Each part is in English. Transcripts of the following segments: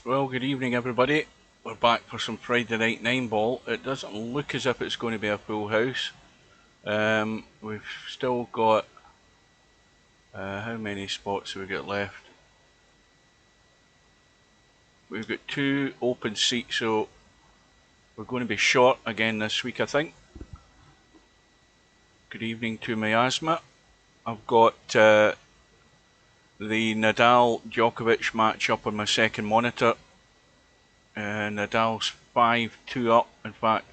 Well, good evening, everybody. We're back for some Friday Night 9 ball. It doesn't look as if it's going to be a full house. We've still got... how many spots have we got left? We've got 2 open seats, so we're going to be short again this week, I think. Good evening to Miasma. I've got the Nadal-Djokovic match up on my second monitor. Nadal's 5-2 up, in fact.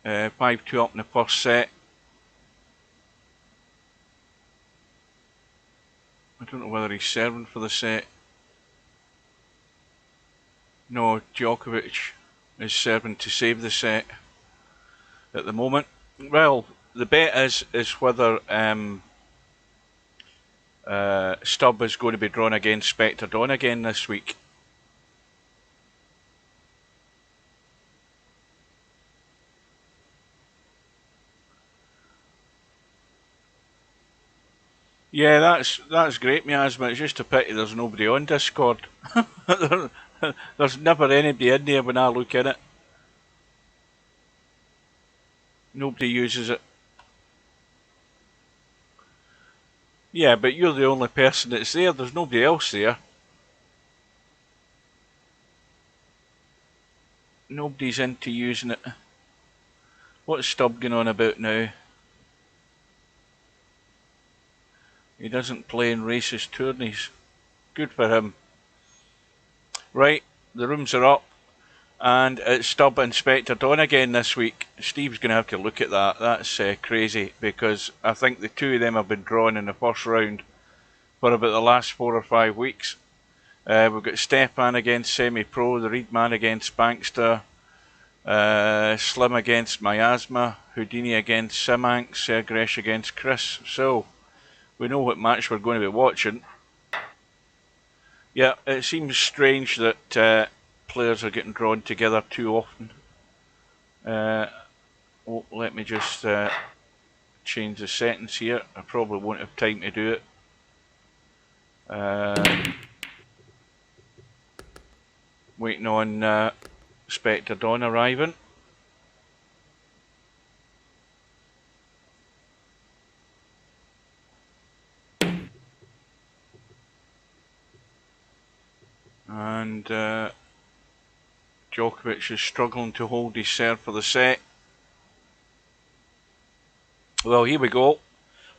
5-2 up in the first set. I don't know whether he's serving for the set. No, Djokovic is serving to save the set at the moment. Well, the bet is whether Stubb is going to be drawn against Spectre Dawn again this week. Yeah, that's great, Miasma. It's just a pity there's nobody on Discord. There's never anybody in there when I look in it. Nobody uses it. Yeah, but you're the only person that's there. There's nobody else there. Nobody's into using it. What's Stubb going on about now? He doesn't play in racist tourneys. Good for him. Right, the rooms are up. And it's Stubb and Spectre Dawn again this week. Steve's going to have to look at that. That's crazy, because I think the two of them have been drawn in the first round for about the last 4 or 5 weeks. We've got Stefan against Semi-Pro, the Reedman against Bankster, Slim against Miasma, Houdini against Simanx, Sergresh against Chris. So, we know what match we're going to be watching. Yeah, it seems strange that players are getting drawn together too often. Well, let me just change the settings here. I probably won't have time to do it. Waiting on Spectre Dawn arriving. And Djokovic is struggling to hold his serve for the set. Well, here we go.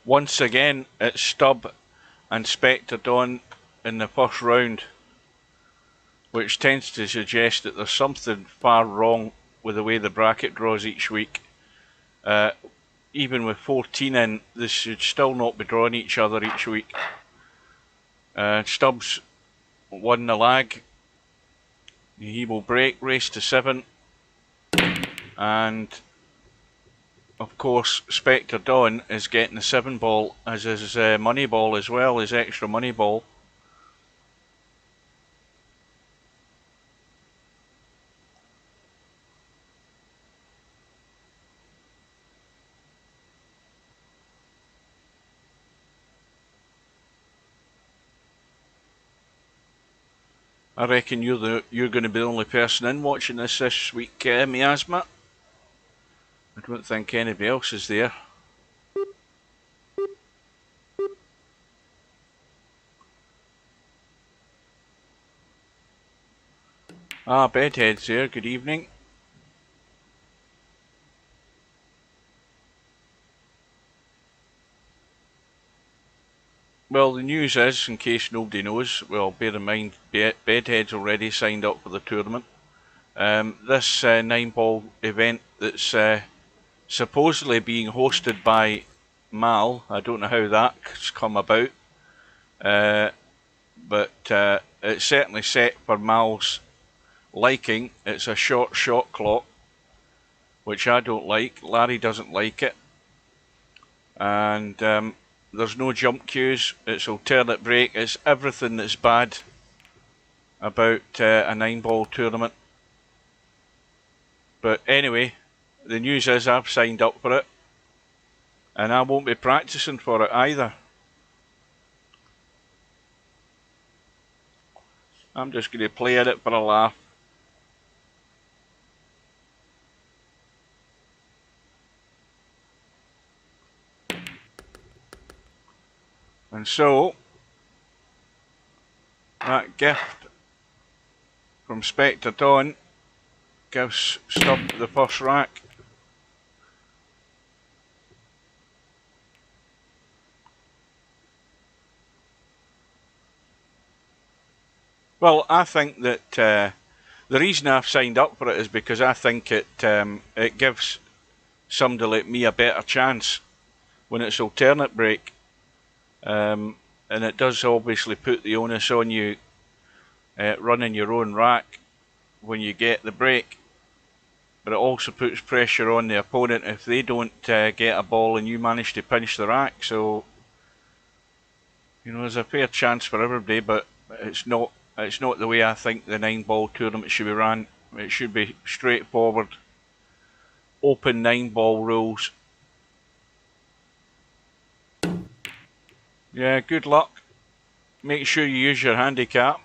Once again, it's Stubb and Spectre Dawn in the first round, which tends to suggest that there's something far wrong with the way the bracket draws each week. Even with 14 in, this should still not be drawing each other each week. Stubbs won the lag. He will break, race to 7. And of course, Spectre Dawn is getting the 7 ball as his money ball as well, his extra money ball. I reckon you're going to be the only person in watching this week, Miasma. I don't think anybody else is there. Ah, Bedhead's there. Good evening. Well, the news is, in case nobody knows, well, bear in mind, Bedhead's already signed up for the tournament. This 9-ball event that's supposedly being hosted by Mal, I don't know how that's come about, but it's certainly set for Mal's liking. It's a short shot clock, which I don't like. Larry doesn't like it. And there's no jump cues, it's alternate break, it's everything that's bad about a 9-ball tournament. But anyway, the news is I've signed up for it, and I won't be practicing for it either. I'm just going to play at it for a laugh. And so, that gift from Spectre Dawn gives Stubb the first rack. Well, I think that the reason I've signed up for it is because I think it gives somebody like me a better chance when it's alternate break. And it does obviously put the onus on you running your own rack when you get the break. But it also puts pressure on the opponent if they don't get a ball and you manage to pinch the rack. So, there's a fair chance for everybody, but it's not the way I think the 9-ball tournament should be run. It should be straightforward, open 9-ball rules. Yeah, good luck. Make sure you use your handicap.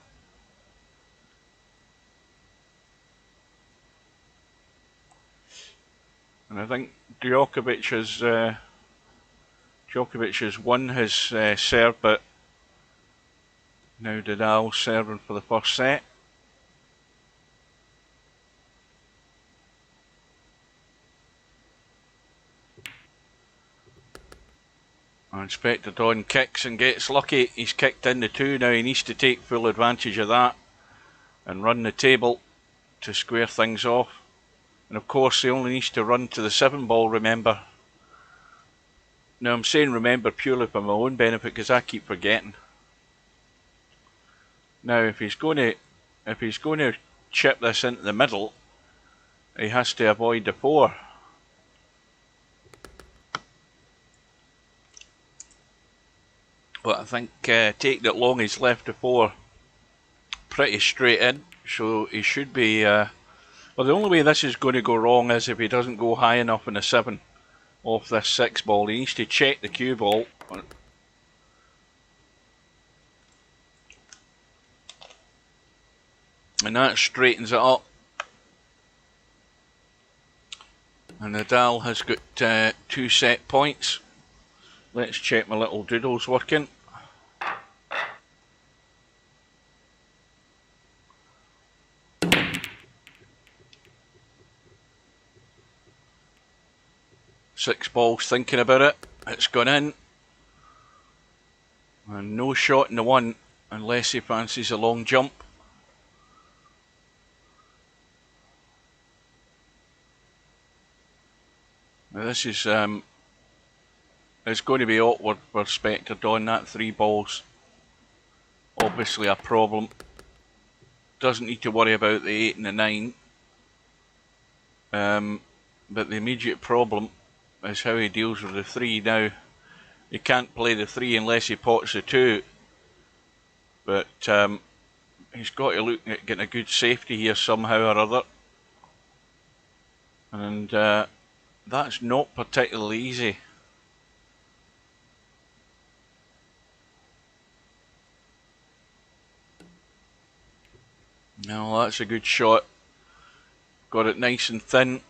And I think Djokovic has won his serve, but now Nadal serving for the first set. And Spectre Dawn kicks and gets lucky. He's kicked in the 2. Now he needs to take full advantage of that and run the table to square things off. And of course he only needs to run to the 7-ball, remember. Now I'm saying remember purely for my own benefit because I keep forgetting. Now if he's going to chip this into the middle, he has to avoid the 4. But I think taking it long, he's left the 4 pretty straight in, so he should be. Well, the only way this is going to go wrong is if he doesn't go high enough in the 7 off this 6-ball. He needs to check the cue ball. And that straightens it up. And Nadal has got 2 set points. Let's check my little doodles working. Six balls thinking about it. It's gone in. And no shot in the 1 unless he fancies a long jump. Now this is it's going to be awkward for Spectre Dawn. That 3 balls obviously a problem. Doesn't need to worry about the 8 and the 9. But the immediate problem is how he deals with the 3. Now he can't play the 3 unless he pots the 2. But he's got to look at getting a good safety here somehow or other. And that's not particularly easy. No, that's a good shot. Got it nice and thin.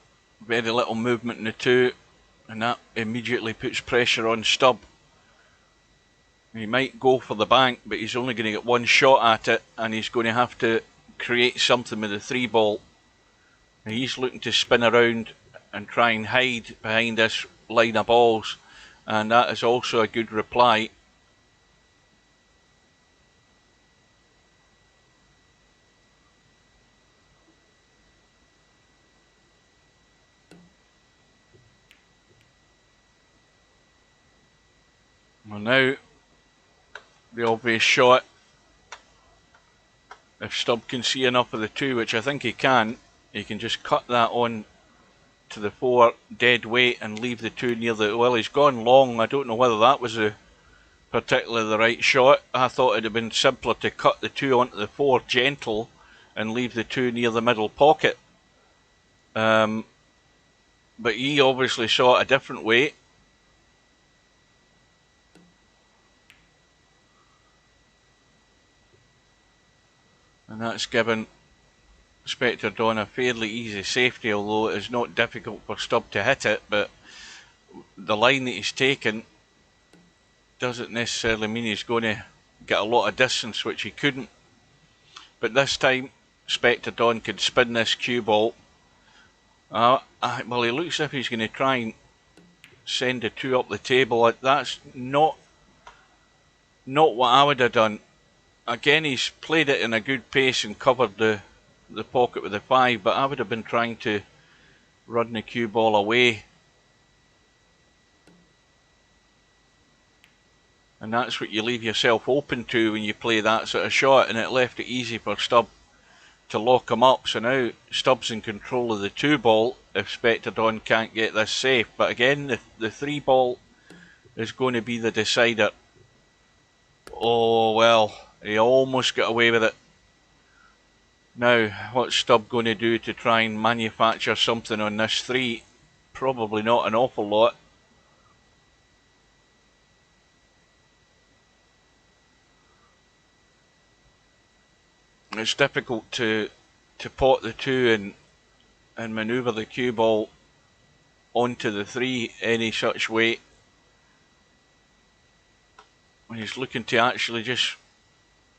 Very little movement in the 2. And that immediately puts pressure on Stubb. He might go for the bank, but he's only going to get 1 shot at it, and he's going to have to create something with the 3-ball. He's looking to spin around and try and hide behind this line of balls, and that is also a good reply. Well, now the obvious shot. If Stubb can see enough of the 2, which I think he can just cut that on to the 4 dead weight and leave the 2 near the. Well, he's gone long. I don't know whether that was particularly the right shot. I thought it'd have been simpler to cut the 2 onto the 4 gentle and leave the 2 near the middle pocket. But he obviously saw it a different way. And that's given Spectre Dawn a fairly easy safety, although it is not difficult for Stubb to hit it, but the line that he's taken doesn't necessarily mean he's going to get a lot of distance, which he couldn't. But this time, Spectre Dawn could spin this cue ball. Well, he looks as if he's going to try and send the 2 up the table. That's not what I would have done. Again, he's played it in a good pace and covered the pocket with the 5, but I would have been trying to run the cue ball away. And that's what you leave yourself open to when you play that sort of shot, and it left it easy for Stubb to lock him up. So now Stubb's in control of the 2 ball if Spectre Dawn can't get this safe. But again, the 3 ball is going to be the decider. Oh well, he almost got away with it. Now, what's Stubb going to do to try and manufacture something on this 3? Probably not an awful lot. It's difficult to pot the 2 and manoeuvre the cue ball onto the 3 any such way. He's looking to actually just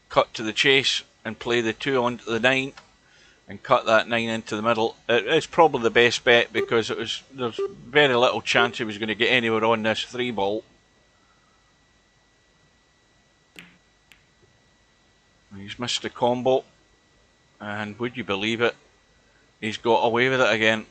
cut to the chase and play the 2 onto the 9 and cut that 9 into the middle. It's probably the best bet because there's very little chance he was going to get anywhere on this 3 ball. He's missed the combo, and would you believe it, he's got away with it again.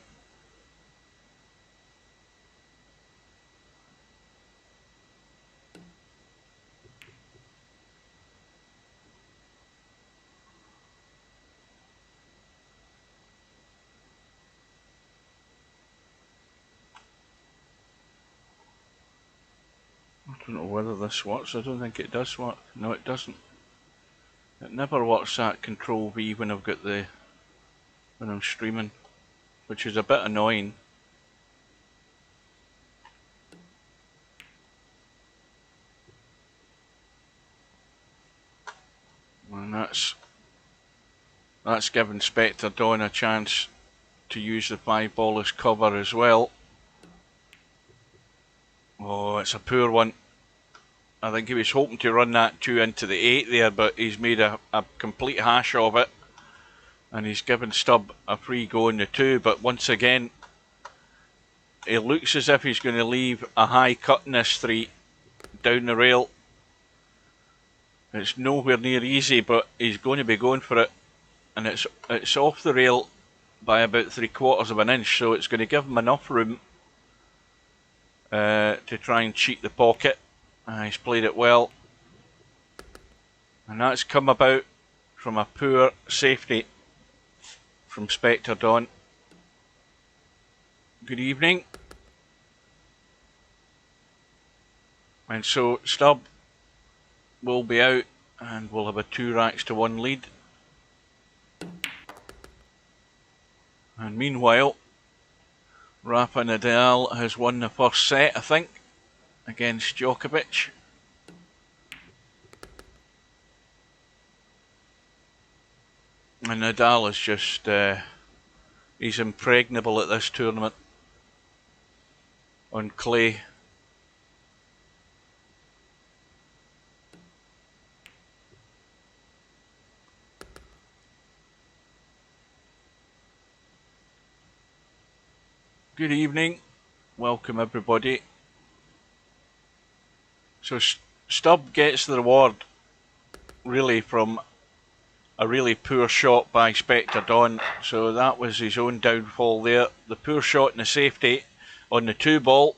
I don't know whether this works. I don't think it does work. No, it doesn't. It never works at Control V when I'm streaming, which is a bit annoying. And that's given Spectre Dawn a chance to use the 5 ball as cover as well. Oh, it's a poor one. I think he was hoping to run that 2 into the 8 there, but he's made a complete hash of it. And he's given Stubb a free go in the 2, but once again, it looks as if he's going to leave a high cut in this 3 down the rail. It's nowhere near easy, but he's going to be going for it. And it's off the rail by about 3/4 of an inch, so it's going to give him enough room to try and cheat the pocket. He's played it well, and that's come about from a poor safety from Spectre Dawn. Good evening. And so Stubb will be out, and we'll have a 2-1 lead. And meanwhile, Rafa Nadal has won the first set, I think, against Djokovic. And Nadal is just, he's impregnable at this tournament on clay. Good evening, welcome everybody. So Stubb gets the reward really from a really poor shot by Spectre Dawn, so that was his own downfall there. The poor shot and the safety on the 2 ball,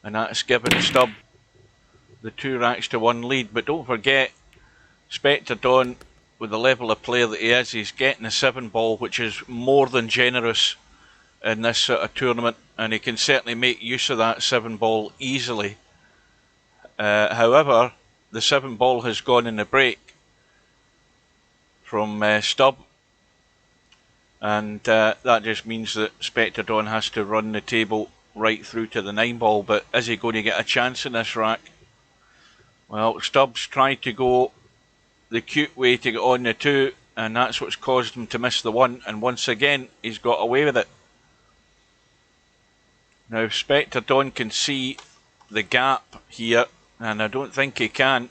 and that's given Stubb the 2-1 lead. But don't forget, Spectre Dawn, with the level of player that he is, he's getting a 7 ball, which is more than generous in this sort of tournament, and he can certainly make use of that 7 ball easily. However, the 7 ball has gone in the break from Stubb, and that just means that Spectre Dawn has to run the table right through to the 9 ball. But is he going to get a chance in this rack? Well, Stubbs tried to go the cute way to get on the 2, and that's what's caused him to miss the one, and once again he's got away with it. Now Spectre Dawn can see the gap here, and I don't think he can.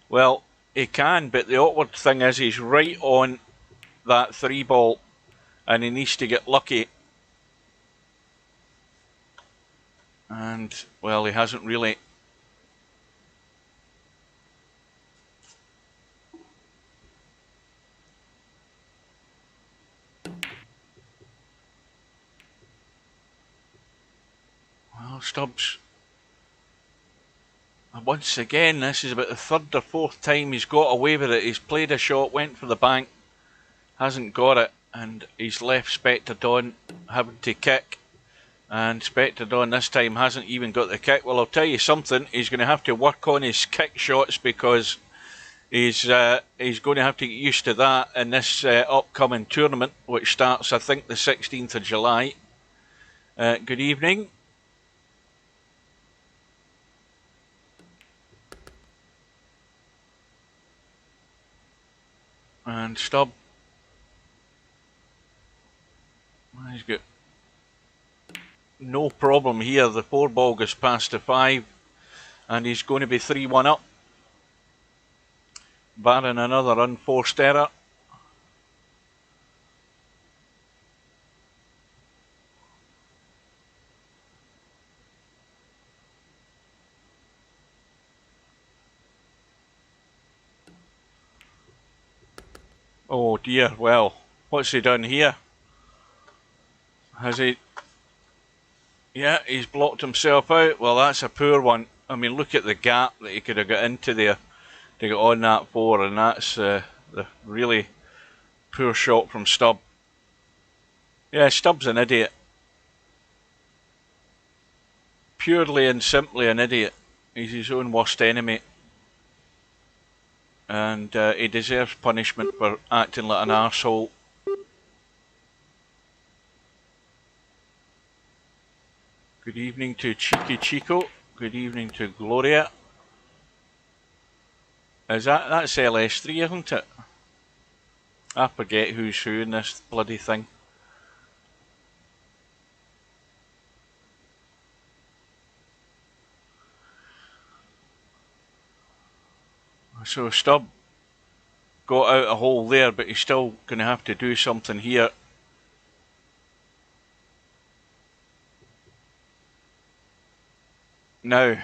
Well, he can, but the awkward thing is he's right on that 3 ball, and he needs to get lucky. And, well, he hasn't really. Well, Stubbs, once again, this is about the 3rd or 4th time he's got away with it. He's played a shot, went for the bank, hasn't got it, and he's left Spectre Dawn having to kick. And Spectre Dawn this time hasn't even got the kick. Well, I'll tell you something, he's going to have to work on his kick shots, because he's going to have to get used to that in this upcoming tournament, which starts, I think, the 16th of July. Good evening. And Stubb. He's got no problem here. The 4 ball goes past the 5, and he's going to be 3-1 up, barring another unforced error. Oh dear, well, what's he done here? Has he? Yeah, he's blocked himself out. Well, that's a poor one. I mean, look at the gap that he could have got into there to get on that 4, and that's the really poor shot from Stubb. Yeah, Stubb's an idiot. Purely and simply an idiot. He's his own worst enemy. And he deserves punishment for acting like an arsehole. Good evening to Cheeky Chico. Good evening to Gloria. That's LS3, isn't it? I forget who's who in this bloody thing. So Stubb got out a hole there, but he's still going to have to do something here. Now,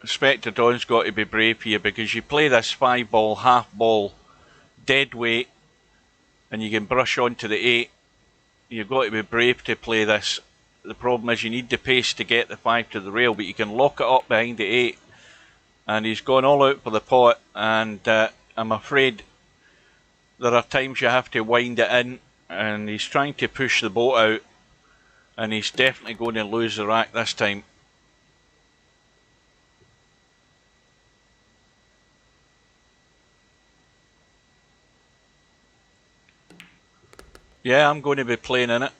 Spectre Dawn's got to be brave here, because you play this 5 ball, half ball, dead weight, and you can brush onto the 8. You've got to be brave to play this. The problem is you need the pace to get the 5 to the rail, but you can lock it up behind the 8. And he's gone all out for the pot, and I'm afraid there are times you have to wind it in, and he's trying to push the boat out, and he's definitely going to lose the rack this time. Yeah, I'm going to be playing in it.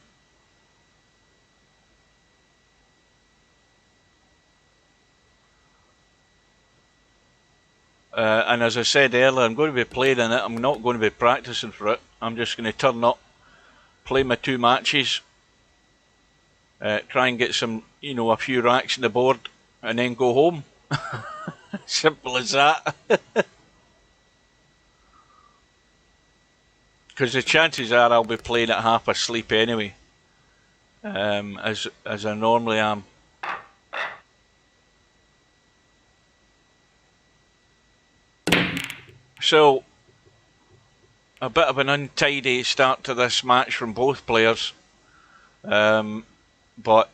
And as I said earlier, I'm going to be playing in it. I'm not going to be practicing for it. I'm just going to turn up, play my 2 matches, try and get some, a few racks on the board, and then go home. Simple as that. Because the chances are I'll be playing at half asleep anyway, as I normally am. So, a bit of an untidy start to this match from both players, but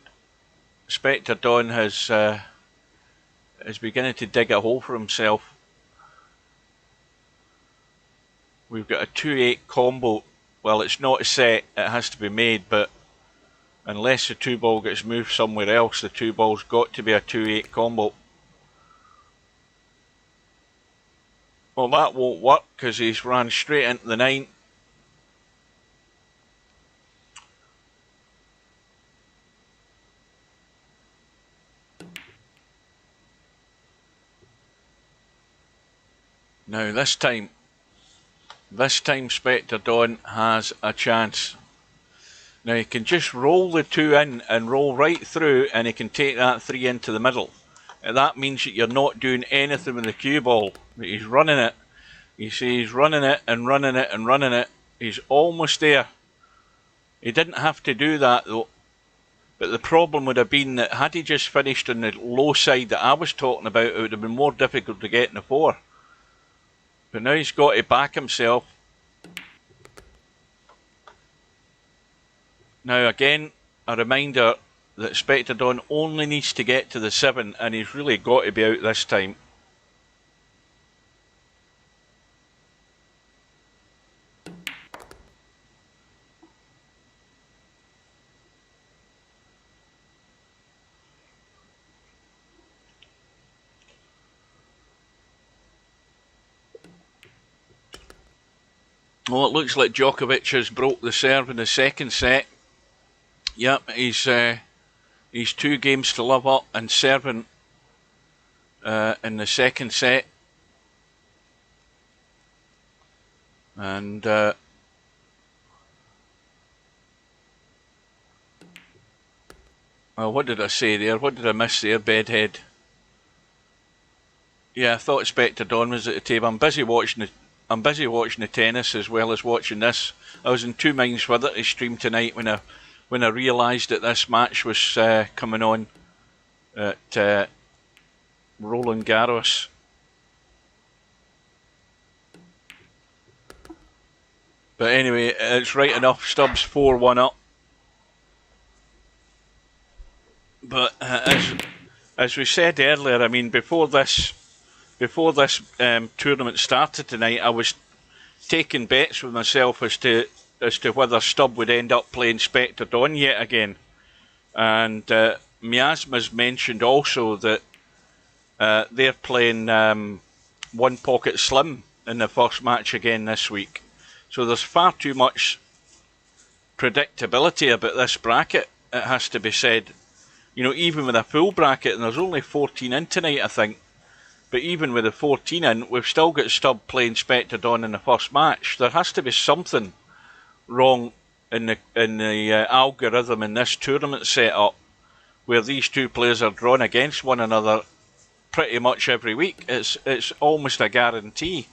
Spectre Dawn is beginning to dig a hole for himself. We've got a 2-8 combo. Well, it's not a set, it has to be made, but unless the 2 ball gets moved somewhere else, the 2 ball's got to be a 2-8 combo. Well, that won't work because he's ran straight into the 9. Now this time, This time Spectre Dawn has a chance. Now he can just roll the 2 in and roll right through, and he can take that 3 into the middle. And that means that you're not doing anything with the cue ball, but he's running it. You see he's running it and running it and running it. He's almost there. He didn't have to do that though. But the problem would have been that had he just finished on the low side that I was talking about, it would have been more difficult to get in the 4. But now he's got to back himself. Now again, a reminder that Spectre Dawn only needs to get to the 7, and he's really got to be out this time. Well, it looks like Djokovic has broke the serve in the second set. Yep, he's 2 games to love up and serving in the second set. And well, what did I say there? What did I miss there, Bedhead? Yeah, I thought Spectre Dawn was at the table. I'm busy watching the tennis as well as watching this. I was in 2 minds whether to stream tonight when I realised that this match was coming on at Roland Garros. But anyway, it's right enough. Stubbs 4-1 up. But as we said earlier, I mean, before this tournament started tonight, I was taking bets with myself as to whether Stubb would end up playing Spectre Dawn yet again. And Miasma's mentioned also that they're playing One Pocket Slim in the first match again this week. So there's far too much predictability about this bracket, it has to be said. You know, even with a full bracket, and there's only 14 in tonight, I think. But even with the 14 in, we've still got Stubb playing Spectre Dawn in the first match. There has to be something wrong in the algorithm in this tournament setup, where these 2 players are drawn against one another pretty much every week. It's almost a guarantee.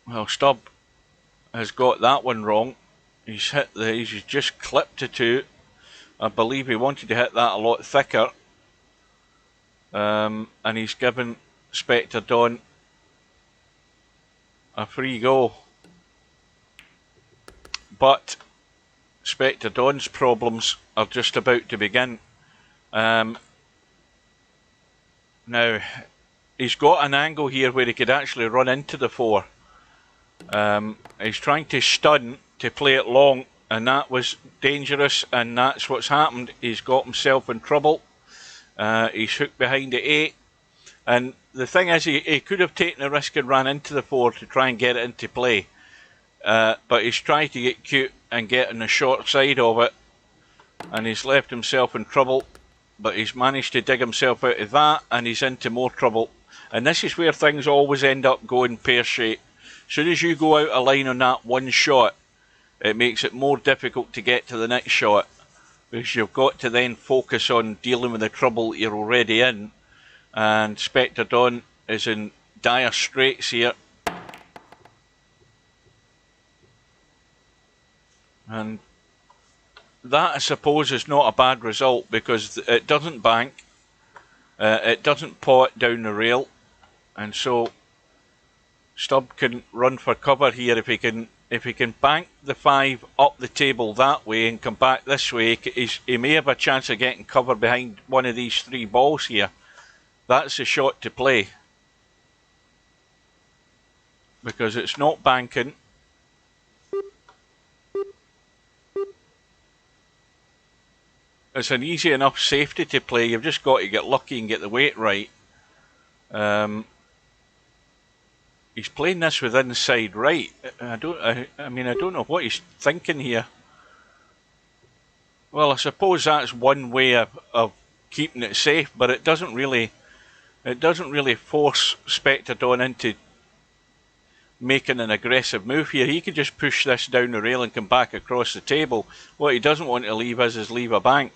Well, Stubb has got that one wrong. He's just clipped the 2. I believe he wanted to hit that a lot thicker. And he's given Spectre Dawn a free go. But Spectre Dawn's problems are just about to begin. Now, he's got an angle here where he could actually run into the 4. He's trying to stun to play it long, and that was dangerous, and that's what's happened. He's got himself in trouble. He's hooked behind the 8, and the thing is, he could have taken a risk and ran into the 4 to try and get it into play, but he's tried to get cute and get on the short side of it, and he's left himself in trouble. But he's managed to dig himself out of that, and he's into more trouble. And this is where things always end up going pear-shaped. As soon as you go out of line on that one shot, it makes it more difficult to get to the next shot, because you've got to then focus on dealing with the trouble that you're already in. And Spectre Dawn is in dire straits here. And that, I suppose, is not a bad result, because it doesn't bank, it doesn't pot down the rail, and so Stubb can run for cover here. If he can bank the 5 up the table that way and come back this way, he may have a chance of getting cover behind one of these 3 balls here. That's the shot to play, because it's not banking. It's an easy enough safety to play. You've just got to get lucky and get the weight right. He's playing this with inside right. I don't know what he's thinking here. Well, I suppose that's one way of keeping it safe, but it doesn't really force Spectre Dawn into making an aggressive move here. He could just push this down the rail and come back across the table. What he doesn't want to leave is leave a bank.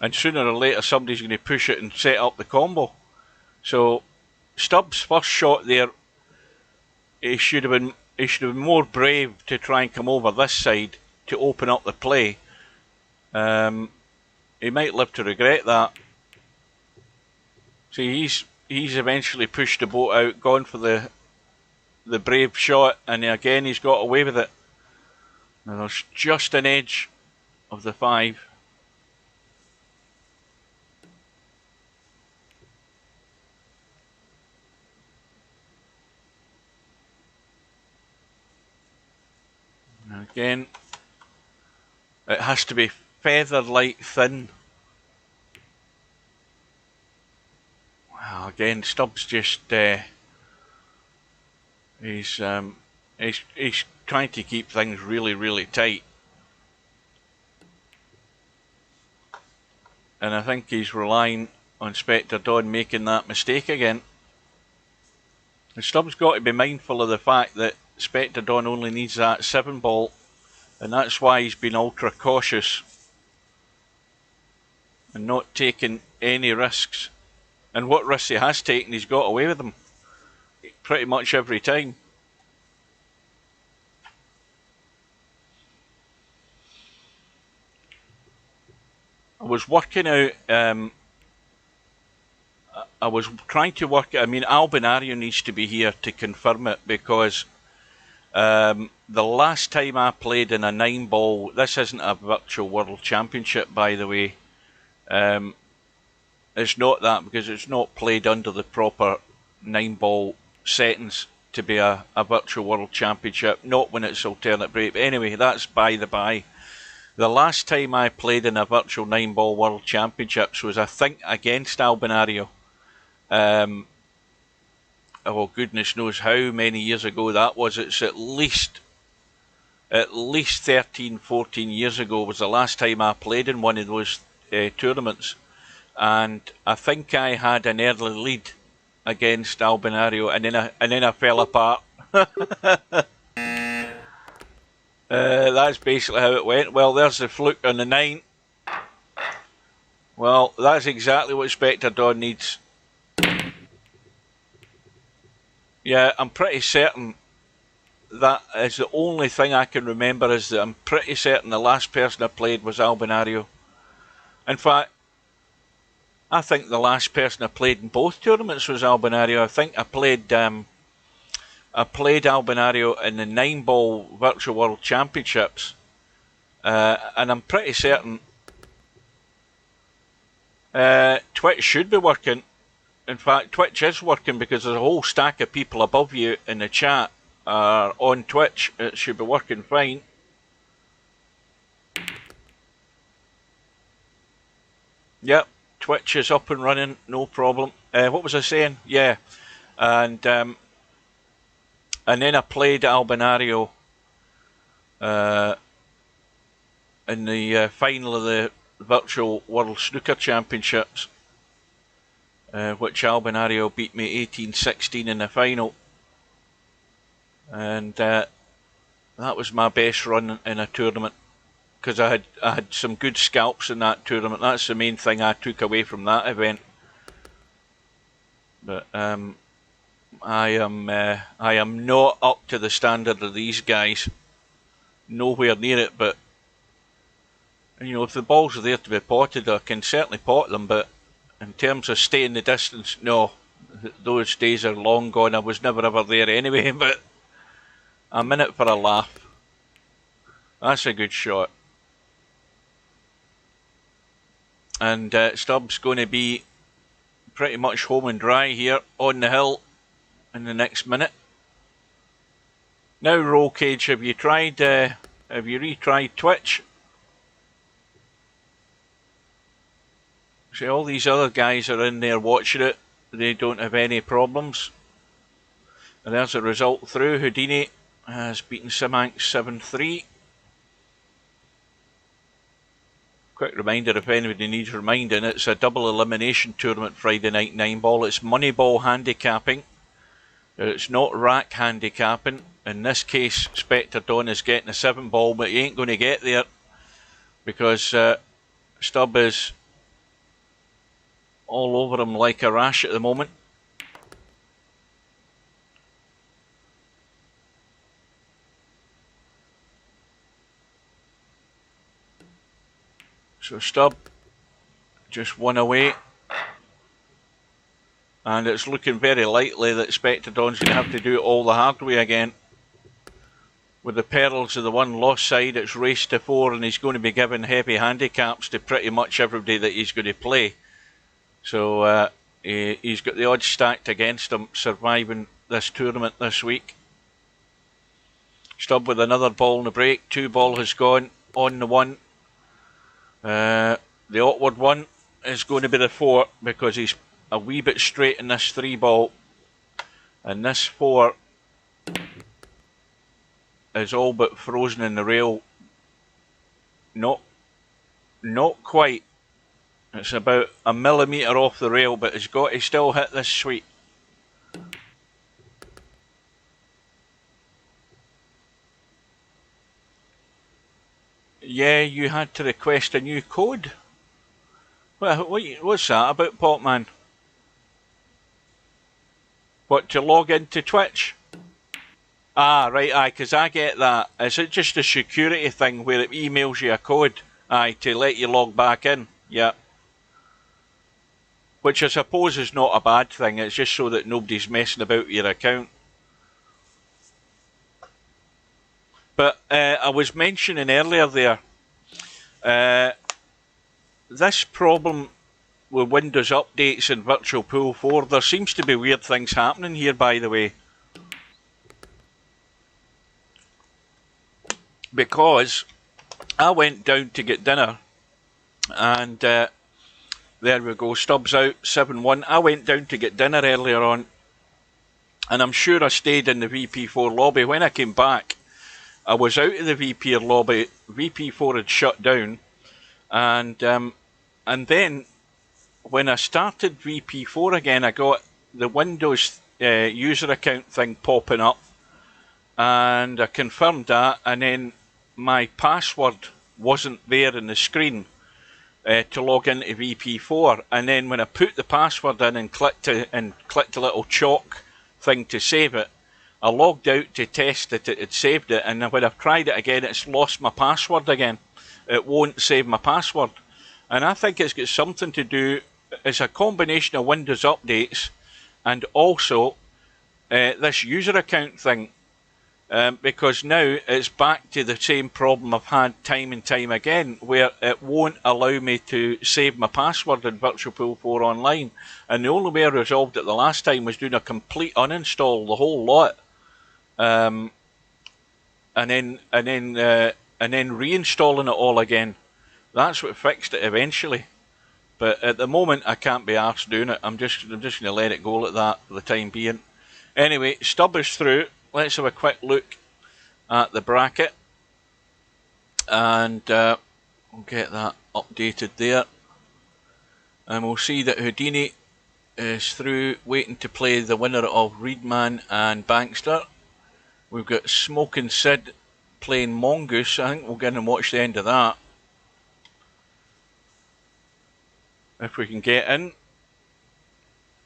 And sooner or later somebody's going to push it and set up the combo. So Stubbs' first shot there, he should have been more brave to try and come over this side to open up the play. He might live to regret that. See, he's eventually pushed the boat out, gone for the brave shot, and again he's got away with it. Now there's just an edge of the 5. And again, it has to be feather-light thin. Wow, again, Stubbs just he's trying to keep things really, really tight. And I think he's relying on Spectre Dawn making that mistake again. And Stubbs got to be mindful of the fact that Spectre Dawn only needs that 7 ball, and that's why he's been ultra cautious and not taking any risks. And what risks he has taken, he's got away with them pretty much every time. I was working out, I was trying to work, I mean, Albinario needs to be here to confirm it, because the last time I played in a 9 ball, this isn't a virtual world championship, by the way. It's not that, because it's not played under the proper 9 ball settings to be a virtual world championship, not when it's alternate break. Anyway, that's by the by. The last time I played in a virtual 9 ball world championships was, I think, against Albinario. Oh, goodness knows how many years ago that was. It's at least 13, 14 years ago was the last time I played in one of those tournaments. And I think I had an early lead against Albinario, and then I fell apart. That's basically how it went. Well, there's the fluke on the 9. Well, that's exactly what Spectre Dawn needs. Yeah, I'm pretty certain that is the only thing I can remember, is that I'm pretty certain the last person I played was Albinario. In fact, I think the last person I played in both tournaments was Albinario. I think I played Albinario in the 9 ball virtual world championships, and I'm pretty certain Twitch should be working. In fact, Twitch is working, because there's a whole stack of people above you in the chat are on Twitch. It should be working fine. Yep, Twitch is up and running, no problem. What was I saying? Yeah, and then I played Albinario in the final of the Virtual World Snooker Championships, which Albinario beat me 18-16 in the final. And that was my best run in a tournament, because I had some good scalps in that tournament. That's the main thing I took away from that event. But I am not up to the standard of these guys. Nowhere near it. But you know, if the balls are there to be potted, I can certainly pot them. But in terms of staying the distance, no, those days are long gone. I was never ever there anyway. But I'm in it for a laugh. That's a good shot. And Stubbs going to be pretty much home and dry here on the hill in the next minute. Now, Roll Cage, have you retried Twitch? See, all these other guys are in there watching it. They don't have any problems. And there's a result through. Houdini has beaten Simanx 7-3. Quick reminder, if anybody needs reminding, it's a double elimination tournament Friday night 9 ball. It's money ball handicapping. It's not rack handicapping. In this case, Spectre Dawn is getting a 7 ball, but he ain't going to get there because Stubb is all over him like a rash at the moment. So Stubb just one away. And it's looking very likely that Spectre Dawn's going to have to do it all the hard way again. With the perils of the one lost side, it's race to 4, and he's going to be given heavy handicaps to pretty much everybody that he's going to play. So he's got the odds stacked against him surviving this tournament this week. Stubb with another ball in the break. 2 ball has gone on the 1. The awkward one is going to be the 4 because he's a wee bit straight in this 3 ball, and this 4 is all but frozen in the rail. Not quite. It's about a millimetre off the rail, but it's got to still hit this sweep. Yeah, you had to request a new code. What's that about, Potman? What, to log into Twitch? Ah, right, aye, because I get that. Is it just a security thing where it emails you a code? Aye, to let you log back in. Yeah. Which I suppose is not a bad thing. It's just so that nobody's messing about your account. But I was mentioning earlier there, this problem with Windows updates in Virtual Pool 4, there seems to be weird things happening here, by the way. Because I went down to get dinner, and there we go, Stubbs out, 7-1. I went down to get dinner earlier on, and I'm sure I stayed in the VP4 lobby. When I came back, I was out of the VP lobby. VP4 had shut down, and then when I started VP4 again, I got the Windows user account thing popping up, and I confirmed that, and then my password wasn't there in the screen to log into VP4, and then when I put the password in and clicked a little chalk thing to save it, I logged out to test that it had saved it, and when I've tried it again, it's lost my password again. It won't save my password, and I think it's got something to do. It's a combination of Windows updates and also this user account thing, because now it's back to the same problem I've had time and time again, where it won't allow me to save my password in Virtual Pool 4 online, and the only way I resolved it the last time was doing a complete uninstall, the whole lot, and then reinstalling it all again. That's what fixed it eventually. But at the moment, I can't be arsed doing it. I'm just going to let it go like that for the time being. Anyway, Stubb is through. Let's have a quick look at the bracket. And we'll get that updated there. And we'll see that Houdini is through, waiting to play the winner of Reedman and Bankster. We've got Smoking Sid playing Mongoose. I think we'll get and watch the end of that, if we can get in.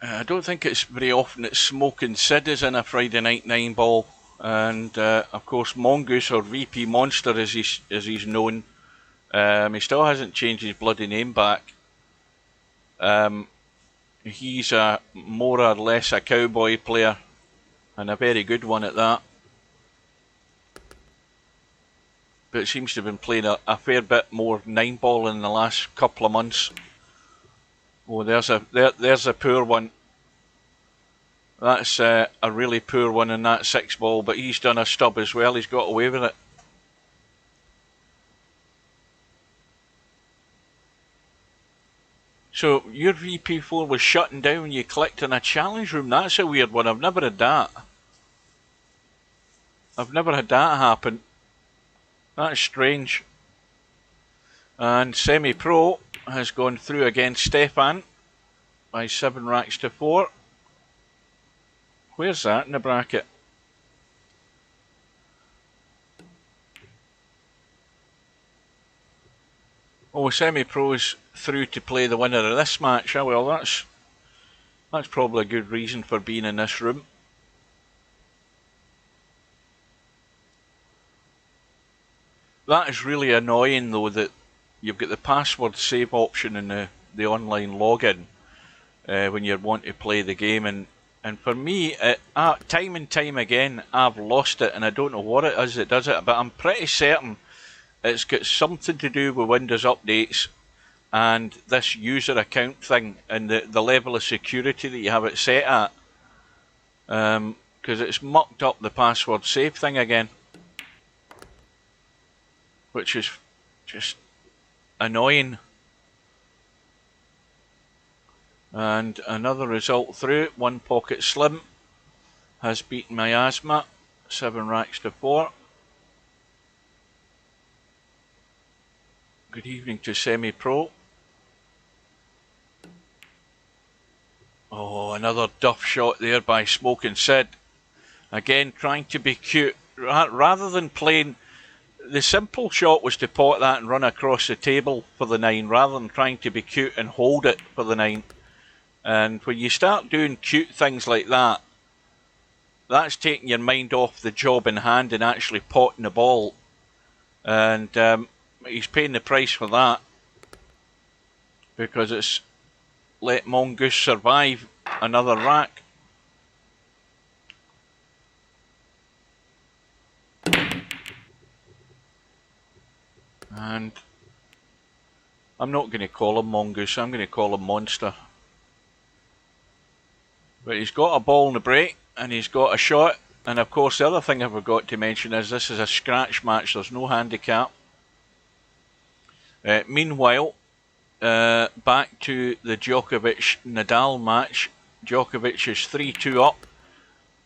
I don't think it's very often that Smoking Sid is in a Friday Night 9 ball, and of course Mongoose, or VP Monster as he's known, he still hasn't changed his bloody name back. He's a more or less a cowboy player, and a very good one at that. But seems to have been playing a fair bit more 9 ball in the last couple of months. Oh, there's a poor one. That's a really poor one in that 6 ball, but he's done a stub as well. He's got away with it. So your VP4 was shutting down when you clicked on a challenge room. That's a weird one. I've never had that. I've never had that happen. That's strange. And Semi-Pro has gone through against Stefan by 7 racks to 4. Where's that in the bracket? Oh, semi-pros through to play the winner of this match. Ah, well, that's probably a good reason for being in this room. That is really annoying, though, that you've got the password save option in the online login when you want to play the game, and for me, time and time again, I've lost it, and I don't know what it is that does it, but I'm pretty certain it's got something to do with Windows updates and this user account thing and the level of security that you have it set at, because it's mucked up the password save thing again, which is just annoying. And another result through. One Pocket Slim has beaten my Asthma 7 racks to 4. Good evening to Semi-Pro. Oh, another duff shot there by Smoking Sid. Again, trying to be cute. Rather than playing... The simple shot was to pot that and run across the table for the 9, rather than trying to be cute and hold it for the 9. And when you start doing cute things like that, that's taking your mind off the job in hand and actually potting the ball. And he's paying the price for that, because it's let Mongoose survive another rack. And I'm not going to call him Mongoose, I'm going to call him Monster. But he's got a ball in the break, and he's got a shot. And of course, the other thing I forgot to mention is this is a scratch match, there's no handicap. Meanwhile, back to the Djokovic-Nadal match. Djokovic is 3-2 up.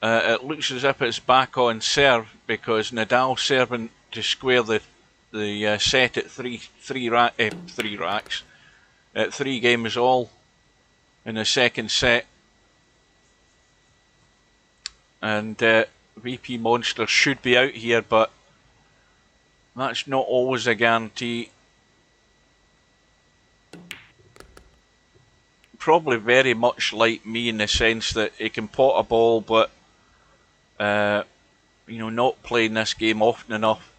It looks as if it's back on serve, because Nadal serving to square the set at three racks, at 3 games all in the second set. And VP Monster should be out here, but that's not always a guarantee. Probably very much like me in the sense that he can pot a ball, but you know, not playing this game often enough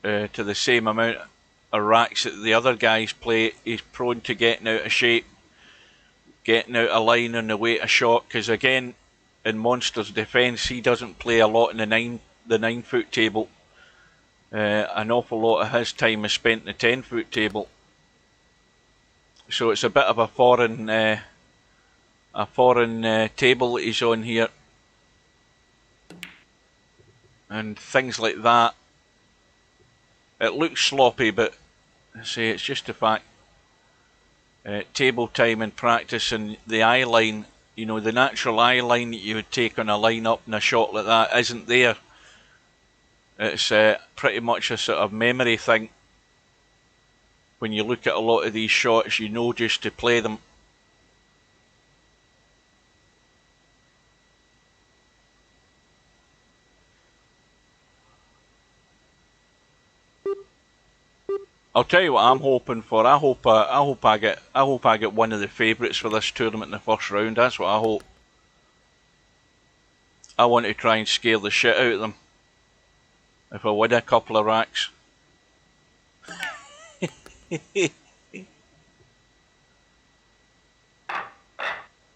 to the same amount of racks that the other guys play. He's prone to getting out of shape, getting out of line on the way to shot, because again, in Monster's defence, he doesn't play a lot in the 9-foot table. An awful lot of his time is spent in the 10-foot table. So it's a bit of a foreign table that he's on here, and things like that. It looks sloppy, but I say it's just the fact. Table time and practice, and the eye line. You know, the natural eye line that you would take on a line-up in a shot like that isn't there. It's pretty much a sort of memory thing. When you look at a lot of these shots, you know just to play them. I'll tell you what I'm hoping for. I hope I get one of the favourites for this tournament in the first round. That's what I hope. I want to try and scare the shit out of them if I win a couple of racks. Now,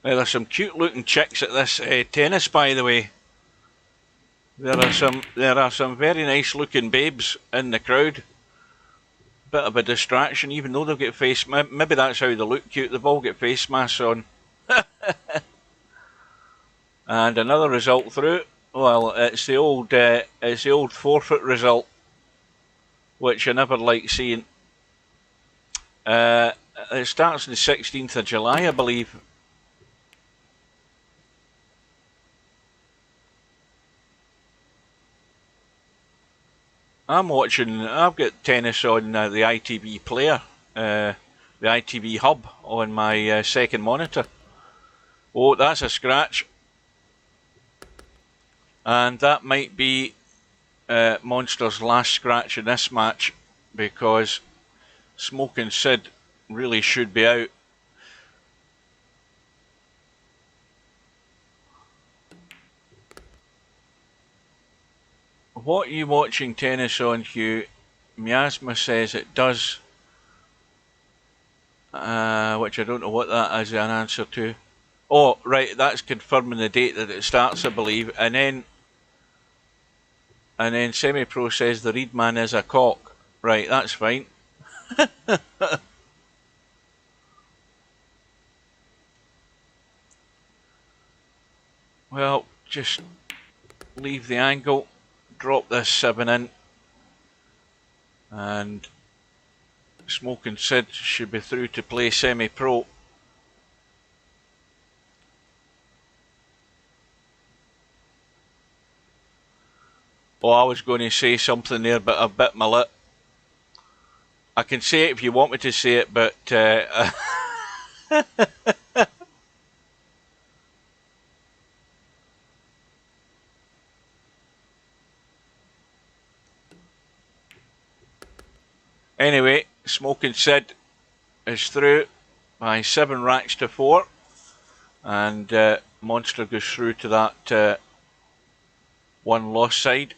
there's some cute looking chicks at this tennis, by the way. There are some very nice looking babes in the crowd. Bit of a distraction, even though they've got face. Maybe that's how they look cute. They've all got face masks on. And another result through. Well, it's the old forfeit result, which I never like seeing. It starts on the 16th of July, I believe. I'm watching. I've got tennis on the ITV player, the ITV hub on my second monitor. Oh, that's a scratch. And that might be Monster's last scratch in this match, because Smoking Sid really should be out. What are you watching tennis on, Hugh? Miasma says it does, which I don't know what that is an answer to. Oh, right, that's confirming the date that it starts, I believe. And then Semi-Pro says the Reed man is a cock. Right, that's fine. Well, just leave the angle, drop this 7 in, and Smoking Sid should be through to play Semi-Pro. Oh, I was going to say something there, but I bit my lip. I can say it if you want me to say it, but anyway, Smoking Sid is through by 7 racks to 4, and Monster goes through to that one loss side.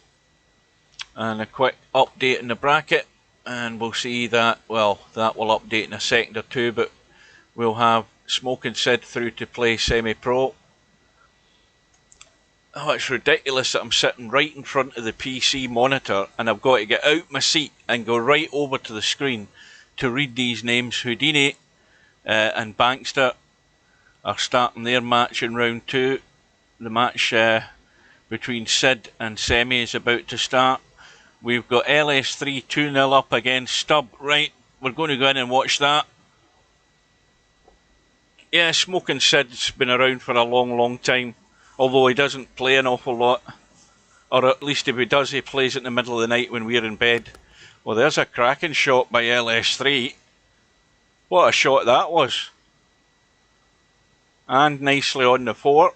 And a quick update in the bracket, and we'll see that, well, that will update in a second or two, but we'll have Smoking Sid through to play Semi-Pro. Oh, it's ridiculous that I'm sitting right in front of the PC monitor and I've got to get out my seat and go right over to the screen to read these names. Houdini and Bankster are starting their match in round 2. The match between Sid and Semi is about to start. We've got LS3 2-0 up against Stubb. Right, we're going to go in and watch that. Yeah, Smoking Sid's been around for a long, long time, although he doesn't play an awful lot. Or at least if he does, he plays in the middle of the night when we're in bed. Well, there's a cracking shot by LS3. What a shot that was. And nicely on the 4.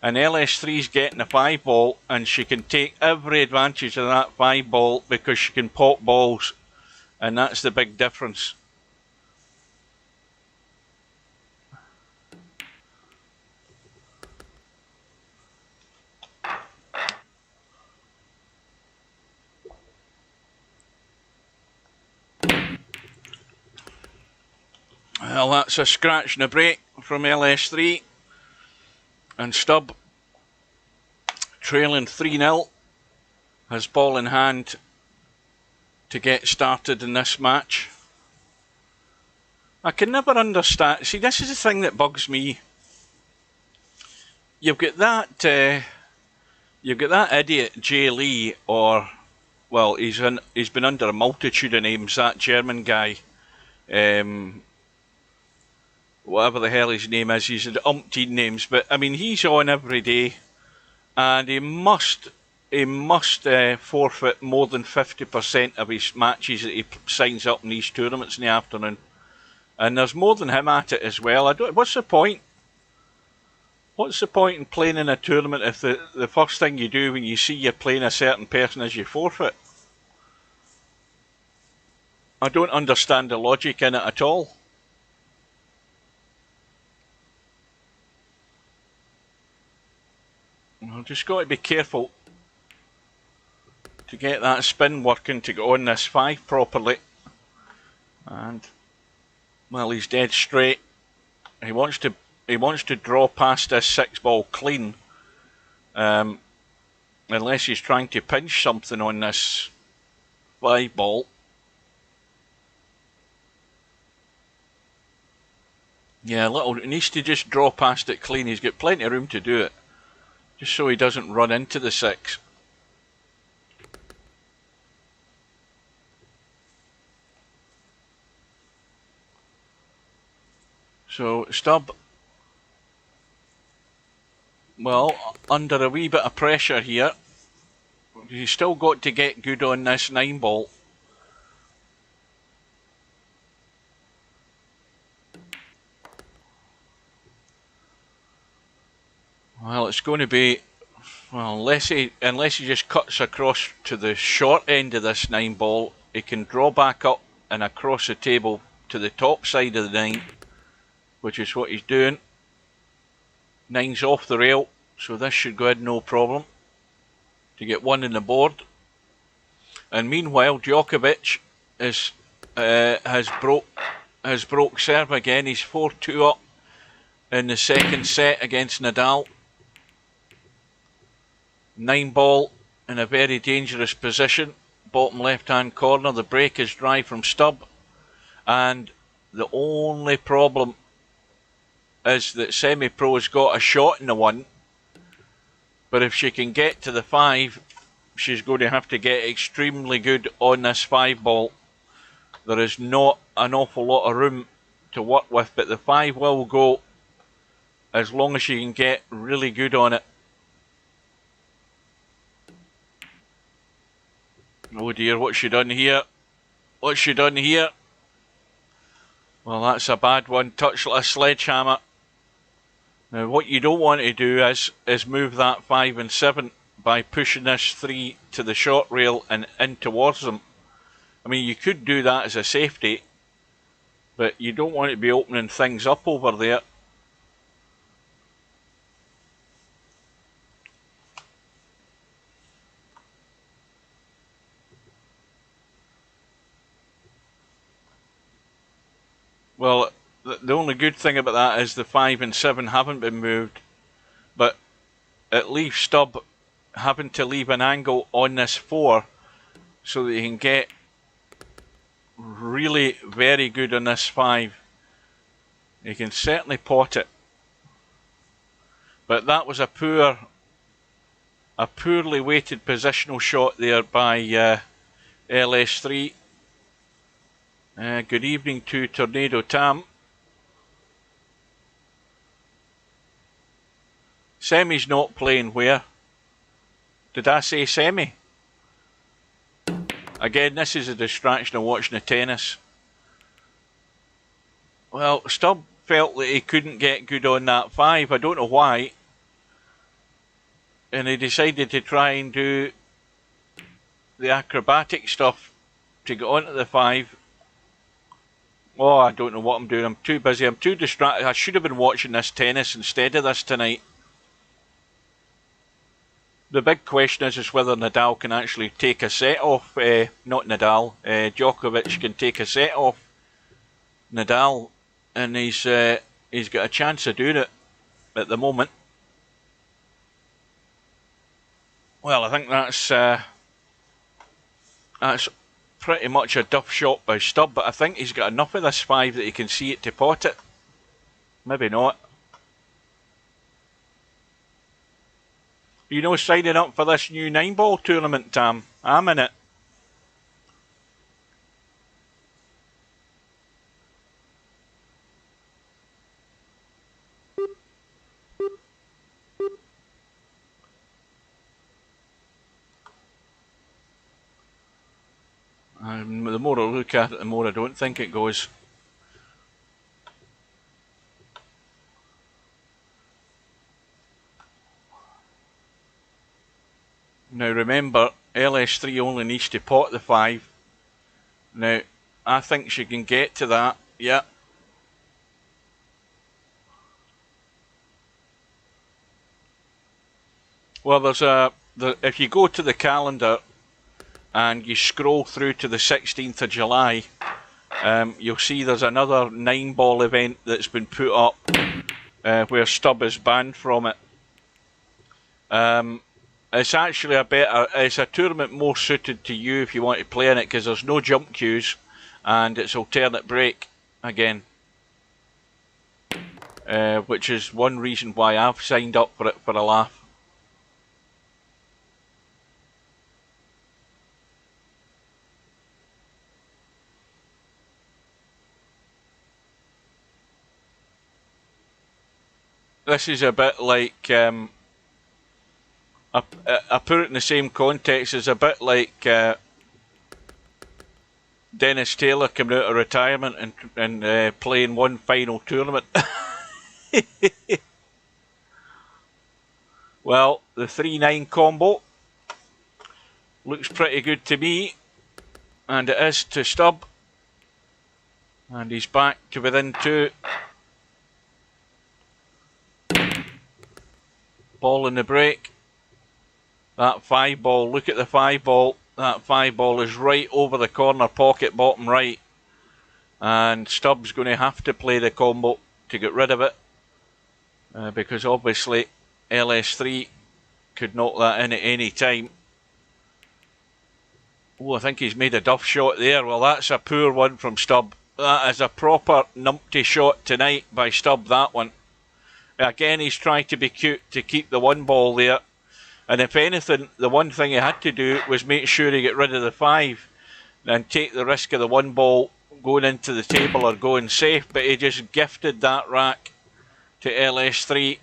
And LS3's getting a 5 ball, and she can take every advantage of that 5 ball because she can pop balls. And that's the big difference. Well, that's a scratch and a break from LS3. And Stubb, trailing 3-0, has ball in hand to get started in this match. I can never understand. See, this is the thing that bugs me. You've got that idiot Jay Lee, or well, he's been under a multitude of names. That German guy, whatever the hell his name is, he's had umpteen names. But I mean, he's on every day, and he must forfeit more than 50% of his matches that he signs up in these tournaments in the afternoon. And there's more than him at it as well. What's the point? What's the point in playing in a tournament if the first thing you do when you see you're playing a certain person is you forfeit? I don't understand the logic in it at all. I've just got to be careful to get that spin working to go on this 5 properly. And well, he's dead straight. He wants to draw past this 6 ball clean, unless he's trying to pinch something on this 5 ball. Yeah, he needs to just draw past it clean. He's got plenty of room to do it, just so he doesn't run into the 6. So Stubb, well, under a wee bit of pressure here. He's still got to get good on this 9 ball. Well, it's going to be Well, unless he just cuts across to the short end of this 9 ball, he can draw back up and across the table to the top side of the 9, which is what he's doing. 9's off the rail, so this should go in no problem to get 1 in the board. And meanwhile, Djokovic has broke serve again. He's 4-2 up in the second set against Nadal. 9 ball in a very dangerous position, bottom left hand corner. The break is dry from Stubb, and the only problem is that Semi-Pro's got a shot in the 1, but if she can get to the 5, she's going to have to get extremely good on this 5 ball. There is not an awful lot of room to work with, but the 5 will go as long as she can get really good on it. Oh dear, what's she done here? What's she done here? Well, that's a bad one. Touched like a sledgehammer. Now, what you don't want to do is move that 5 and 7 by pushing this 3 to the short rail and in towards them. I mean, you could do that as a safety, but you don't want to be opening things up over there. Well, the only good thing about that is the 5 and 7 haven't been moved, but it leaves Stubb having to leave an angle on this 4 so that he can get really very good on this 5. He can certainly pot it, but that was a poorly weighted positional shot there by LS3. Good evening to Tornado Tam. Semi's not playing where? Did I say semi? Again, this is a distraction of watching the tennis. Well, Stubb felt that he couldn't get good on that 5. I don't know why. And he decided to try and do the acrobatic stuff to get onto the 5. Oh, I don't know what I'm doing. I'm too busy. I'm too distracted. I should have been watching this tennis instead of this tonight. The big question is whether Nadal can actually take a set off. Not Nadal. Djokovic can take a set off Nadal, and he's got a chance of doing it at the moment. Well, I think that's pretty much a duff shot by Stubb, but I think he's got enough of this 5 that he can see it to pot it. Maybe not. You know, signing up for this new 9 ball tournament, Tam. I'm in it. The more I look at it, the more I don't think it goes. Now remember, LS3 only needs to pot the 5. Now, I think she can get to that, yeah. Well, if you go to the calendar and you scroll through to the 16th of July, you'll see there's another 9 ball event that's been put up where Stubb is banned from it. It's actually it's a tournament more suited to you if you want to play in it, because there's no jump cues and it's alternate break again, which is one reason why I've signed up for it for a laugh. This is a bit like, I put it in the same context, as a bit like Dennis Taylor coming out of retirement and playing one final tournament. Well, the 3-9 combo. Looks pretty good to me. And it is to Stubb. And he's back to within 2. Ball in the break. That 5 ball, look at the 5 ball. That 5 ball is right over the corner pocket, bottom right. And Stubb's going to have to play the combo to get rid of it. Because obviously LS3 could knock that in at any time. Oh, I think he's made a duff shot there. Well, that's a poor one from Stubb. That is a proper numpty shot tonight by Stubb, that one. Again, he's trying to be cute to keep the 1 ball there. And if anything, the one thing he had to do was make sure he get rid of the 5 and take the risk of the 1 ball going into the table or going safe. But he just gifted that rack to LS3.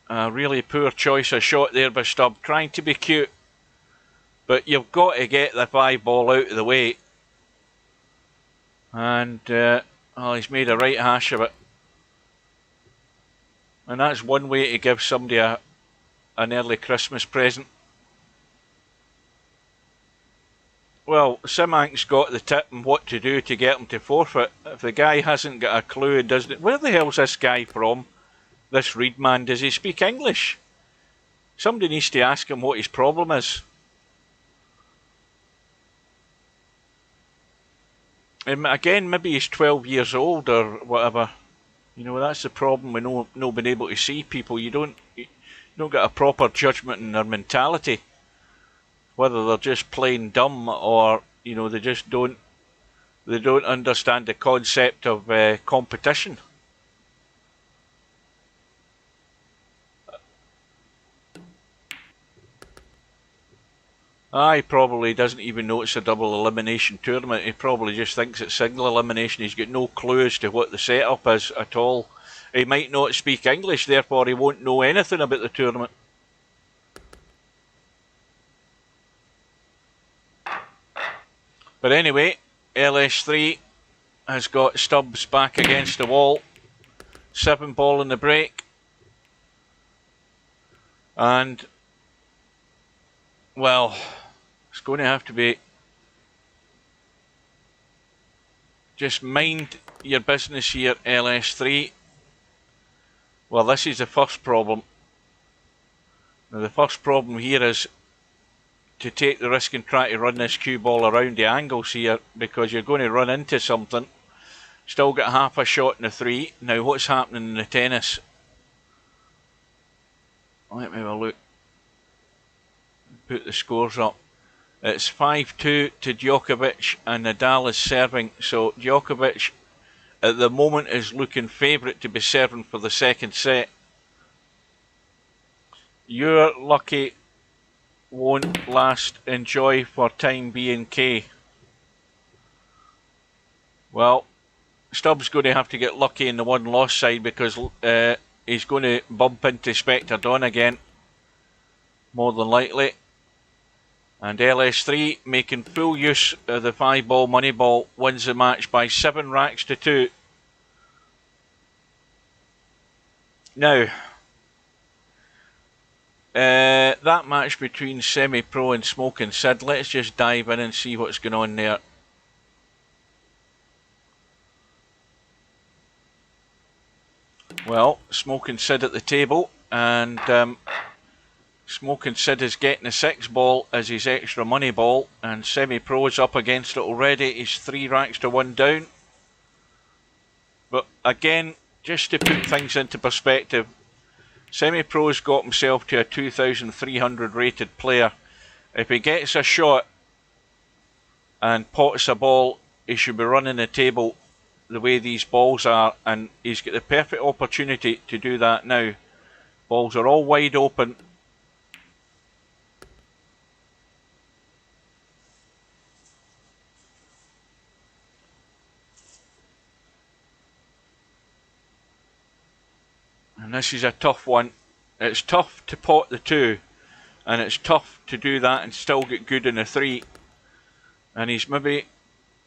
A really poor choice of shot there by Stubb, trying to be cute. But you've got to get the 5 ball out of the way. And he's made a right hash of it. And that's one way to give somebody an early Christmas present. Well, Simank's got the tip and what to do to get him to forfeit. If the guy hasn't got a clue and doesn't... Where the hell's this guy from? This Reed man, does he speak English? Somebody needs to ask him what his problem is. And again, maybe he's 12 years old or whatever. You know, that's the problem with no being able to see people. You don't get a proper judgment in their mentality. Whether they're just plain dumb or, you know, they don't understand the concept of competition. He probably doesn't even know it's a double elimination tournament. He probably just thinks it's single elimination. He's got no clue as to what the setup is at all. He might not speak English, therefore he won't know anything about the tournament. But anyway, LS3 has got Stubbs back against the wall. 7 ball in the break. And, well, it's going to have to be just mind your business here, LS3. Well, this is the first problem. Now, the first problem here is to take the risk and try to run this cue ball around the angles here, because you're going to run into something. Still got half a shot in the 3. Now, what's happening in the tennis? Let me have a look. Put the scores up. It's 5-2 to Djokovic, and Nadal is serving. So Djokovic at the moment is looking favourite to be serving for the second set. Your lucky won't last. Enjoy for time being, K. Well, Stubbs going to have to get lucky in the one loss side, because he's going to bump into Spectre Dawn again, more than likely. And LS3, making full use of the 5 ball money ball, wins the match by 7 racks to 2. Now, that match between Semi-Pro and Smoking Sid, let's just dive in and see what's going on there. Well, Smoking Sid at the table, and Smoking Sid is getting a 6 ball as his extra money ball, and Semi-Pro is up against it already. He's 3 racks to 1 down. But again, just to put things into perspective, Semi-Pro's got himself to a 2,300 rated player. If he gets a shot and pots a ball, he should be running the table the way these balls are, and he's got the perfect opportunity to do that now. Balls are all wide open. And this is a tough one. It's tough to pot the 2, and it's tough to do that and still get good in the 3. And he's maybe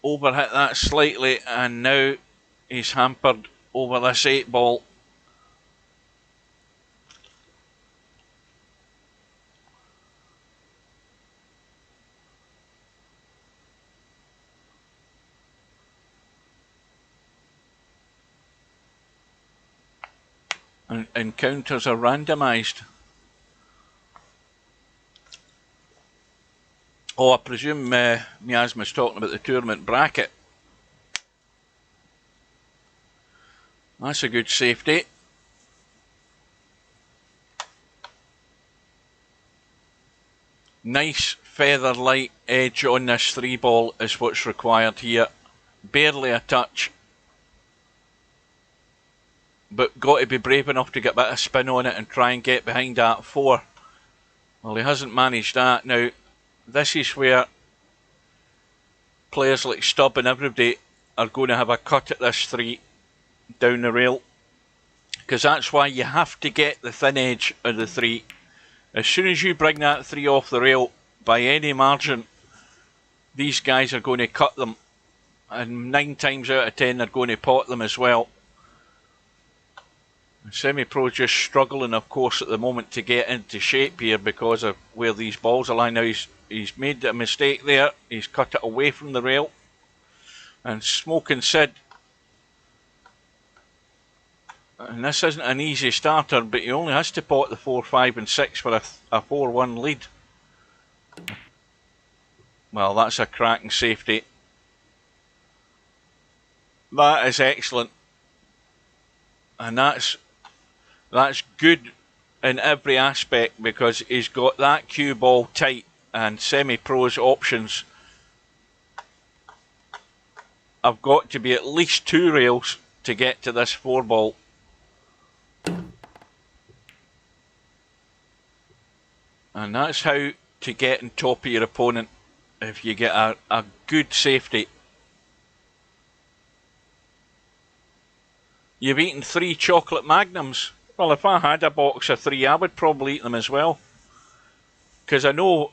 overhit that slightly, and now he's hampered over this 8 ball. And encounters are randomised. Oh, I presume Miasma's talking about the tournament bracket. That's a good safety. Nice feather light edge on this 3-ball is what's required here. Barely a touch. But got to be brave enough to get a bit of spin on it and try and get behind that 4. Well, he hasn't managed that. Now, this is where players like Stubb and everybody are going to have a cut at this 3 down the rail. Because that's why you have to get the thin edge of the 3. As soon as you bring that 3 off the rail, by any margin, these guys are going to cut them. And 9 times out of 10 they're going to pot them as well. Semi-Pro just struggling, of course, at the moment to get into shape here because of where these balls are lying. Now he's made a mistake there. He's cut it away from the rail. And Smoking Sid. And this isn't an easy starter, but he only has to pot the 4, 5 and 6 for a 4-1 lead. Well, that's a cracking safety. That is excellent. And that's good in every aspect because he's got that cue ball tight and Semi-Pro's options have got to be at least 2 rails to get to this 4-ball. And that's how to get on top of your opponent if you get a good safety. You've eaten 3 chocolate magnums. Well, if I had a box of 3, I would probably eat them as well. Because I know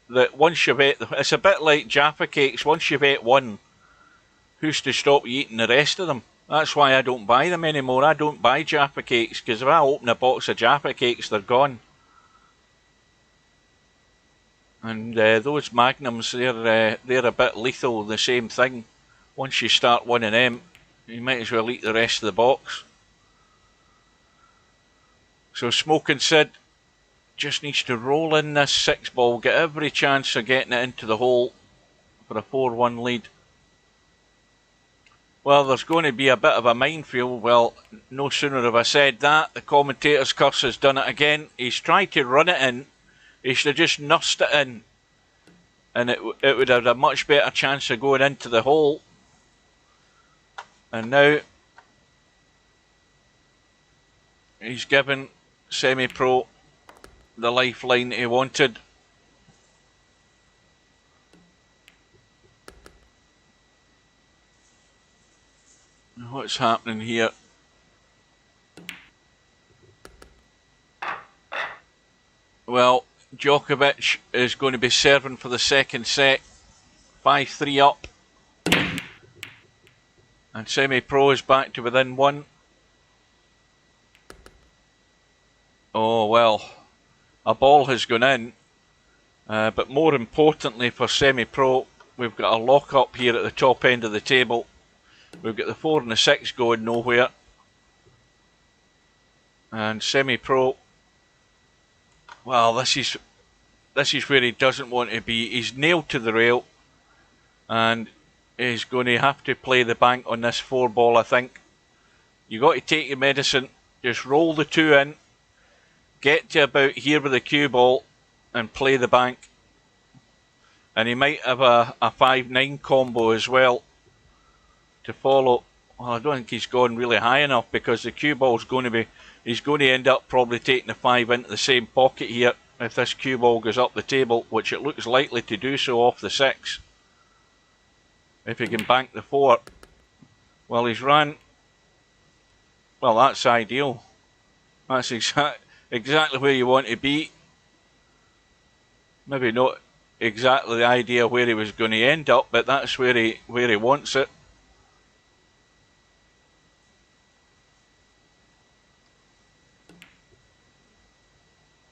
that once you've ate, it's a bit like Jaffa cakes. Once you've ate 1, who's to stop you eating the rest of them? That's why I don't buy them anymore. I don't buy Jaffa cakes, because if I open a box of Jaffa cakes, they're gone. And those magnums, they're a bit lethal, the same thing. Once you start one of them, you might as well eat the rest of the box. So Smoking Sid just needs to roll in this 6-ball, get every chance of getting it into the hole for a 4-1 lead. Well, there's going to be a bit of a minefield. Well, no sooner have I said that, the commentator's curse has done it again. He's tried to run it in. He should have just nursed it in. And it would have a much better chance of going into the hole. And now he's given Semi-Pro the lifeline he wanted. What's happening here? Well, Djokovic is going to be serving for the second set. 5-3 up. And Semi-Pro is back to within 1. Oh, well, a ball has gone in. But more importantly for Semi-Pro, we've got a lock-up here at the top end of the table. We've got the 4 and the 6 going nowhere. And Semi-Pro, well, this is where he doesn't want to be. He's nailed to the rail. And he's going to have to play the bank on this 4-ball, I think. You got to take your medicine. Just roll the 2 in. Get to about here with the cue ball and play the bank. And he might have a 5-9 combo as well to follow. Well, I don't think he's gone really high enough because the cue ball's going to be, he's going to end up probably taking the 5 into the same pocket here if this cue ball goes up the table, which it looks likely to do so off the 6. If he can bank the 4. Well, he's ran. Well, that's ideal. That's exactly where you want to be. Maybe not exactly the idea where he was going to end up, but that's where he wants it.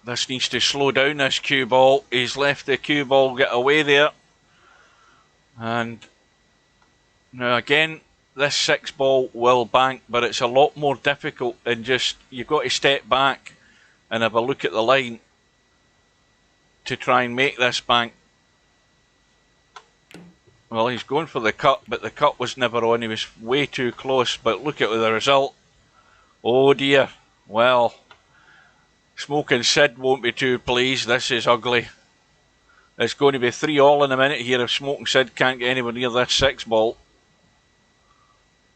This needs to slow down, this cue ball. He's left the cue ball get away there. And now again, this 6 ball will bank, but it's a lot more difficult, and just you've got to step back and have a look at the line to try and make this bank. Well, he's going for the cut, but the cut was never on. He was way too close, but look at the result. Oh dear. Well, Smoking Sid won't be too pleased. This is ugly. It's going to be 3-all in a minute here if Smoking Sid can't get anywhere near this 6 ball.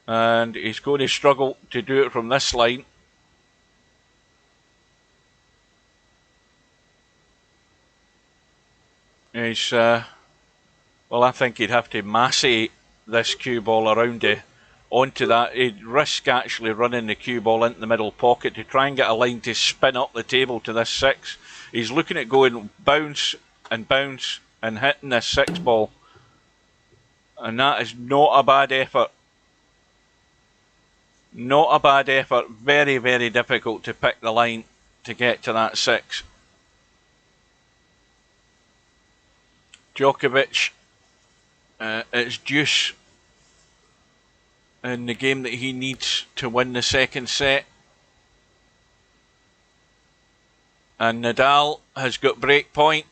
And he's going to struggle to do it from this line. He's, well, I think he'd have to massate this cue ball around onto that. He'd risk actually running the cue ball into the middle pocket to try and get a line to spin up the table to this 6. He's looking at going bounce and hitting this 6 ball. And that is not a bad effort. Not a bad effort. Very, very difficult to pick the line to get to that 6. Djokovic, it's deuce in the game that he needs to win the second set. And Nadal has got break point.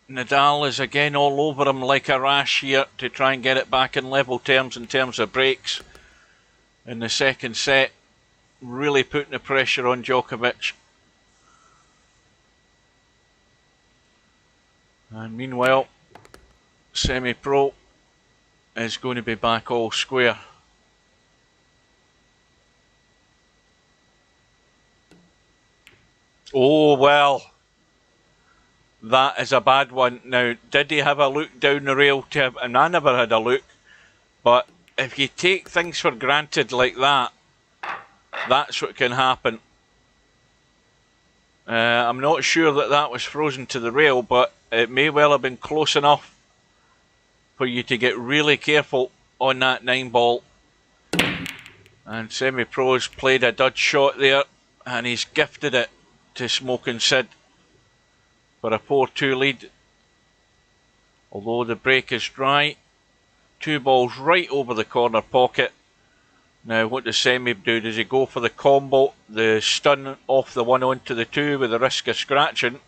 Nadal is again all over him like a rash here to try and get it back in level terms in terms of breaks in the second set. Really putting the pressure on Djokovic. And meanwhile, Semi-Pro is going to be back all square. Oh, well, that is a bad one. Now, did he have a look down the rail to him? And I never had a look. But if you take things for granted like that, that's what can happen. I'm not sure that that was frozen to the rail, but it may well have been close enough for you to get really careful on that 9-ball. And Semi-Pro's played a dud shot there, and he's gifted it to Smoking Sid for a 4-2 lead. Although the break is dry. 2 balls right over the corner pocket. Now what does Semi do? Does he go for the combo, the stun off the 1 onto the 2 with the risk of scratching?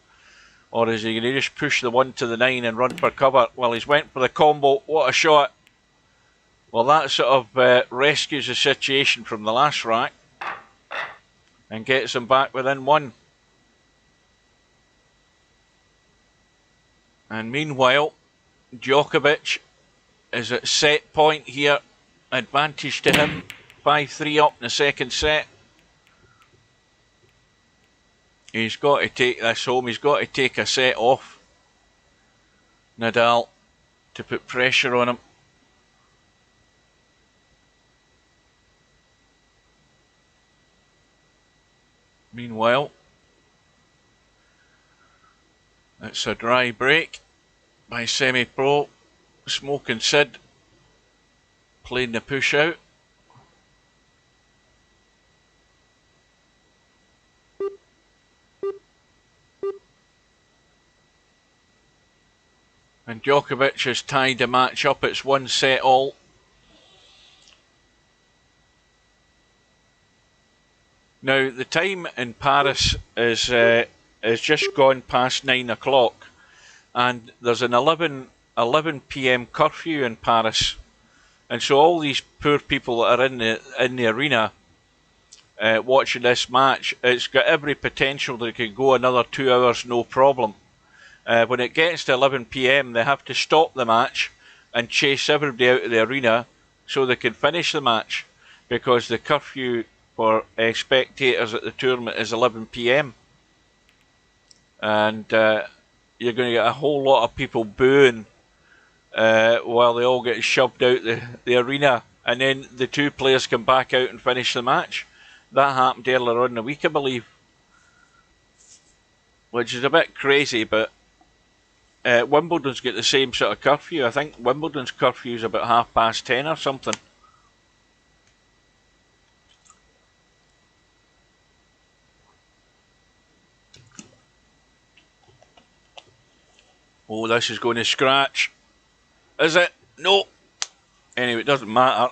Or is he going to just push the 1 to the 9 and run for cover? Well, he's went for the combo. What a shot. Well, that sort of rescues the situation from the last rack and gets him back within 1. And meanwhile, Djokovic is at set point here. Advantage to him. 5-3 up in the second set. He's got to take this home. He's got to take a set off Nadal to put pressure on him. Meanwhile, it's a dry break by Semi-Pro. Smoking Sid playing the push out. And Djokovic has tied the match up. It's 1 set all. Now the time in Paris is just gone past 9 o'clock, and there's an 11 p.m. curfew in Paris, and so all these poor people that are in the arena watching this match, it's got every potential that it could go another 2 hours no problem. When it gets to 11 p.m, they have to stop the match and chase everybody out of the arena so they can finish the match, because the curfew for spectators at the tournament is 11 p.m. And you're going to get a whole lot of people booing while they all get shoved out the arena, and then the 2 players come back out and finish the match. That happened earlier on in the week, I believe, which is a bit crazy, but Wimbledon's got the same sort of curfew. I think Wimbledon's curfew is about 10:30 or something. Oh, this is going to scratch. Is it? No. Anyway, it doesn't matter.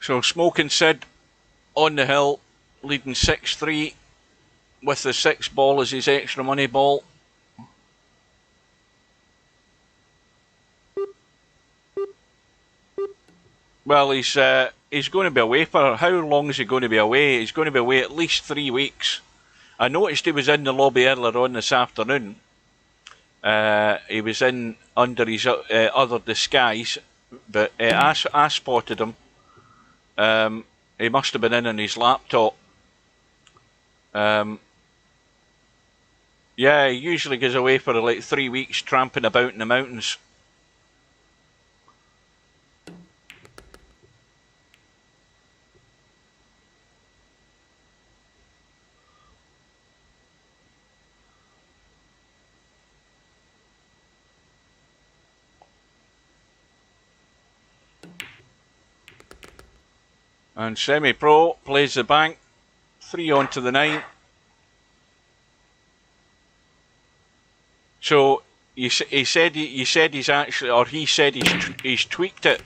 So Smoking Sid on the hill, leading 6-3 with the 6 ball as his extra money ball. Well, he's going to be away for, how long is he going to be away? He's going to be away at least 3 weeks. I noticed he was in the lobby earlier on this afternoon. He was in under his other disguise, but I spotted him. He must have been in on his laptop. Yeah, he usually goes away for like 3 weeks tramping about in the mountains. And Semi-Pro plays the bank, 3 onto the 9. So he said he's actually, or he said he's tweaked it.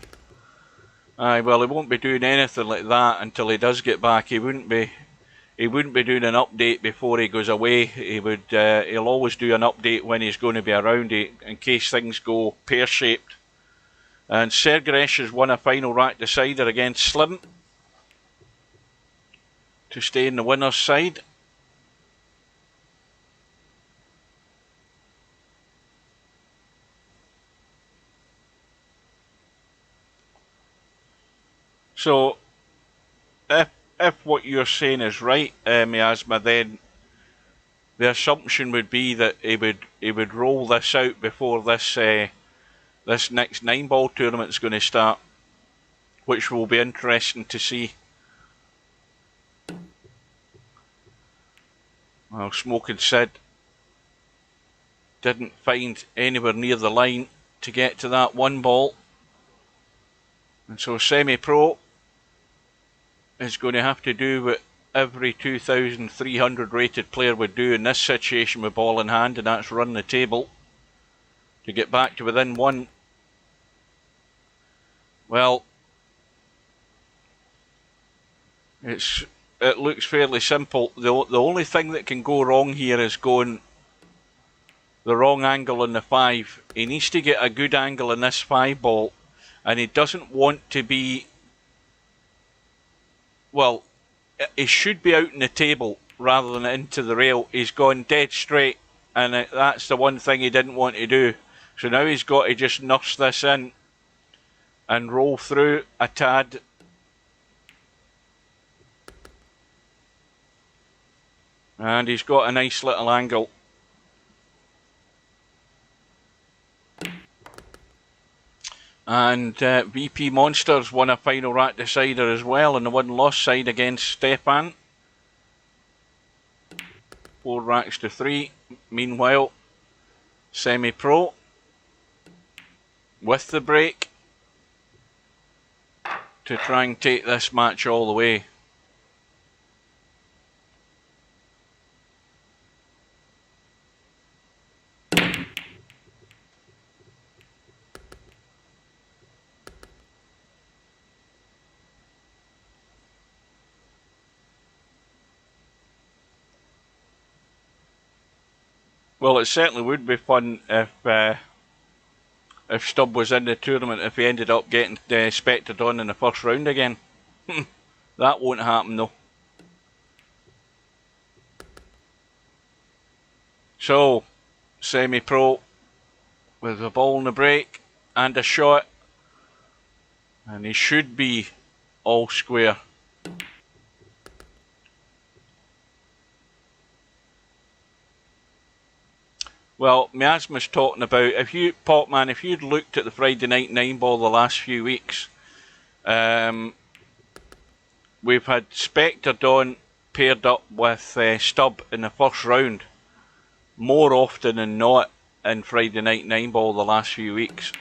Aye, well, he won't be doing anything like that until he does get back. He wouldn't be doing an update before he goes away. He'll always do an update when he's going to be around, in case things go pear-shaped. And Sergresh has won a final rack decider against Slim to stay in the winner's side. So, if what you're saying is right, Miasma, then the assumption would be that he would roll this out before this this next 9-ball tournament is going to start, which will be interesting to see. Well, Smoking Sid didn't find anywhere near the line to get to that 1 ball. And so Semi-Pro is going to have to do what every 2,300 rated player would do in this situation with ball in hand, and that's run the table to get back to within 1. Well, it looks fairly simple. The only thing that can go wrong here is going the wrong angle on the 5. He needs to get a good angle in this 5 ball, and he doesn't want to be, well, he should be out in the table rather than into the rail. He's gone dead straight, and that's the one thing he didn't want to do. So now he's got to just nurse this in and roll through a tad. And he's got a nice little angle. And VP Monsters won a final rack decider as well on the 1-loss side against Stefan. 4 racks to 3. Meanwhile, Semi-Pro with the break to try and take this match all the way. Well, it certainly would be fun if Stubb was in the tournament, if he ended up getting spected on in the first round again. That won't happen though. So, Semi-Pro with a ball in the break and a shot, and he should be all square. Well, Miasma's talking about, if you'd looked at the Friday night 9-ball the last few weeks, we've had Spectre Dawn paired up with Stubb in the first round more often than not in Friday night 9-ball the last few weeks.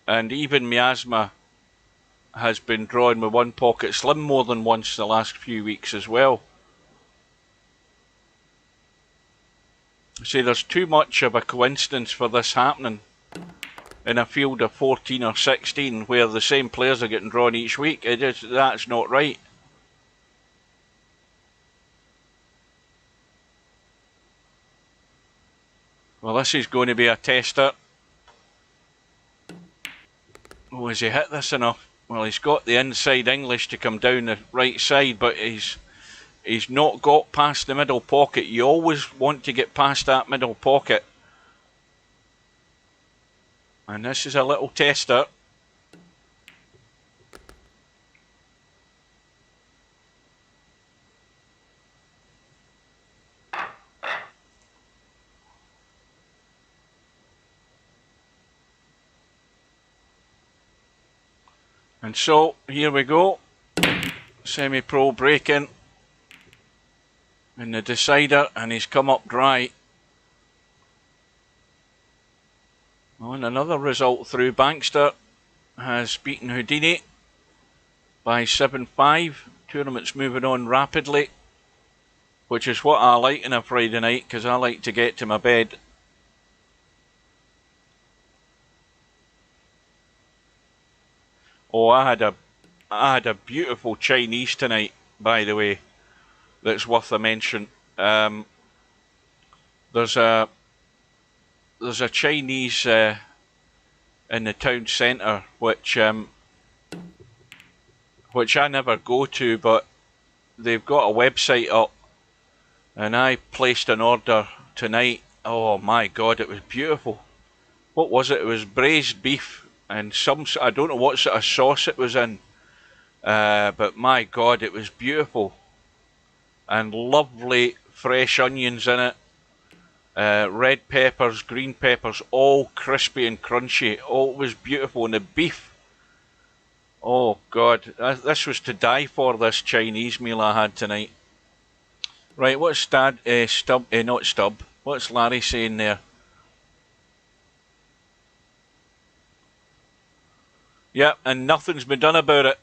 And even Miasma has been drawn with 1 pocket slim more than once the last few weeks as well. See, there's too much of a coincidence for this happening. in a field of 14 or 16 where the same players are getting drawn each week. That's not right. Well, this is going to be a tester. Oh, has he hit this enough? Well, he's got the inside English to come down the right side, but he's not got past the middle pocket. You always want to get past that middle pocket. And this is a little tester. And so, here we go. Semi-pro break-in. In the decider, and he's come up dry. On another result through, Bankster has beaten Houdini by 7-5. Tournament's moving on rapidly, which is what I like on a Friday night, because I like to get to my bed. Oh, I had a beautiful Chinese tonight, by the way, that's worth a mention. There's a Chinese in the town centre which I never go to, but they've got a website up, and I placed an order tonight. Oh my God, it was beautiful. What was it? It was braised beef and I don't know what sort of sauce it was in, but my God, it was beautiful. And lovely fresh onions in it, red peppers, green peppers, all crispy and crunchy. Oh, it was beautiful. And the beef, oh God, this was to die for, this Chinese meal I had tonight. Right, what's not Stub, what's Larry saying there? Yeah, and nothing's been done about it.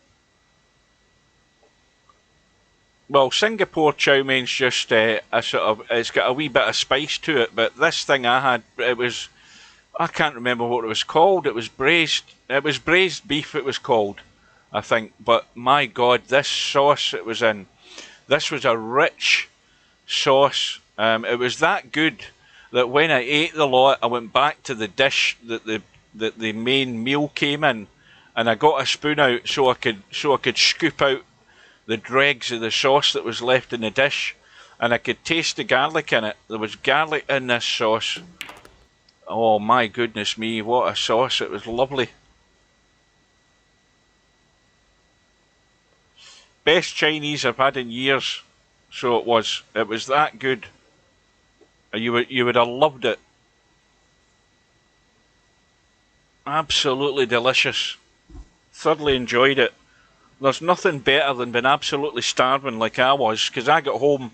Well, Singapore chow main's just a sort of, it's got a wee bit of spice to it, but this thing I had, I can't remember what it was called. It was braised beef it was called, I think. But my God, this sauce it was in, this was a rich sauce. It was that good that when I ate the lot, I went back to the dish that the main meal came in, and I got a spoon out so I could scoop out the dregs of the sauce that was left in the dish, and I could taste the garlic in it. There was garlic in this sauce. Oh my goodness me, what a sauce. It was lovely. Best Chinese I've had in years. So it was that good. You would have loved it. Absolutely delicious. Thoroughly enjoyed it. There's nothing better than being absolutely starving like I was, because I got home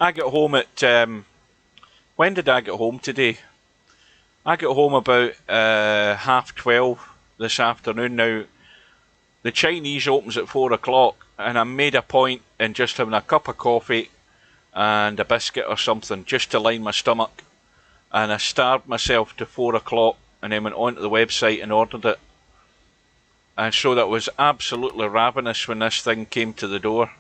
at, when did I get home today? I got home about 12:30 this afternoon. Now, the Chinese opens at 4 o'clock, and I made a point in just having a cup of coffee and a biscuit or something, just to line my stomach. And I starved myself to 4 o'clock, and then went onto the website and ordered it. And so that was absolutely ravenous when this thing came to the door.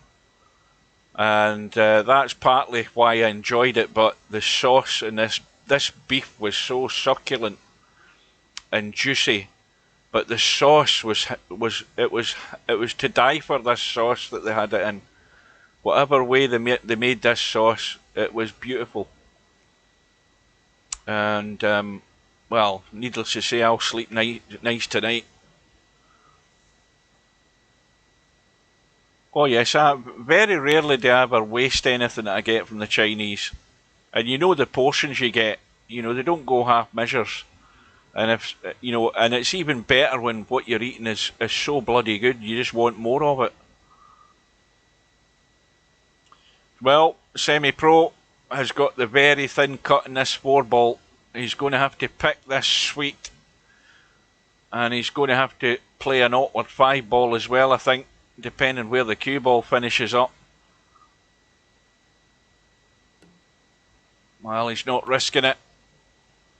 And that's partly why I enjoyed it, but the sauce in this beef was so succulent and juicy. But the sauce was to die for, this sauce that they had it in. Whatever way they made this sauce, it was beautiful. And well, needless to say, I'll sleep nice tonight. Oh yes, very rarely do I ever waste anything that I get from the Chinese. And you know the portions you get, you know, they don't go half measures. And if you know, and it's even better when what you're eating is so bloody good, you just want more of it. Well, Semi-Pro has got the very thin cut in this 4-ball. He's going to have to pick this sweet. And he's going to have to play an awkward 5-ball as well, I think, depending where the cue ball finishes up. Well, he's not risking it.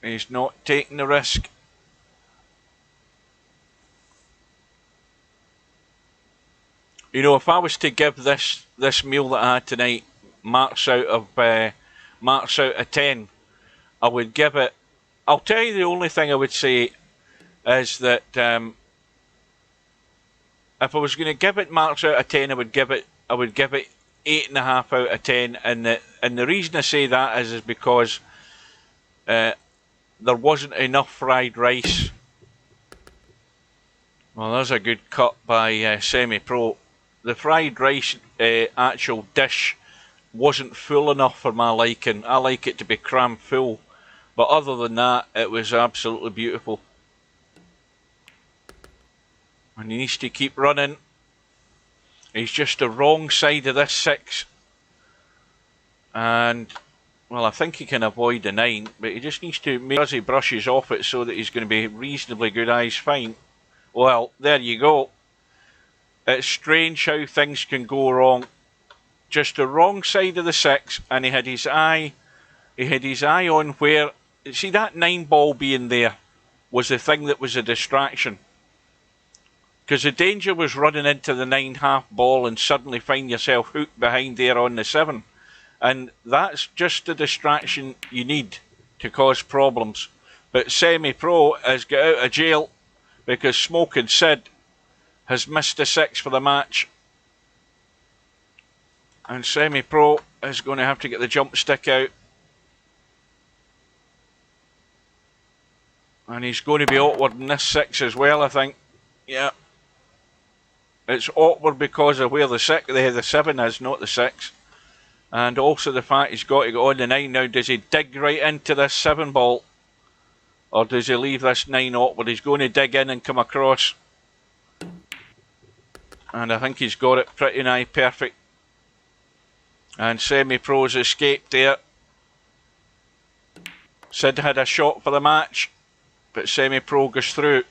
He's not taking the risk. You know, if I was to give this meal that I had tonight marks out of 10, I would give it. I'll tell you the only thing I would say is that if I was going to give it marks out of 10, I would give it 8.5 out of 10, and the reason I say that is because there wasn't enough fried rice. Well, there's a good cut by Semi-Pro. The fried rice actual dish wasn't full enough for my liking. I like it to be cram full, but other than that, it was absolutely beautiful. And he needs to keep running. He's just the wrong side of this 6. And, well, I think he can avoid the 9, but he just needs to make sure he brushes off it so that he's going to be reasonably good. Eyes fine. Well, there you go. It's strange how things can go wrong. Just the wrong side of the 6, and he had his eye on where, see, that 9 ball being there was the thing that was a distraction. Because the danger was running into the 9 half ball and suddenly find yourself hooked behind there on the 7. And that's just the distraction you need to cause problems. But Semi-Pro has got out of jail because Smoking Sid has missed the 6 for the match. And Semi-Pro is going to have to get the jump stick out. And he's going to be awkward in this 6 as well, I think. Yeah. It's awkward because of where the 7 is, not the 6. And also the fact he's got to go on the 9 now. Does he dig right into this 7 ball? Or does he leave this 9 awkward? He's going to dig in and come across. And I think he's got it pretty nigh perfect. And Semi-Pro's escaped there. Sid had a shot for the match, but Semi-Pro goes through.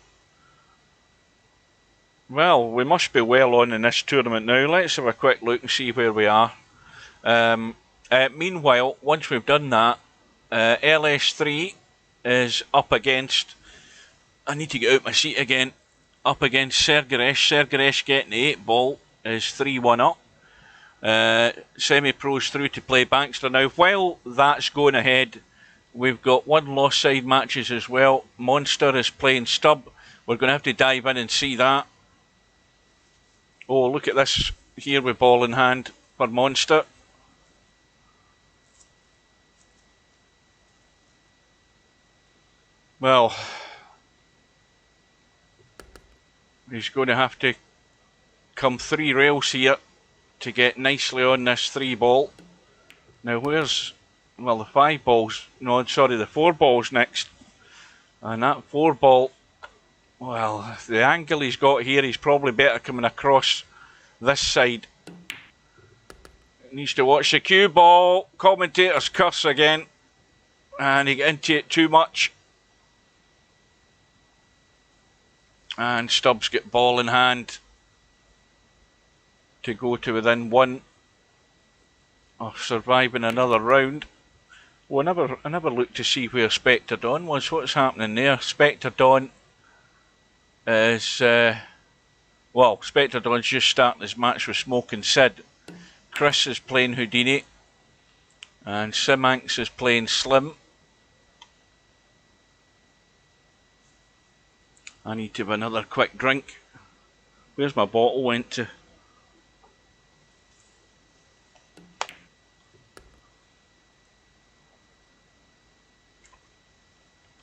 Well, we must be well on in this tournament now. Let's have a quick look and see where we are. Meanwhile, once we've done that, LS3 is up against... I need to get out my seat again. Up against Sergaresh. Sergaresh getting the 8 ball is 3-1 up. Semi-Pro's through to play Baxter now. While that's going ahead, we've got 1 lost side matches as well. Monster is playing Stubb. We're going to have to dive in and see that. Oh, look at this here with ball in hand for Monster. Well, he's going to have to come 3 rails here to get nicely on this 3 ball. Now where's, well, the 5 balls, no, sorry, the 4 balls next. And that 4 ball, well, the angle he's got here, he's probably better coming across this side. He needs to watch the cue ball. Commentators curse again. And he got into it too much. And Stubbs get ball in hand to go to within 1 of surviving another round. Well, I never looked to see where Spectre Dawn was. What's happening there? Spectre Dawn is... well, Spectre Dawn's just starting his match with Smoking Sid. Chris is playing Houdini. And Simanx is playing Slim. I need to have another quick drink. Where's my bottle went to?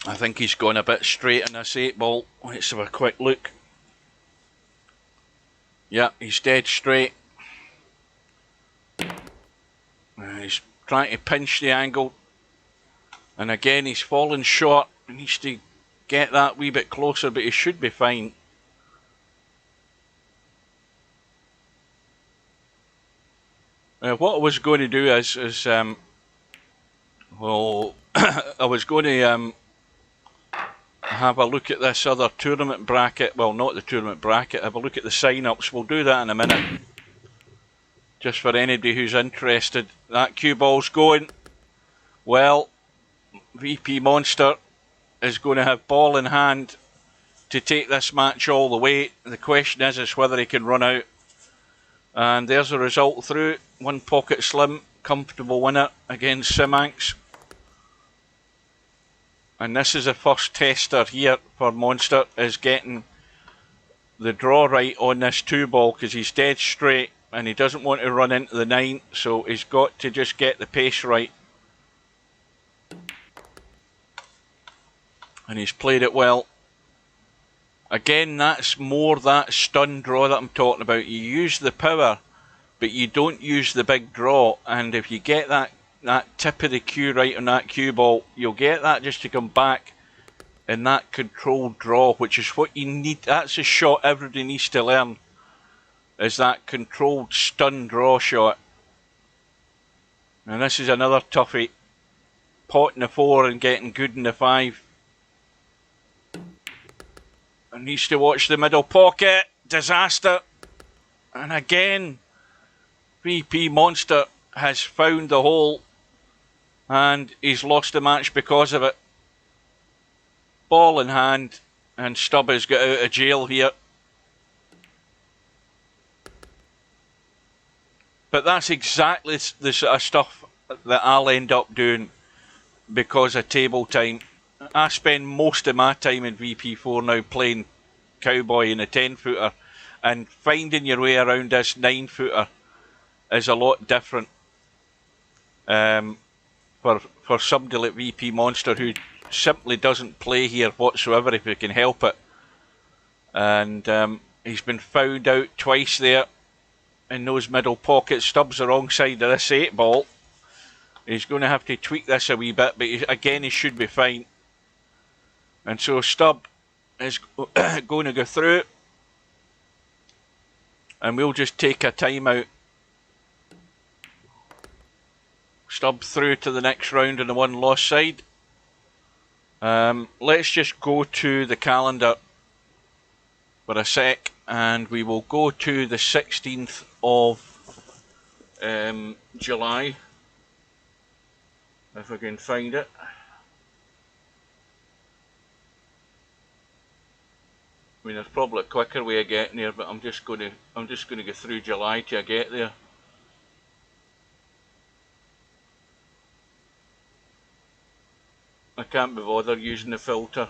I think he's gone a bit straight in this 8 ball. Let's have a quick look. Yeah, he's dead straight. He's trying to pinch the angle. And again, he's fallen short. He needs to get that wee bit closer, but he should be fine. What I was going to do is well, I was going to have a look at this other tournament bracket. Well, not the tournament bracket. Have a look at the sign-ups. We'll do that in a minute. Just for anybody who's interested. That cue ball's going. Well, VP Monster is going to have ball in hand to take this match all the way. The question is whether he can run out. And there's a result through. One pocket slim, comfortable winner against Simanx. And this is the first tester here for Monster, is getting the draw right on this 2-ball, because he's dead straight and he doesn't want to run into the 9, so he's got to just get the pace right. And he's played it well. Again, that's more that stun draw that I'm talking about. You use the power, but you don't use the big draw. And if you get that tip of the cue right on that cue ball, you'll get that just to come back in that controlled draw, which is what you need. That's a shot everybody needs to learn, is that controlled stun draw shot. And this is another toughie. Potting the 4 and getting good in the 5. And needs to watch the middle pocket. Disaster. And again, VP Monster has found the hole, and he's lost the match because of it. Ball in hand, and Stubb has got out of jail here. But that's exactly the sort of stuff that I'll end up doing because of table time. I spend most of my time in VP4 now playing cowboy in a 10-footer, and finding your way around this 9-footer is a lot different for somebody like VP Monster, who simply doesn't play here whatsoever if he can help it. And he's been found out twice there in those middle pockets. Stubb's the wrong side of this 8-ball. He's going to have to tweak this a wee bit, but again, he should be fine. And so Stubb is going to go through, and we'll just take a time out. Stubb through to the next round on the 1 loss side. Let's just go to the calendar for a sec, and we will go to the 16th of July, if I can find it. I mean, there's probably a quicker way of getting there, but I'm just going to go through July till I get there. I can't be bothered using the filter.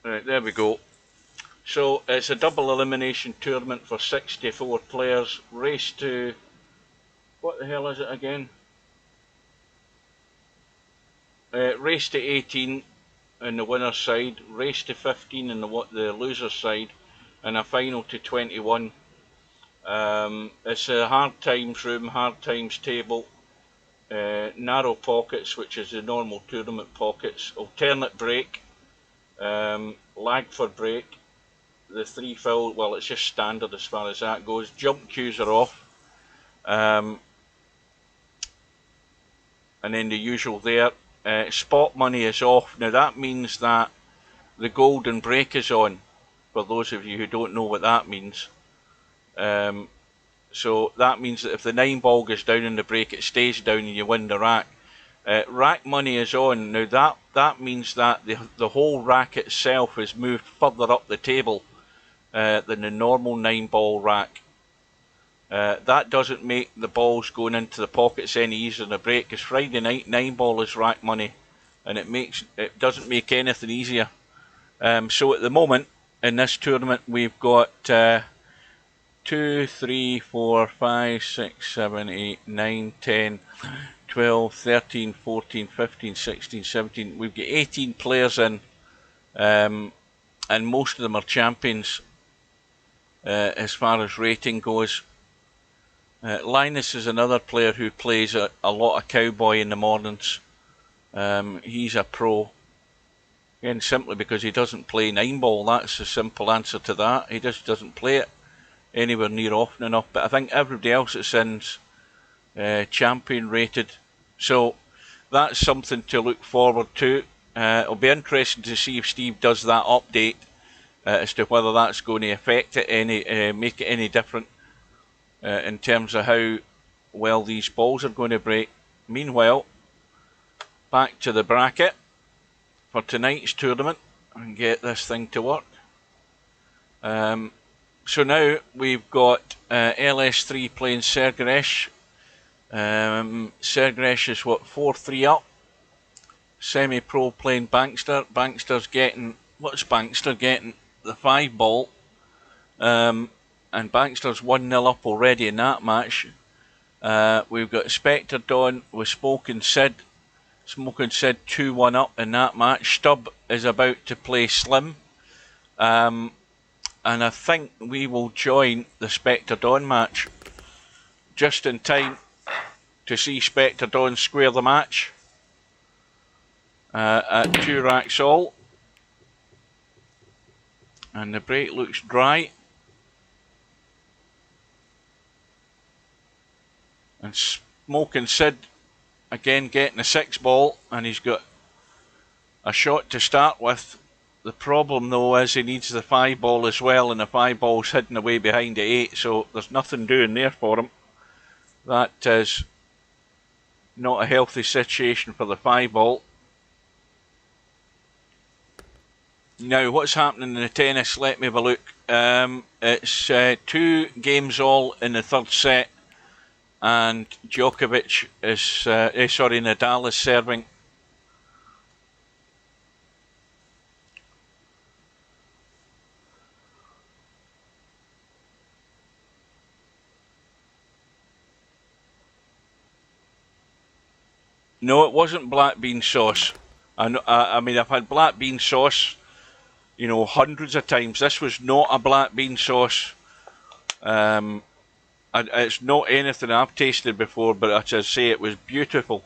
Right, there we go. So it's a double elimination tournament for 64 players. Race to, what the hell is it again? Race to 18 on the winner's side, race to 15 on the loser's side, and a final to 21. It's a hard times room, hard times table, narrow pockets, which is the normal tournament pockets, alternate break, lag for break, the 3 fill, well, it's just standard as far as that goes. Jump cues are off, and then the usual there. Spot money is off. Now that means that the golden break is on, for those of you who don't know what that means. So that means that if the 9-ball goes down in the break, it stays down and you win the rack. Rack money is on. Now that means that the whole rack itself is moved further up the table than the normal 9-ball rack. That doesn't make the balls going into the pockets any easier in the break, because Friday night 9-ball is rack money, and it doesn't make anything easier. So at the moment in this tournament we've got 2, 3, 4, 5, 6, 7, 8, 9, 10, 12, 13, 14, 15, 16, 17. We've got 18 players in, and most of them are champions as far as rating goes. Linus is another player who plays a lot of cowboy in the mornings. He's a pro. Again, simply because he doesn't play 9-ball. That's the simple answer to that. He just doesn't play it anywhere near often enough. But I think everybody else that's in's champion rated. So that's something to look forward to. It'll be interesting to see if Steve does that update as to whether that's going to affect it make it any different in terms of how well these balls are going to break. Meanwhile, back to the bracket for tonight's tournament and get this thing to work. So now we've got LS3 playing Sergresh. Sergresh is what, 4-3 up. Semi-pro playing Bankster. Bankster's getting, what's Bankster getting? The 5 ball. And Bankster's 1-0 up already in that match. We've got Spectre Dawn with Smoking Sid. Smoking Sid 2-1 up in that match. Stubb is about to play Slim. And I think we will join the Spectre Dawn match just in time to see Spectre Dawn square the match at 2 racks all. And the break looks dry. And Smoking Sid again getting a 6 ball, and he's got a shot to start with. The problem though is he needs the 5 ball as well, and the 5 ball's hidden away behind the 8, so there's nothing doing there for him. That is not a healthy situation for the 5 ball. Now what's happening in the tennis? Let me have a look. It's 2 games all in the third set, and Djokovic is, Nadal is serving. No, it wasn't black bean sauce. I mean, I've had black bean sauce, you know, hundreds of times. This was not a black bean sauce. It's not anything I've tasted before, but as I say, it was beautiful.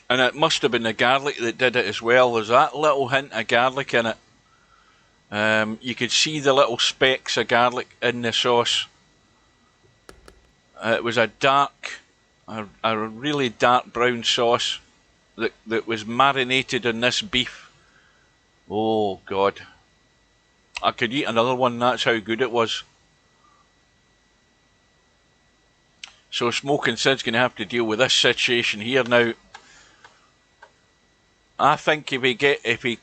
And it must have been the garlic that did it as well. There's that little hint of garlic in it. You could see the little specks of garlic in the sauce. It was a really dark brown sauce that was marinated in this beef. Oh God, I could eat another one, that's how good it was. So Smoking Sid's going to have to deal with this situation here now. I think if he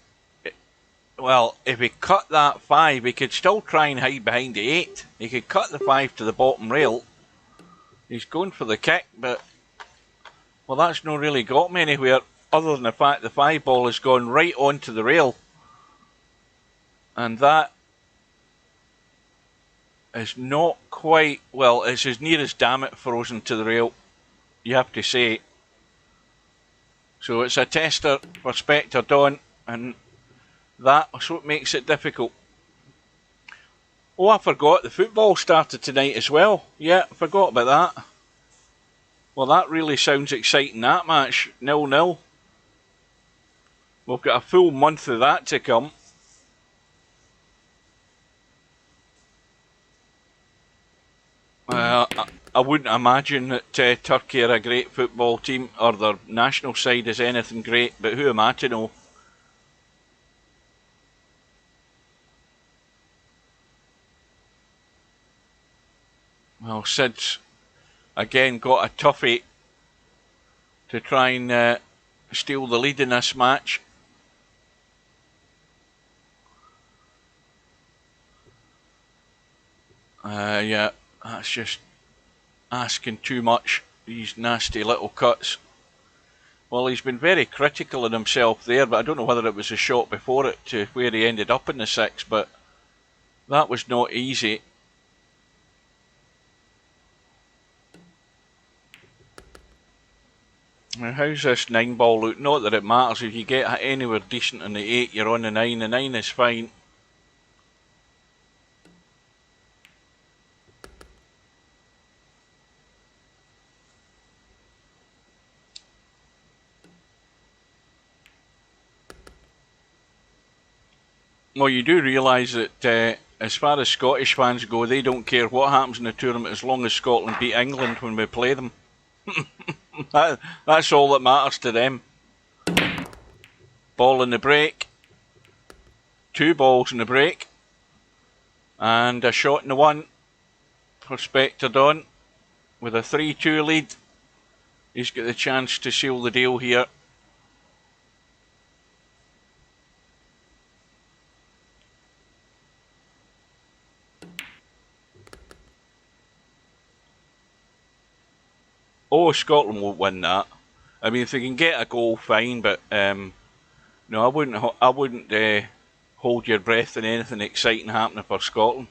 cut that 5, he could still try and hide behind the 8. He could cut the 5 to the bottom rail. He's going for the kick, but well, that's not really got me anywhere, other than the fact the 5 ball has gone right onto the rail. And that is not quite, well, it's as near as damn it frozen to the rail, you have to say. So it's a tester for Spectre Dawn, and that's what makes it difficult. Oh, I forgot, the football started tonight as well. Yeah, I forgot about that. Well, that really sounds exciting, that match. 0-0. We've got a full month of that to come. I wouldn't imagine that Turkey are a great football team, or their national side is anything great, but who am I to know? Well, Sid's again got a toughie to try and steal the lead in this match. Yeah, that's just asking too much, these nasty little cuts. Well, he's been very critical of himself there, but I don't know whether it was a shot before it to where he ended up in the 6, but that was not easy. Now, how's this 9 ball look? Not that it matters, if you get anywhere decent in the 8, you're on the 9. The 9 is fine. Well, you do realise that as far as Scottish fans go, they don't care what happens in the tournament as long as Scotland beat England when we play them. That's all that matters to them. Ball in the break. 2 balls in the break. And a shot in the 1 for Spectre Dawn with a 3-2 lead. He's got the chance to seal the deal here. Oh, Scotland won't win that. I mean, if they can get a goal, fine, but no, I wouldn't hold your breath in anything exciting happening for Scotland.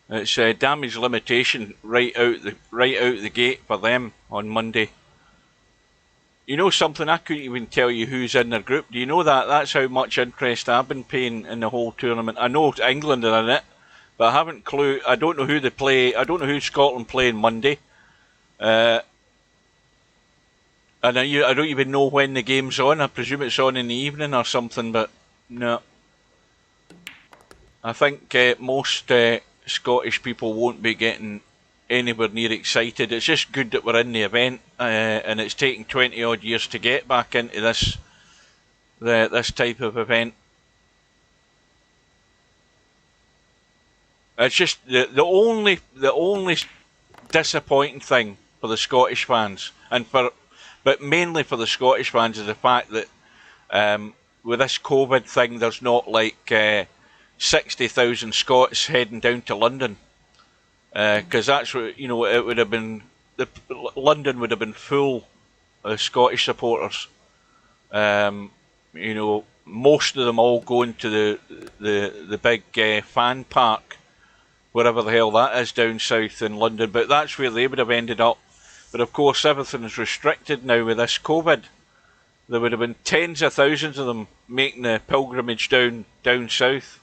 It's damage limitation right out the gate for them on Monday. You know something? I couldn't even tell you who's in their group. Do you know that? That's how much interest I've been paying in the whole tournament. I know England are in it, but I haven't clue. I don't know who they play. I don't know who Scotland play on Monday. And I don't even know when the game's on. I presume it's on in the evening or something, but no. I think most Scottish people won't be getting anywhere near excited. It's just good that we're in the event, and it's taken 20 odd years to get back into this type of event. It's just the only disappointing thing for the Scottish fans, but mainly for the Scottish fans, is the fact that with this COVID thing, there's not like 60,000 Scots heading down to London, because that's what, you know, it would have been. London would have been full of Scottish supporters. You know, most of them all going to the big fan park, wherever the hell that is down south in London. But that's where they would have ended up. But of course, everything's restricted now with this COVID. There would have been tens of thousands of them making the pilgrimage down south.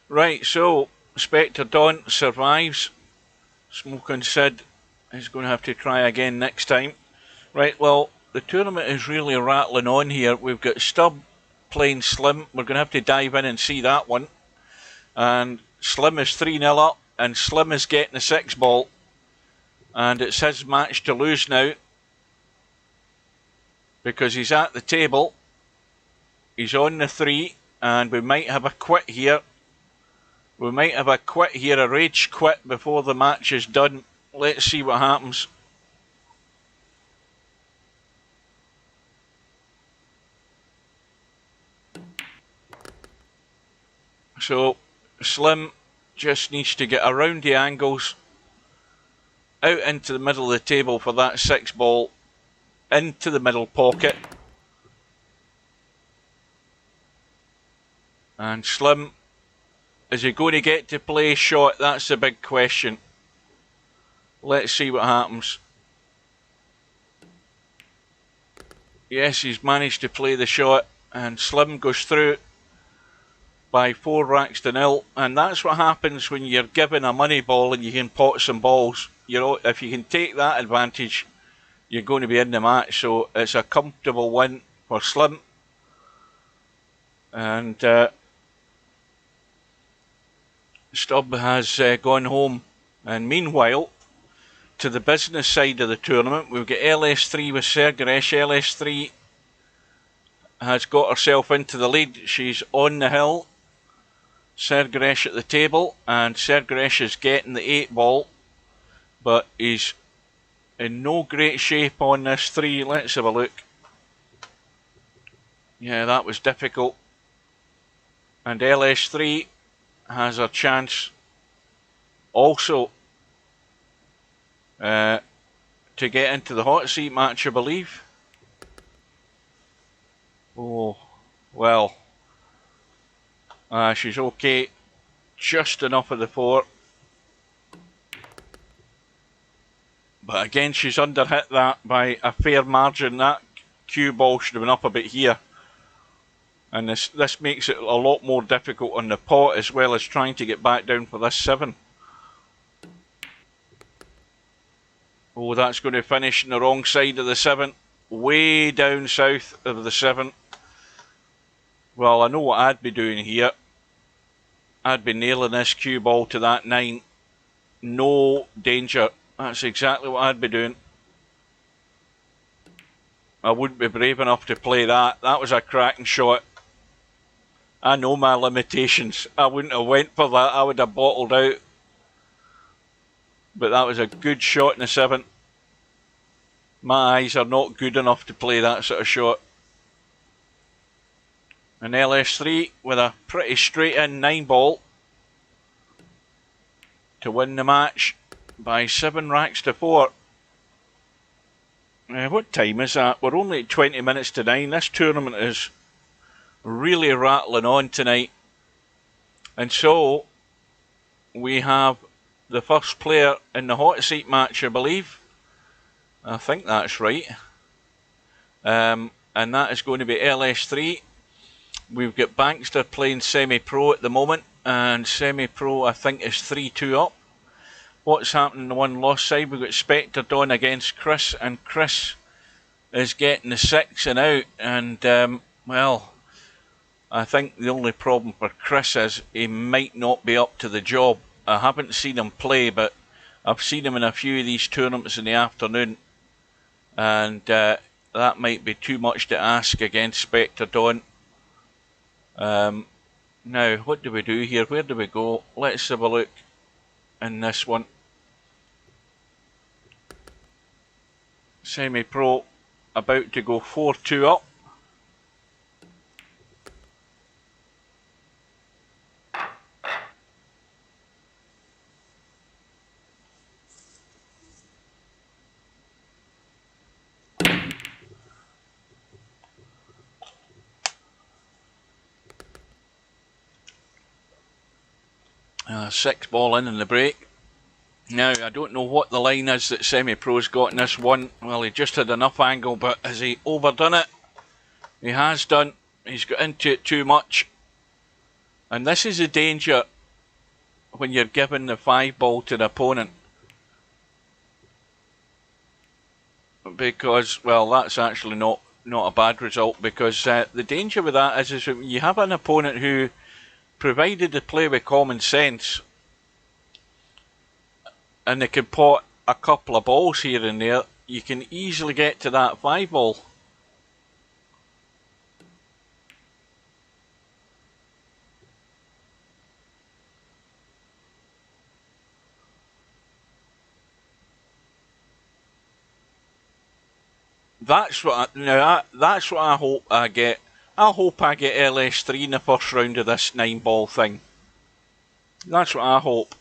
Right, so Spectre Daunt survives. Smoking Sid is going to have to try again next time. Right, well, the tournament is really rattling on here. We've got Stubb playing Slim. We're going to have to dive in and see that one. And Slim is 3-0 up, and Slim is getting the 6 ball. And it's his match to lose now, because he's at the table. He's on the 3, and we might have a quit here. We might have a quit here, a rage quit before the match is done. Let's see what happens. So Slim just needs to get around the angles, out into the middle of the table for that 6 ball, into the middle pocket. And Slim, is he going to get to play shot? That's the big question. Let's see what happens. Yes, he's managed to play the shot, and Slim goes through by 4 racks to 0. And that's what happens when you're given a money ball and you can pot some balls. You know, if you can take that advantage, you're going to be in the match. So it's a comfortable win for Slim. And Stubb has gone home. And meanwhile, to the business side of the tournament, we've got LS3 with Sergaresh. LS3 has got herself into the lead. She's on the hill. Sergaresh at the table, and Sergaresh is getting the 8 ball, but he's in no great shape on this 3. Let's have a look. Yeah, that was difficult. And LS3 has a chance also to get into the hot seat match, I believe. Oh, well. She's okay. Just enough of the 4. But again, she's underhit that by a fair margin. That cue ball should have been up a bit here. And this makes it a lot more difficult on the pot, as well as trying to get back down for this 7. Oh, that's going to finish on the wrong side of the 7. Way down south of the 7. Well, I know what I'd be doing here. I'd be nailing this cue ball to that 9. No danger. That's exactly what I'd be doing. I wouldn't be brave enough to play that. That was a cracking shot. I know my limitations. I wouldn't have went for that. I would have bottled out. But that was a good shot in the 7. My eyes are not good enough to play that sort of shot. And LS3 with a pretty straight in 9-ball to win the match by 7 racks to 4. What time is that? We're only at 20 minutes to 9. This tournament is really rattling on tonight. And so we have the first player in the hot seat match, I believe. I think that's right. And that is going to be LS3. We've got Bankster playing semi-pro at the moment, and semi-pro I think is 3-2 up. What's happening on the one loss side? We've got Spectre Dawn against Chris, and Chris is getting the 6 and out, and well, I think the only problem for Chris is he might not be up to the job. I haven't seen him play, but I've seen him in a few of these tournaments in the afternoon, and that might be too much to ask against Spectre Dawn. Now, what do we do here? Where do we go? Let's have a look in this one. Semi-pro about to go 4-2 up. Six ball in the break. Now, I don't know what the line is that Semi-Pro's got in this one. Well, he just had enough angle, but has he overdone it? He has done. He's got into it too much. And this is the danger when you're giving the 5 ball to the opponent. Because, well, that's actually not a bad result, because the danger with that is when you have an opponent who, provided they play with common sense, and they can pot a couple of balls here and there, you can easily get to that 5 ball. That's what that's what I hope I get. I hope I get LS3 in the first round of this 9 ball thing. That's what I hope.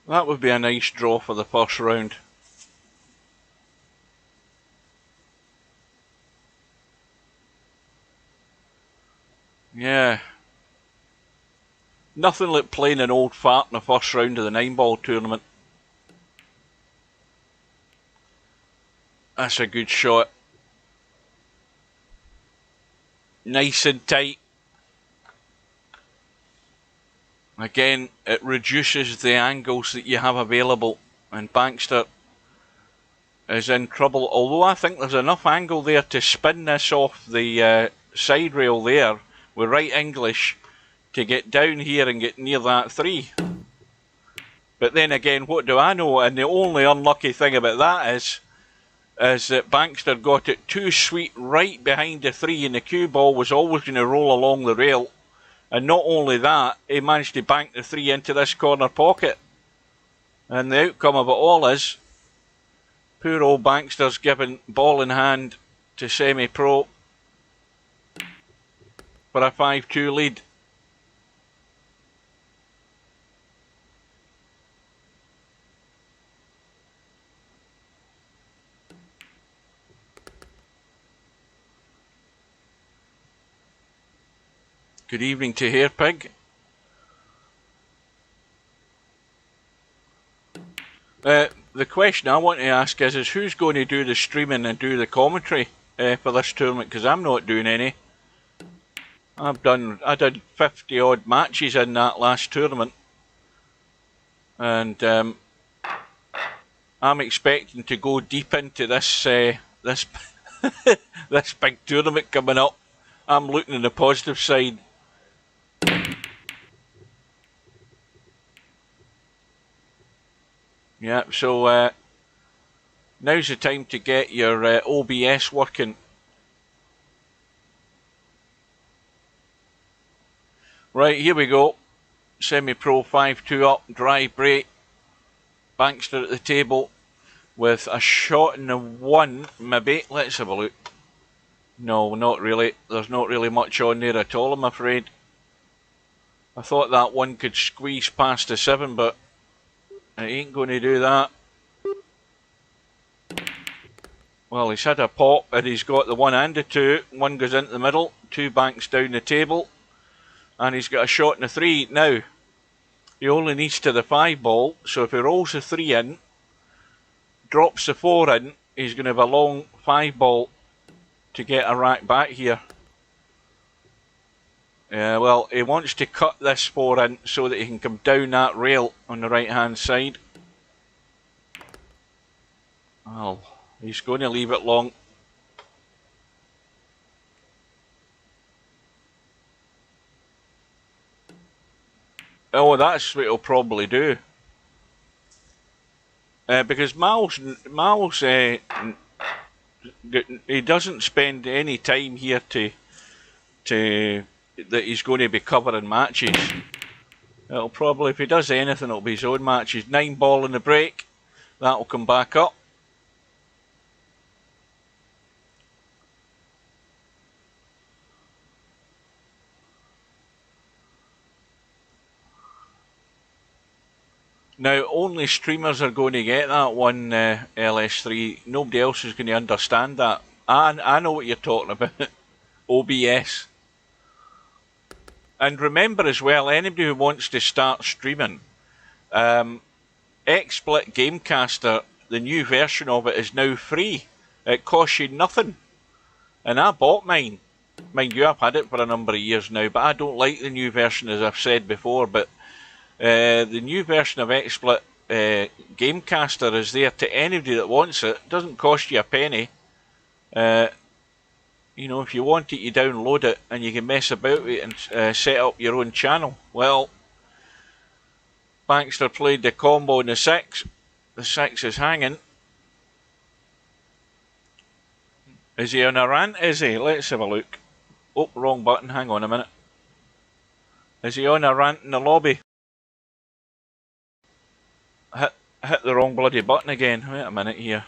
That would be a nice draw for the first round. Yeah. Nothing like playing an old fart in the first round of the 9 ball tournament. That's a good shot. Nice and tight. Again, it reduces the angles that you have available, and Bankster is in trouble. Although I think there's enough angle there to spin this off the side rail there with right English to get down here and get near that 3. But then again, what do I know? And the only unlucky thing about that is that Bankster got it too sweet right behind the 3, and the cue ball was always going to roll along the rail. And not only that, he managed to bank the 3 into this corner pocket. And the outcome of it all is, poor old Bankster's given ball in hand to Semi-Pro for a 5-2 lead. Good evening to Hairpig. The question I want to ask is who's going to do the streaming and do the commentary for this tournament? Because I'm not doing any. I did 50 odd matches in that last tournament, and I'm expecting to go deep into this this this big tournament coming up. I'm looking at the positive side. Yeah, so now's the time to get your OBS working. Right, here we go. Semi-Pro 5-2 up, dry break. Bankster at the table. with a shot in the 1, maybe. Let's have a look. No, not really. There's not really much on there at all, I'm afraid. I thought that 1 could squeeze past the 7, but it ain't going to do that. Well, he's had a pop and he's got the 1 and the 2. 1 goes into the middle, 2 banks down the table, and he's got a shot in the 3. Now, he only needs to the 5 ball, so if he rolls the 3 in, drops the 4 in, he's going to have a long 5 ball to get a rack back here. Well, he wants to cut this 4 in so that he can come down that rail on the right hand side. Well, he's going to leave it long. Oh, that's what he'll probably do. Because Miles, he doesn't spend any time here that he's going to be covering matches. It'll probably, if he does anything, it'll be his own matches. 9 ball in the break. That'll come back up. Now, only streamers are going to get that one, LS3. Nobody else is going to understand that. I know what you're talking about. OBS. And remember as well, anybody who wants to start streaming, XSplit Gamecaster, the new version of it, is now free. It costs you nothing. And I bought mine. Mind you, I've had it for a number of years now, but I don't like the new version, as I've said before. But the new version of XSplit Gamecaster is there to anybody that wants it. It doesn't cost you a penny. You know, if you want it, you download it and you can mess about with it and set up your own channel. Well, Bankster played the combo in the 6. The 6 is hanging. Is he on a rant? Is he? Let's have a look. Oh, wrong button. Hang on a minute. Is he on a rant in the lobby? Hit the wrong bloody button again. Wait a minute here.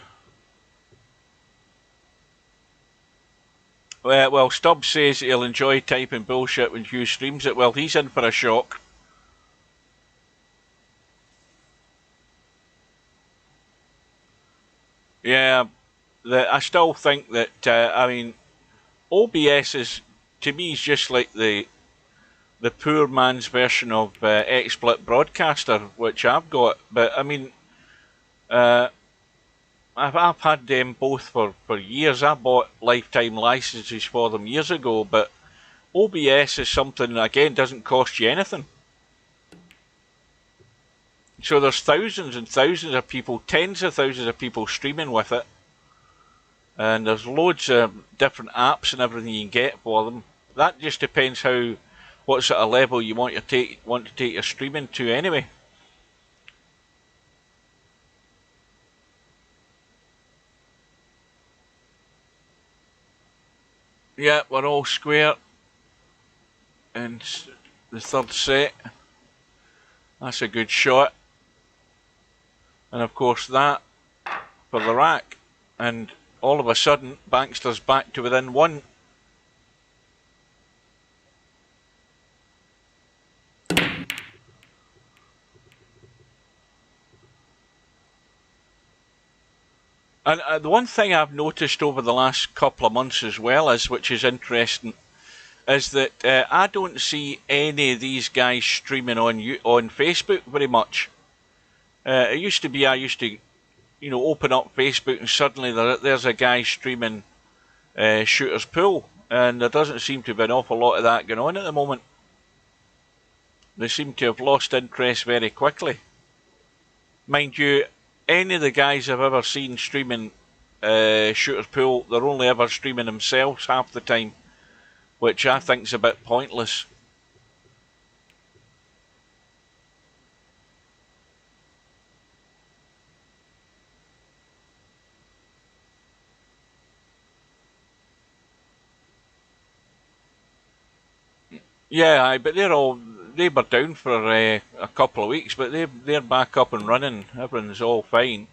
Well, Stubbs says he'll enjoy typing bullshit when Hugh streams it. Well, he's in for a shock. Yeah, I still think that, I mean, OBS is, to me, is just like the poor man's version of XSplit Broadcaster, which I've got. But, I mean, I've had them both for years. I bought lifetime licenses for them years ago, but OBS is something that, again, doesn't cost you anything. So there's thousands and thousands of people, tens of thousands of people streaming with it. And there's loads of different apps and everything you can get for them. That just depends what sort of level you want to take your streaming to anyway. Yeah, we're all square. And the 3rd set. That's a good shot. And of course that for the rack. And all of a sudden, Bankster's back to within 1. And the one thing I've noticed over the last couple of months as well, which is interesting, is that I don't see any of these guys streaming on Facebook very much. It used to be I used to, open up Facebook and suddenly there's a guy streaming Shooter's Pool, and there doesn't seem to be an awful lot of that going on at the moment. They seem to have lost interest very quickly. Mind you, any of the guys I've ever seen streaming Shooter's Pool, they're only ever streaming themselves half the time, which I think is a bit pointless. Yeah, but they were down for a couple of weeks, but they're back up and running. Everything's all fine.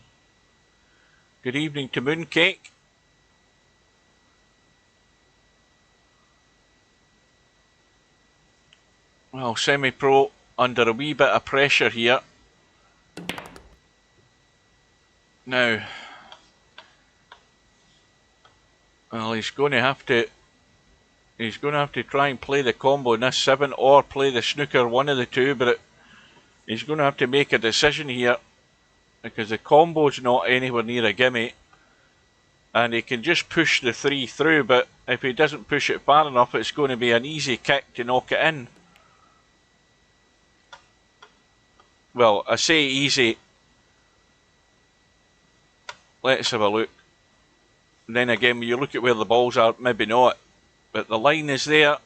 Good evening to Mooncake. Well, semi-pro under a wee bit of pressure here. Now, well, he's going to have to try and play the combo in this 7 or play the snooker, one of the two, but he's going to have to make a decision here because the combo's not anywhere near a gimme and he can just push the 3 through, but if he doesn't push it far enough it's going to be an easy kick to knock it in. Well, I say easy. Let's have a look. And then again, when you look at where the balls are, maybe not. But the line is there.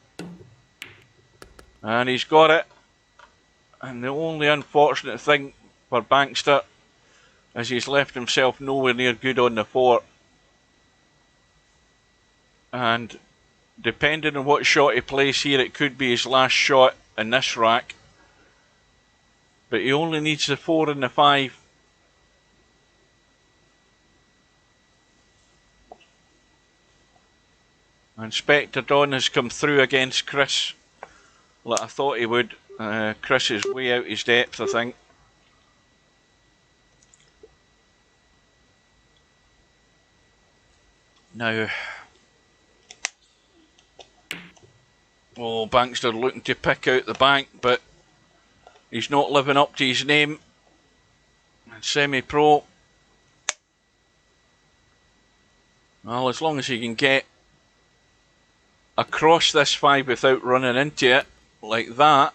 And he's got it. And the only unfortunate thing for Bankster is he's left himself nowhere near good on the 4. And depending on what shot he plays here, it could be his last shot in this rack. But he only needs the 4 and the 5. And Spectre Don has come through against Chris like I thought he would. Chris is way out his depth, I think. Now, Bankster looking to pick out the bank, but he's not living up to his name. Semi-pro. Well, as long as he can get across this 5 without running into it, like that.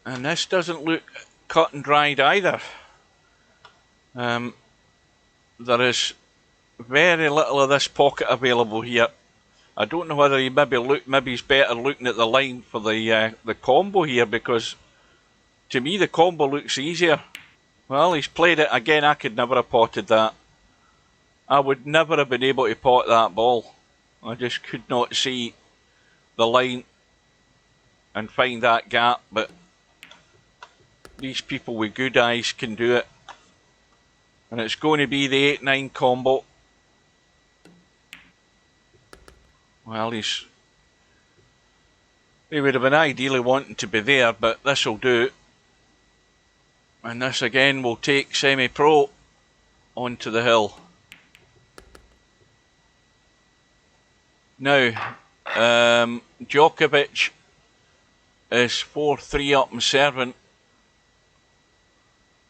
And this doesn't look cut and dried either. There is very little of this pocket available here. I don't know whether he maybe he's better looking at the line for the combo here, because to me the combo looks easier. Well, he's played it again. I could never have potted that. I would never have been able to pot that ball. I just could not see the line and find that gap, but these people with good eyes can do it. And it's going to be the 8-9 combo. Well, he would have been ideally wanting to be there, but this will do. And this again will take semi-pro onto the hill. Now, Djokovic is 4-3 up and serving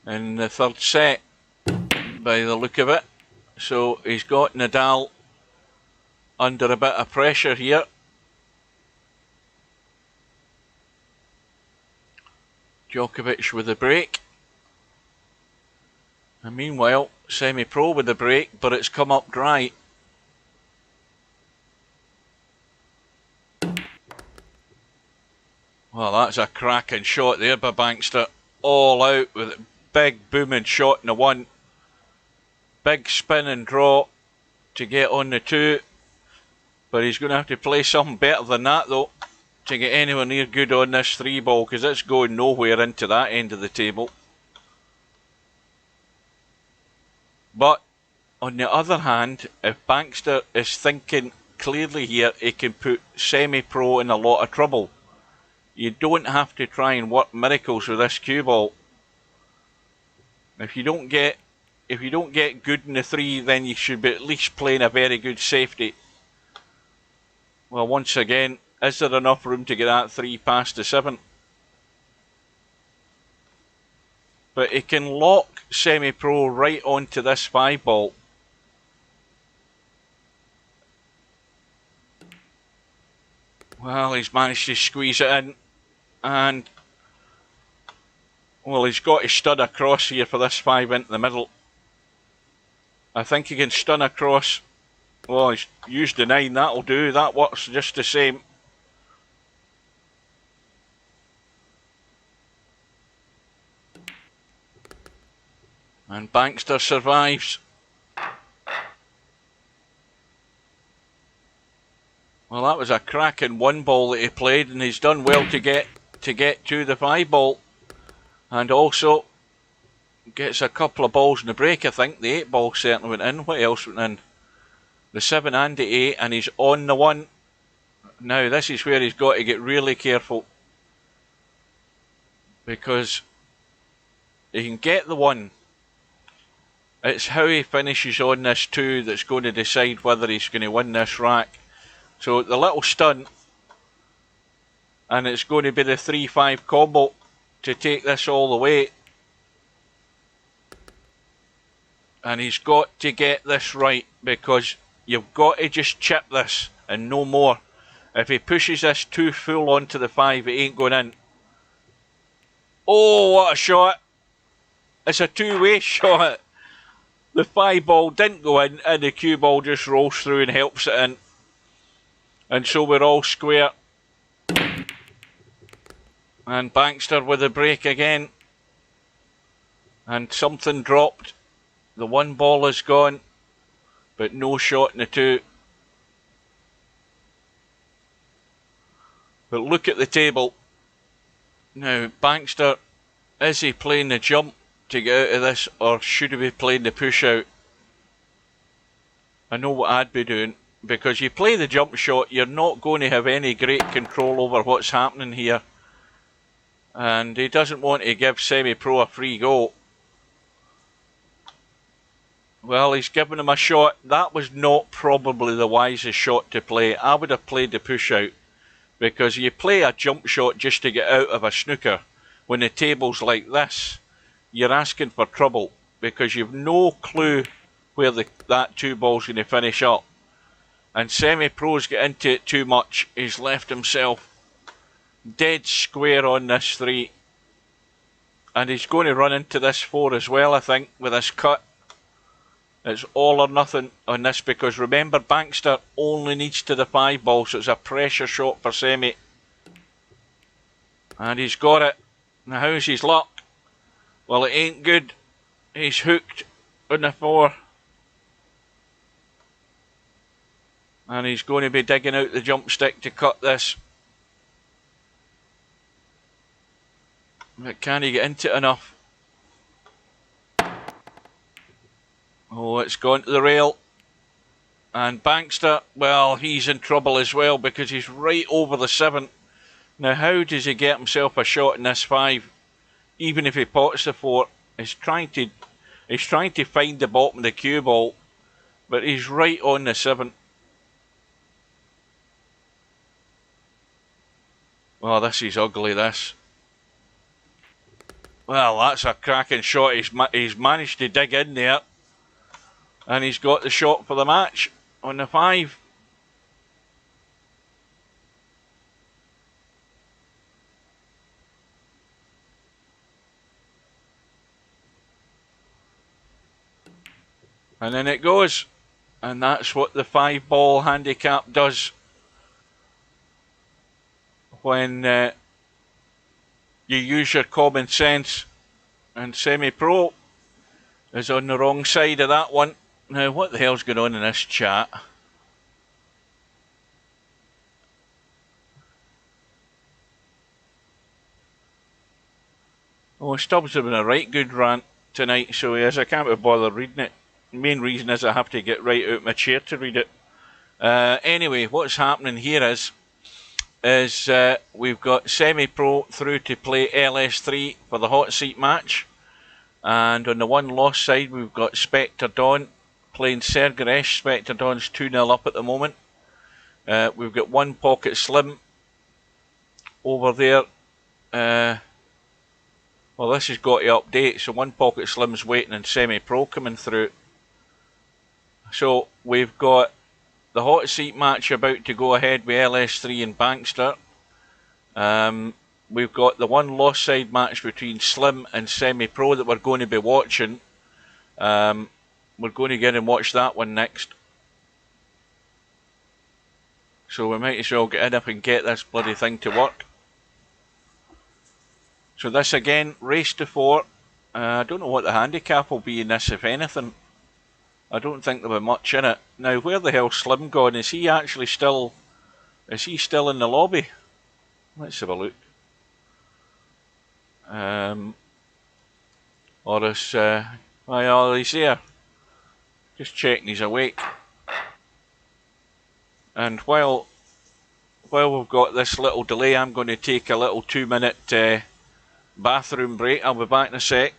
in the third set by the look of it. So he's got Nadal under a bit of pressure here. Djokovic with a break. And meanwhile, semi-pro with a break, but it's come up dry. Well, that's a cracking shot there by Bankster. All out with a big booming shot in the 1. Big spin and draw to get on the 2. But he's going to have to play something better than that, though, to get anywhere near good on this 3 ball, because it's going nowhere into that end of the table. But on the other hand, if Bankster is thinking clearly here, he can put semi-pro in a lot of trouble. You don't have to try and work miracles with this cue ball. If you don't get good in the 3, then you should be at least playing a very good safety. Well, once again, is there enough room to get that 3 past the 7? But he can lock semi-pro right onto this 5 ball. Well, he's managed to squeeze it in. And, well, he's got to stun across here for this 5 into the middle. I think he can stun across. Well, he's used the 9, that'll do. That works just the same. And Bankster survives. Well, that was a cracking 1 ball that he played, and he's done well to get to the 5 ball. And also Gets a couple of balls in the break, I think. The 8 ball certainly went in. What else went in? The 7 and the 8, and he's on the 1. Now, this is where he's got to get really careful, because he can get the 1. It's how he finishes on this 2 that's going to decide whether he's going to win this rack. So the little stunt, and it's going to be the 3-5 combo to take this all the way. And he's got to get this right, because you've got to just chip this and no more. If he pushes this too full onto the 5, it ain't going in. Oh, what a shot! It's a two-way shot. The 5 ball didn't go in, and the cue ball just rolls through and helps it in. And so we're all square. And Bankster with a break again. And something dropped. The 1 ball is gone, but no shot in the 2. But look at the table. Now, Bankster, is he playing the jump to get out of this, or should he be playing the push out? I know what I'd be doing, because you play the jump shot, you're not going to have any great control over what's happening here. And he doesn't want to give Semi-Pro a free go. Well, he's given him a shot. That was not probably the wisest shot to play. I would have played the push out, because you play a jump shot just to get out of a snooker. When the table's like this, you're asking for trouble, because you've no clue where that 2 ball's going to finish up. And Semi-Pro's get into it too much. He's left himself dead square on this 3. And he's going to run into this 4 as well, I think, with this cut. It's all or nothing on this, because remember, Bankster only needs to the 5 ball, so it's a pressure shot for Semi. And he's got it. Now, how's his luck? Well, it ain't good. He's hooked on the 4. And he's going to be digging out the jump stick to cut this. But can he get into it enough? Oh, it's gone to the rail. And Bankster, well, he's in trouble as well, because he's right over the 7. Now, how does he get himself a shot in this 5? Even if he pots the 4, he's trying to find the bottom of the cue ball, but he's right on the 7. Well, this is ugly, this. Well, that's a cracking shot. He's managed to dig in there. And he's got the shot for the match on the 5. And then it goes. And that's what the 5 ball handicap does. When you use your common sense. And Semi-Pro is on the wrong side of that one. Now, what the hell's going on in this chat? Oh, Stubbs has been a right good rant tonight, so he is. I can't be bothered reading it. The main reason is I have to get right out my chair to read it. Anyway, what's happening here is we've got Semi-Pro through to play LS3 for the hot seat match. And on the 1 loss side, we've got Spectre Dawn playing Sergaresh. Spectre Dawn's 2-0 up at the moment. We've got 1 Pocket Slim over there. Well, this has got to update, so 1 Pocket Slim's waiting and Semi-Pro coming through. So we've got the hot seat match about to go ahead with LS3 and Bankster. We've got the 1 loss side match between Slim and Semi-Pro that we're going to be watching. We're going to get and watch that one next. So we might as well get in up and get this bloody thing to work. So this again, race to 4. I don't know what the handicap will be in this, if anything. I don't think there'll be much in it. Now, where the hell's Slim gone? Is he actually still... Is he still in the lobby? Let's have a look. Well, Or is, well, he's there. Just checking he's awake. And while we've got this little delay, I'm going to take a little 2-minute bathroom break. I'll be back in a sec.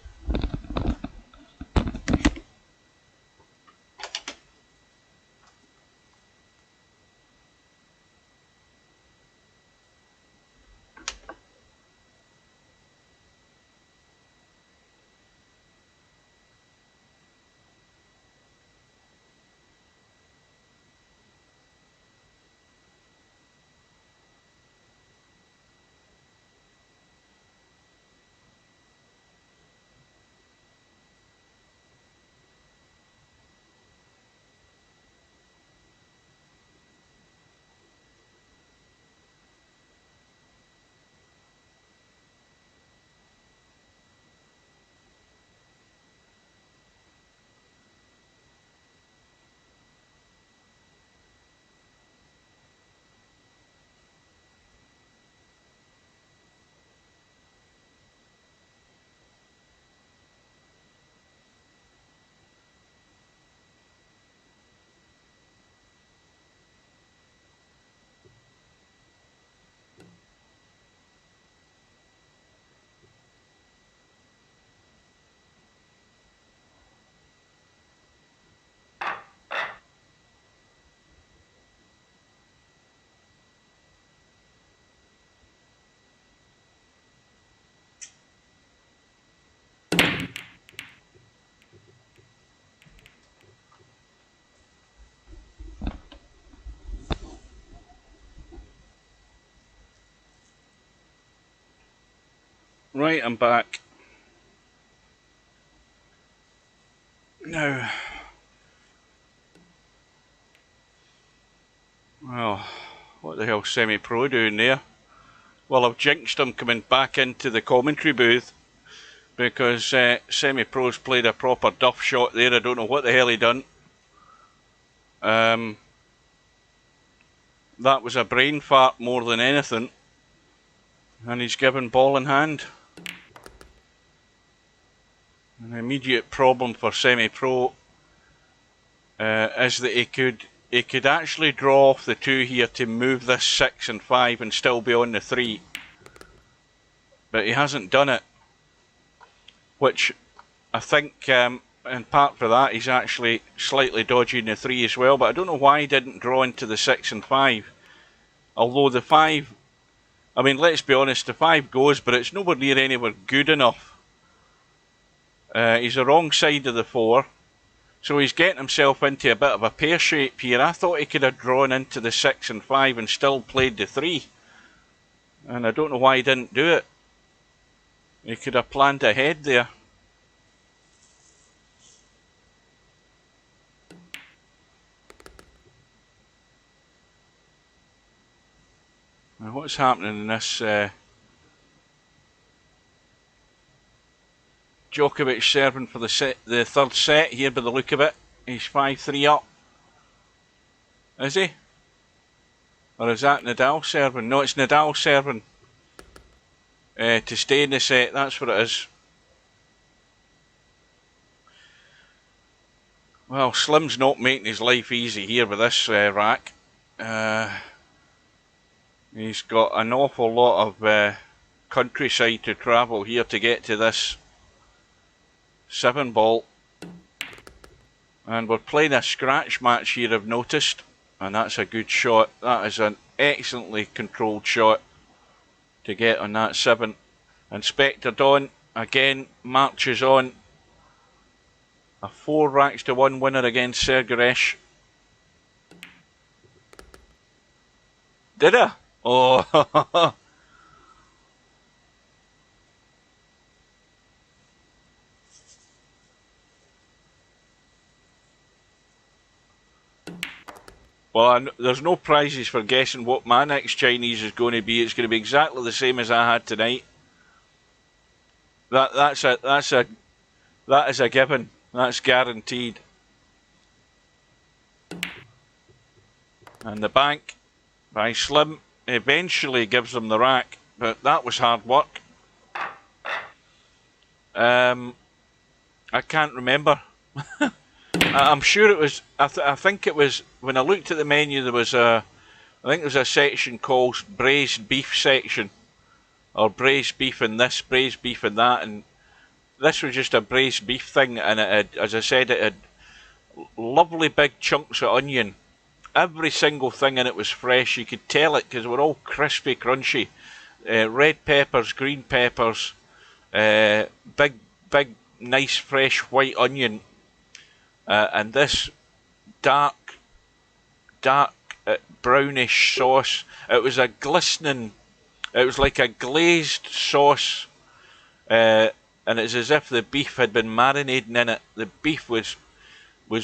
Right, I'm back. Now, well, what the hell's Semi-Pro doing there? Well, I've jinxed him coming back into the commentary booth because Semi-Pro's played a proper duff shot there. I don't know what the hell he done. That was a brain fart more than anything. And he's given ball in hand. An immediate problem for Semi-Pro is that he could actually draw off the 2 here to move this 6 and 5 and still be on the 3. But he hasn't done it. Which I think, in part for that, he's actually slightly dodging the 3 as well. But I don't know why he didn't draw into the 6 and 5. Although the 5, I mean, let's be honest, the 5 goes, but it's nowhere near anywhere good enough. He's the wrong side of the 4. So he's getting himself into a bit of a pear shape here. I thought he could have drawn into the 6 and 5 and still played the 3. And I don't know why he didn't do it. He could have planned ahead there. Now what's happening in this Djokovic serving for the 3rd set here by the look of it. He's 5-3 up. Is he? Or is that Nadal serving? No, it's Nadal serving to stay in the set. That's what it is. Well, Slim's not making his life easy here with this rack. He's got an awful lot of countryside to travel here to get to this 7 ball. And we're playing a scratch match here, I've noticed. And that's a good shot. That is an excellently controlled shot to get on that 7. And Spectre Dawn again marches on. A 4 racks to 1 winner against Sergaresh. Did I? Oh, well, there's no prizes for guessing what my next Chinese is going to be. It's going to be exactly the same as I had tonight. That is a given. That's guaranteed. And the bank by Slim eventually gives them the rack, but that was hard work. I can't remember. I'm sure it was. I think it was when I looked at the menu. There was a. I think there was a section called braised beef section, or braised beef and this, braised beef and that, and this was just a braised beef thing. And it had, as I said, it had lovely big chunks of onion. Every single thing in it was fresh. You could tell it because they were all crispy, crunchy. Red peppers, green peppers, big, big, nice, fresh white onion, and this dark, dark brownish sauce. It was a glistening. It was like a glazed sauce, and it's as if the beef had been marinating in it. The beef was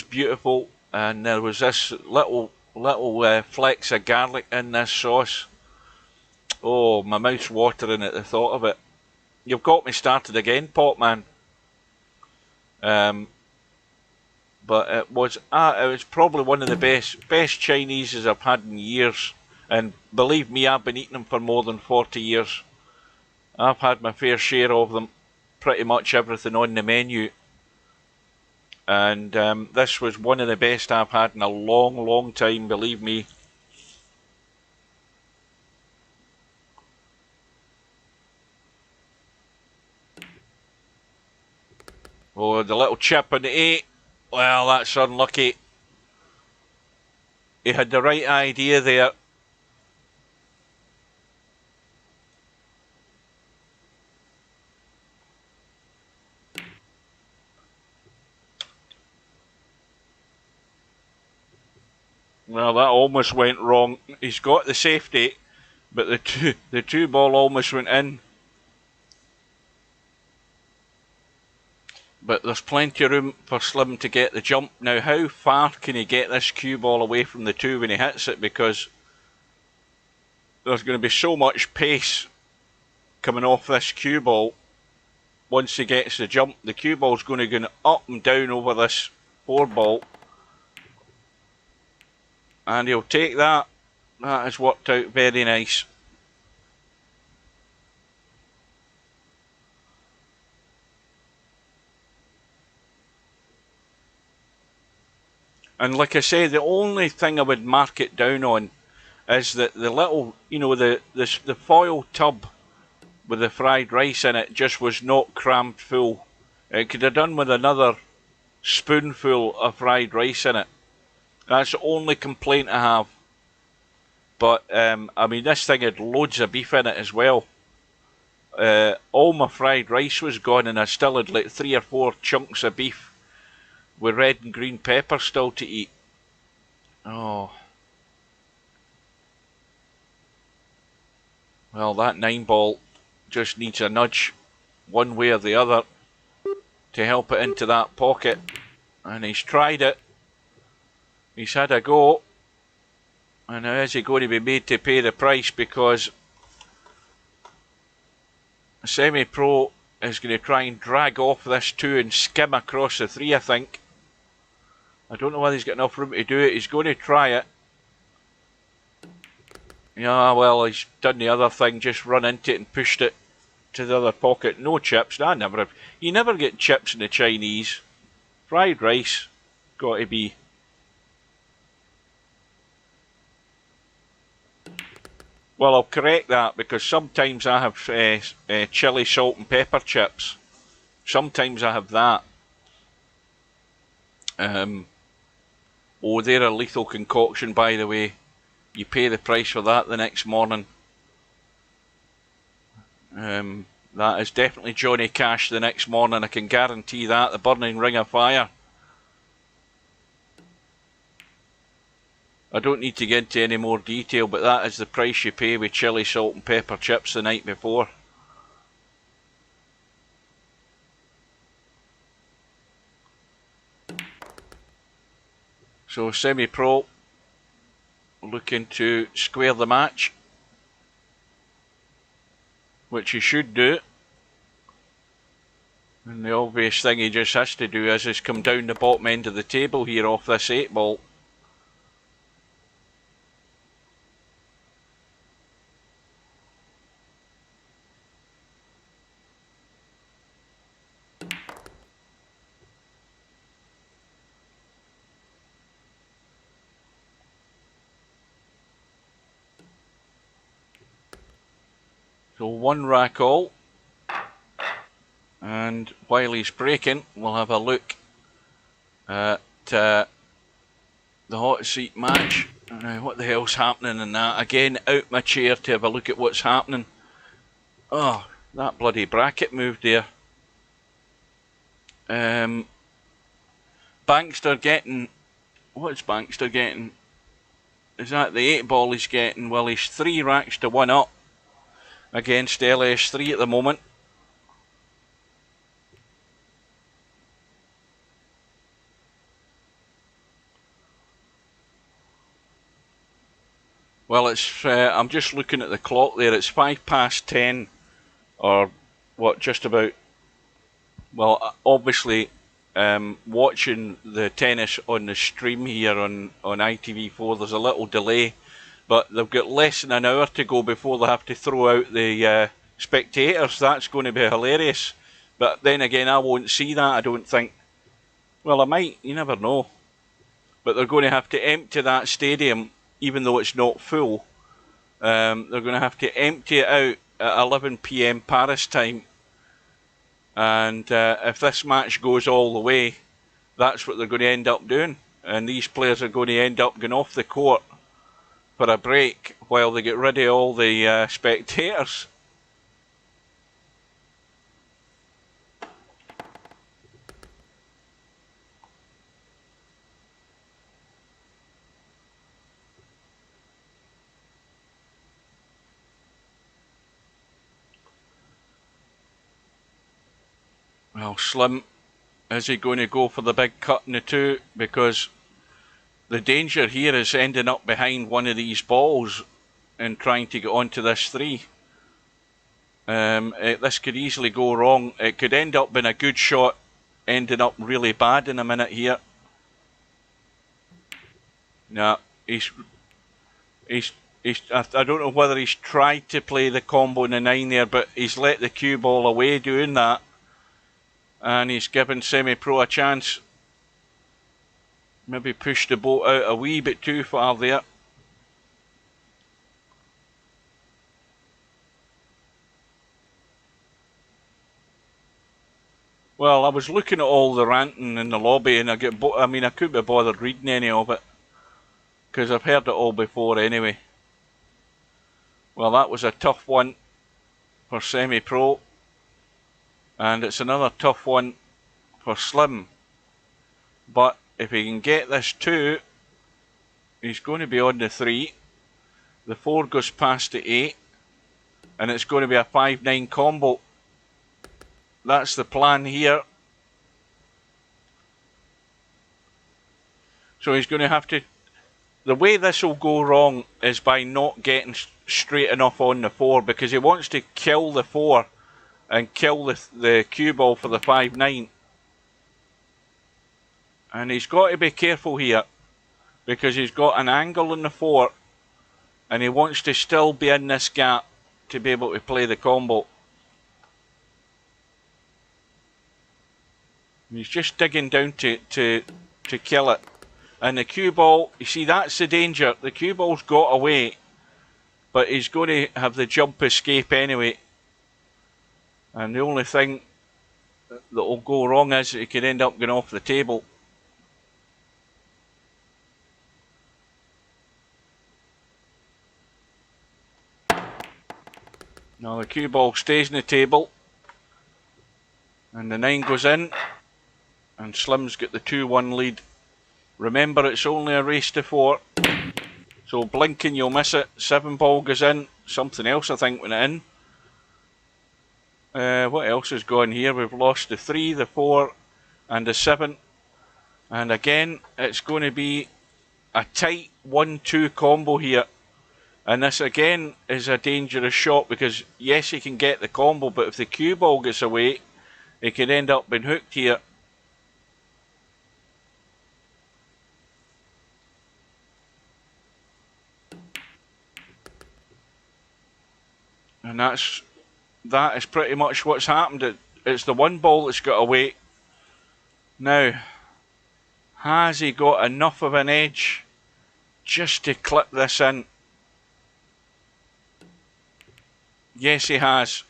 beautiful, and there was this little flecks of garlic in this sauce. Oh, my mouth's watering at the thought of it. You've got me started again, Potman. But it was probably one of the best Chineses I've had in years. And believe me, I've been eating them for more than 40 years. I've had my fair share of them, pretty much everything on the menu. And this was one of the best I've had in a long, long time, believe me. Oh, the little chip on the 8. Well, that's unlucky. He had the right idea there. Well, that almost went wrong. He's got the safety, but the two ball almost went in. But there's plenty of room for Slim to get the jump. Now, how far can he get this cue ball away from the 2 when he hits it? Because there's going to be so much pace coming off this cue ball. Once he gets the jump, the cue ball's going to go up and down over this 4 ball. And he'll take that. That has worked out very nice. And like I say, the only thing I would mark it down on is that the little, you know, the foil tub with the fried rice in it just was not crammed full. It could have done with another spoonful of fried rice in it. That's the only complaint I have. But, I mean, this thing had loads of beef in it as well. All my fried rice was gone, and I still had like 3 or 4 chunks of beef with red and green pepper still to eat. Oh. Well, that 9 ball just needs a nudge one way or the other to help it into that pocket. And he's tried it. He's had a go. And now is he going to be made to pay the price, because Semi-Pro is going to try and drag off this 2 and skim across the 3, I think. I don't know whether he's got enough room to do it. He's going to try it. Yeah, well, he's done the other thing, just run into it and pushed it to the other pocket. No chips. I never have. You never get chips in the Chinese. Fried rice, got to be. Well, I'll correct that, because sometimes I have chili, salt and pepper chips. Sometimes I have that. Oh, they're a lethal concoction, by the way. You pay the price for that the next morning. That is definitely Johnny Cash the next morning, I can guarantee that. The burning ring of fire. I don't need to get into any more detail, but that is the price you pay with chili, salt and pepper chips the night before. So Semi-Pro looking to square the match, which he should do. And the obvious thing he just has to do is come down the bottom end of the table here off this 8 ball. So 1 rack all. And while he's breaking, we'll have a look at the hot seat match. Now, what the hell's happening in that? Again, out my chair to have a look at what's happening. Oh, that bloody bracket moved there. Bankster getting... What's Bankster getting? Is that the 8 ball he's getting? Well, he's 3 racks to 1 up against LS3 at the moment. Well, it's I'm just looking at the clock there. It's 10:05, or what? Just about. Well, obviously, watching the tennis on the stream here on ITV4, there's a little delay, but they've got less than an hour to go before they have to throw out the spectators. That's going to be hilarious. But then again, I won't see that, I don't think. Well, I might. You never know. But they're going to have to empty that stadium, even though it's not full. They're going to have to empty it out at 11 PM Paris time. And if this match goes all the way, that's what they're going to end up doing. And these players are going to end up going off the court for a break while they get rid of all the spectators. Well, Slim, is he going to go for the big cut in the 2? Because the danger here is ending up behind one of these balls and trying to get onto this 3. This could easily go wrong. It could end up being a good shot, ending up really bad in a minute here. Nah, I don't know whether he's tried to play the combo in the 9 there, but he's let the cue ball away doing that. And he's given Semi-Pro a chance. Maybe pushed the boat out a wee bit too far there. Well, I was looking at all the ranting in the lobby, and I couldn't be bothered reading any of it, because I've heard it all before anyway. Well, that was a tough one for Semi-Pro, and it's another tough one for Slim. But if he can get this 2, he's going to be on the 3. The 4 goes past the 8, and it's going to be a 5-9 combo. That's the plan here. So he's going to have to... The way this will go wrong is by not getting straight enough on the 4, because he wants to kill the 4 and kill the cue ball for the 5-9. And he's got to be careful here, because he's got an angle on the 4 and he wants to still be in this gap to be able to play the combo. He's just digging down to kill it. And the cue ball, you see, that's the danger. The cue ball's got away, but he's going to have the jump escape anyway. And the only thing that will go wrong is he could end up going off the table. Now the cue ball stays in the table, and the 9 goes in, and Slim's got the 2-1 lead. Remember, it's only a race to 4, so blinking you'll miss it. 7 ball goes in, something else I think went in. What else has gone here? We've lost the 3, the 4 and the 7, and again it's going to be a tight 1-2 combo here. And this again is a dangerous shot, because yes, he can get the combo, but if the cue ball gets away, he could end up being hooked here. And that is pretty much what's happened. It's the 1 ball that's got away. Now, has he got enough of an edge just to clip this in? Yes, he has.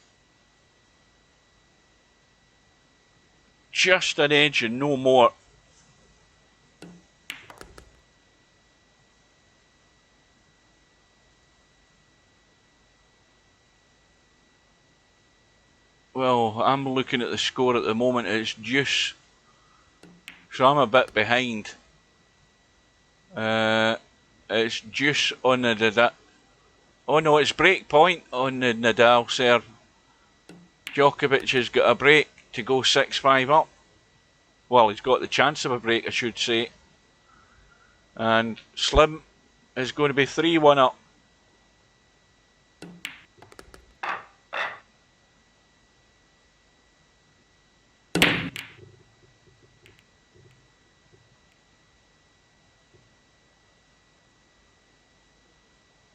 Just an edge and no more. Well, I'm looking at the score at the moment. It's deuce. So I'm a bit behind. It's deuce on the Nadal. Oh no, it's break point on the Nadal serve. Djokovic has got a break to go 6-5 up. Well, he's got the chance of a break, I should say. And Slim is going to be 3-1 up.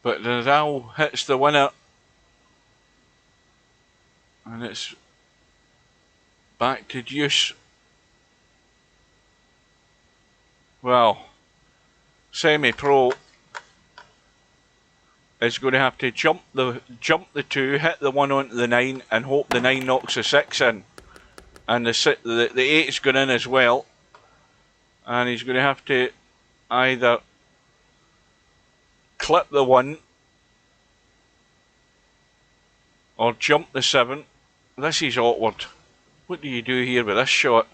But Nadal hits the winner. And it's back to deuce. Well, semi-pro is going to have to jump the 2, hit the 1 onto the 9, and hope the 9 knocks the 6 in. And the 8's gone in as well. And he's going to have to either clip the 1 or jump the 7. This is awkward. What do you do here with this shot?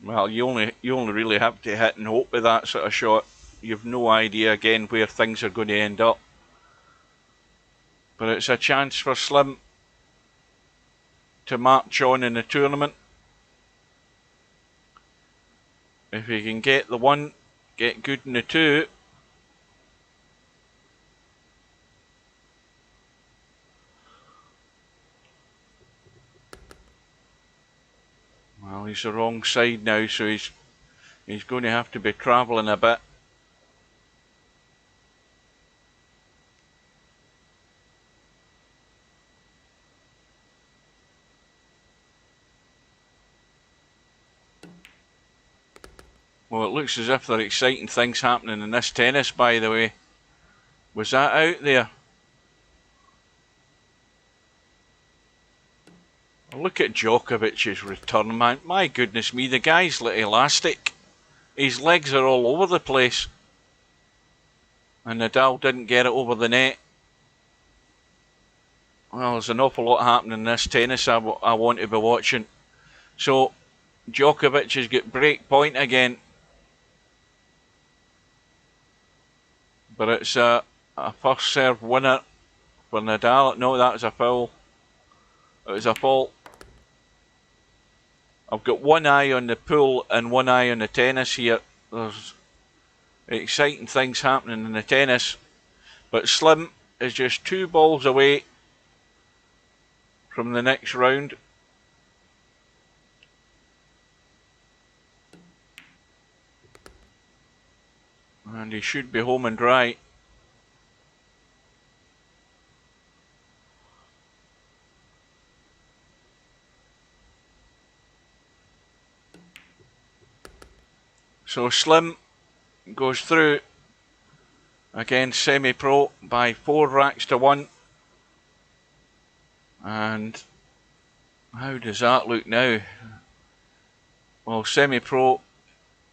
Well, you only really have to hit and hope with that sort of shot. You've no idea again where things are going to end up. But it's a chance for Slim to march on in the tournament. If he can get the 1, get good in the 2. Well, he's the wrong side now, so he's going to have to be travelling a bit. Well, it looks as if there are exciting things happening in this tennis, by the way. Was that out there? Look at Djokovic's return, man. My goodness me, the guy's like elastic. His legs are all over the place. And Nadal didn't get it over the net. Well, there's an awful lot happening in this tennis I want to be watching. So, Djokovic has got break point again. But it's a first serve winner for Nadal. No, that was a foul. It was a fault. I've got one eye on the pool and one eye on the tennis here. There's exciting things happening in the tennis. But Slim is just 2 balls away from the next round. And he should be home and dry. So Slim goes through against semi-pro by 4 racks to 1. And how does that look now? Well, semi-pro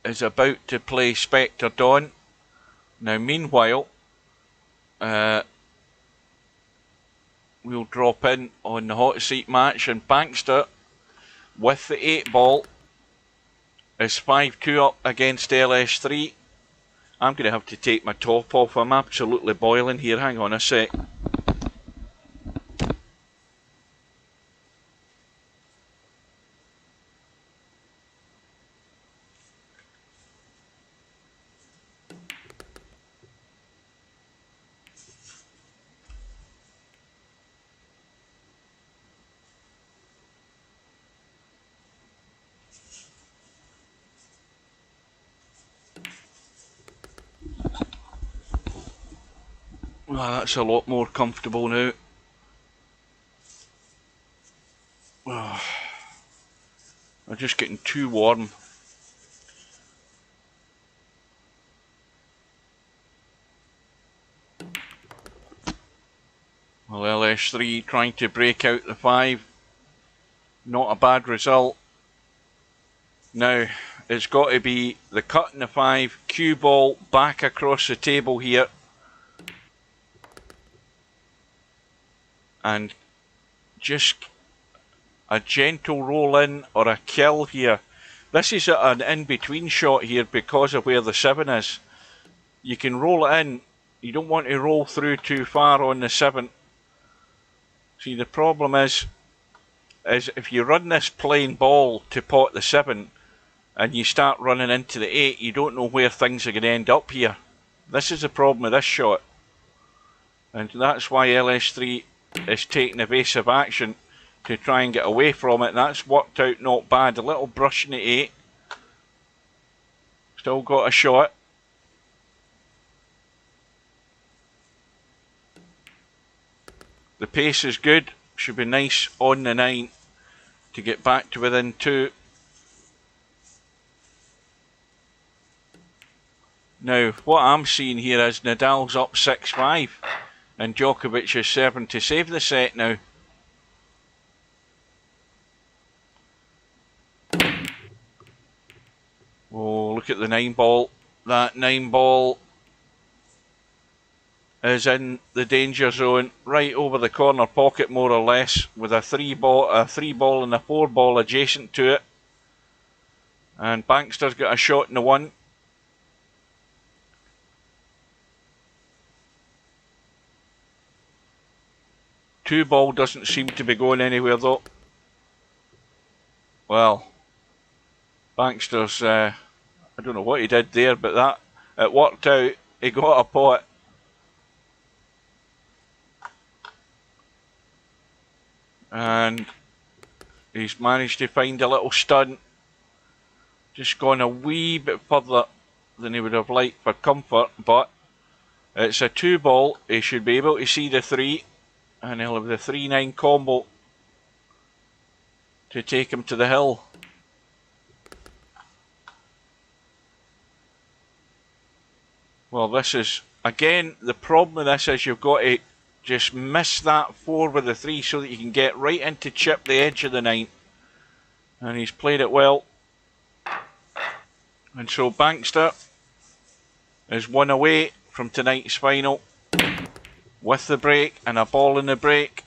is about to play Spectre Dawn. Now, meanwhile, we'll drop in on the hot seat match, and Bankster with the 8 ball is 5-2 up against LS3. I'm going to have to take my top off. I'm absolutely boiling here. Hang on a sec. Well, that's a lot more comfortable now. Oh, I'm just getting too warm. LS3 trying to break out the 5. Not a bad result. Now, it's got to be the cut in the 5, cue ball back across the table here. And just a gentle roll in or a kill here. This is an in-between shot here because of where the 7 is. You can roll it in. You don't want to roll through too far on the 7. See, the problem is if you run this plain ball to pot the 7 and you start running into the 8, you don't know where things are going to end up here. This is the problem with this shot. And that's why LS3 is taking evasive action to try and get away from it. And that's worked out not bad. A little brush in the 8. Still got a shot. The pace is good. Should be nice on the 9 to get back to within 2. Now, what I'm seeing here is Nadal's up 6-5 and Djokovic is serving to save the set now. Oh, look at the 9 ball. That 9 ball is in the danger zone, right over the corner pocket more or less, with a 3 ball and a 4 ball adjacent to it. And Bankster's got a shot in the 1. Two ball doesn't seem to be going anywhere though. Well, Bankster's, I don't know what he did there, but it worked out. He got a pot. And he's managed to find a little stunt. Just gone a wee bit further than he would have liked for comfort, but it's a 2 ball. He should be able to see the 3, and he'll have the 3-9 combo to take him to the hill. Well, this is, again, the problem with this is you've got to just miss that 4 with the 3 so that you can get right into chip the edge of the 9. And he's played it well. And so Bankster is 1 away from tonight's final with the break and a ball in the break.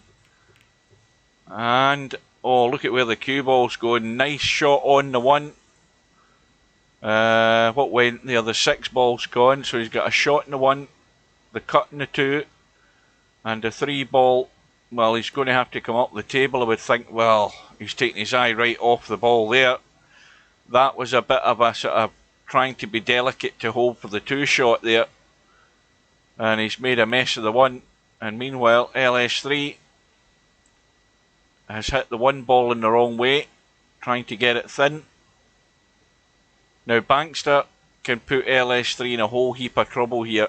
And, oh, look at where the cue ball's going. Nice shot on the 1. What went there? The 6 ball's gone, so he's got a shot in the 1, the cut in the 2, and the 3 ball. Well, he's going to have to come up the table, I would think. Well, he's taking his eye right off the ball there. That was a bit of a sort of trying to be delicate to hold for the 2 shot there. And he's made a mess of the 1. And meanwhile, LS3 has hit the 1 ball in the wrong way, trying to get it thin. Now Bankster can put LS3 in a whole heap of trouble here.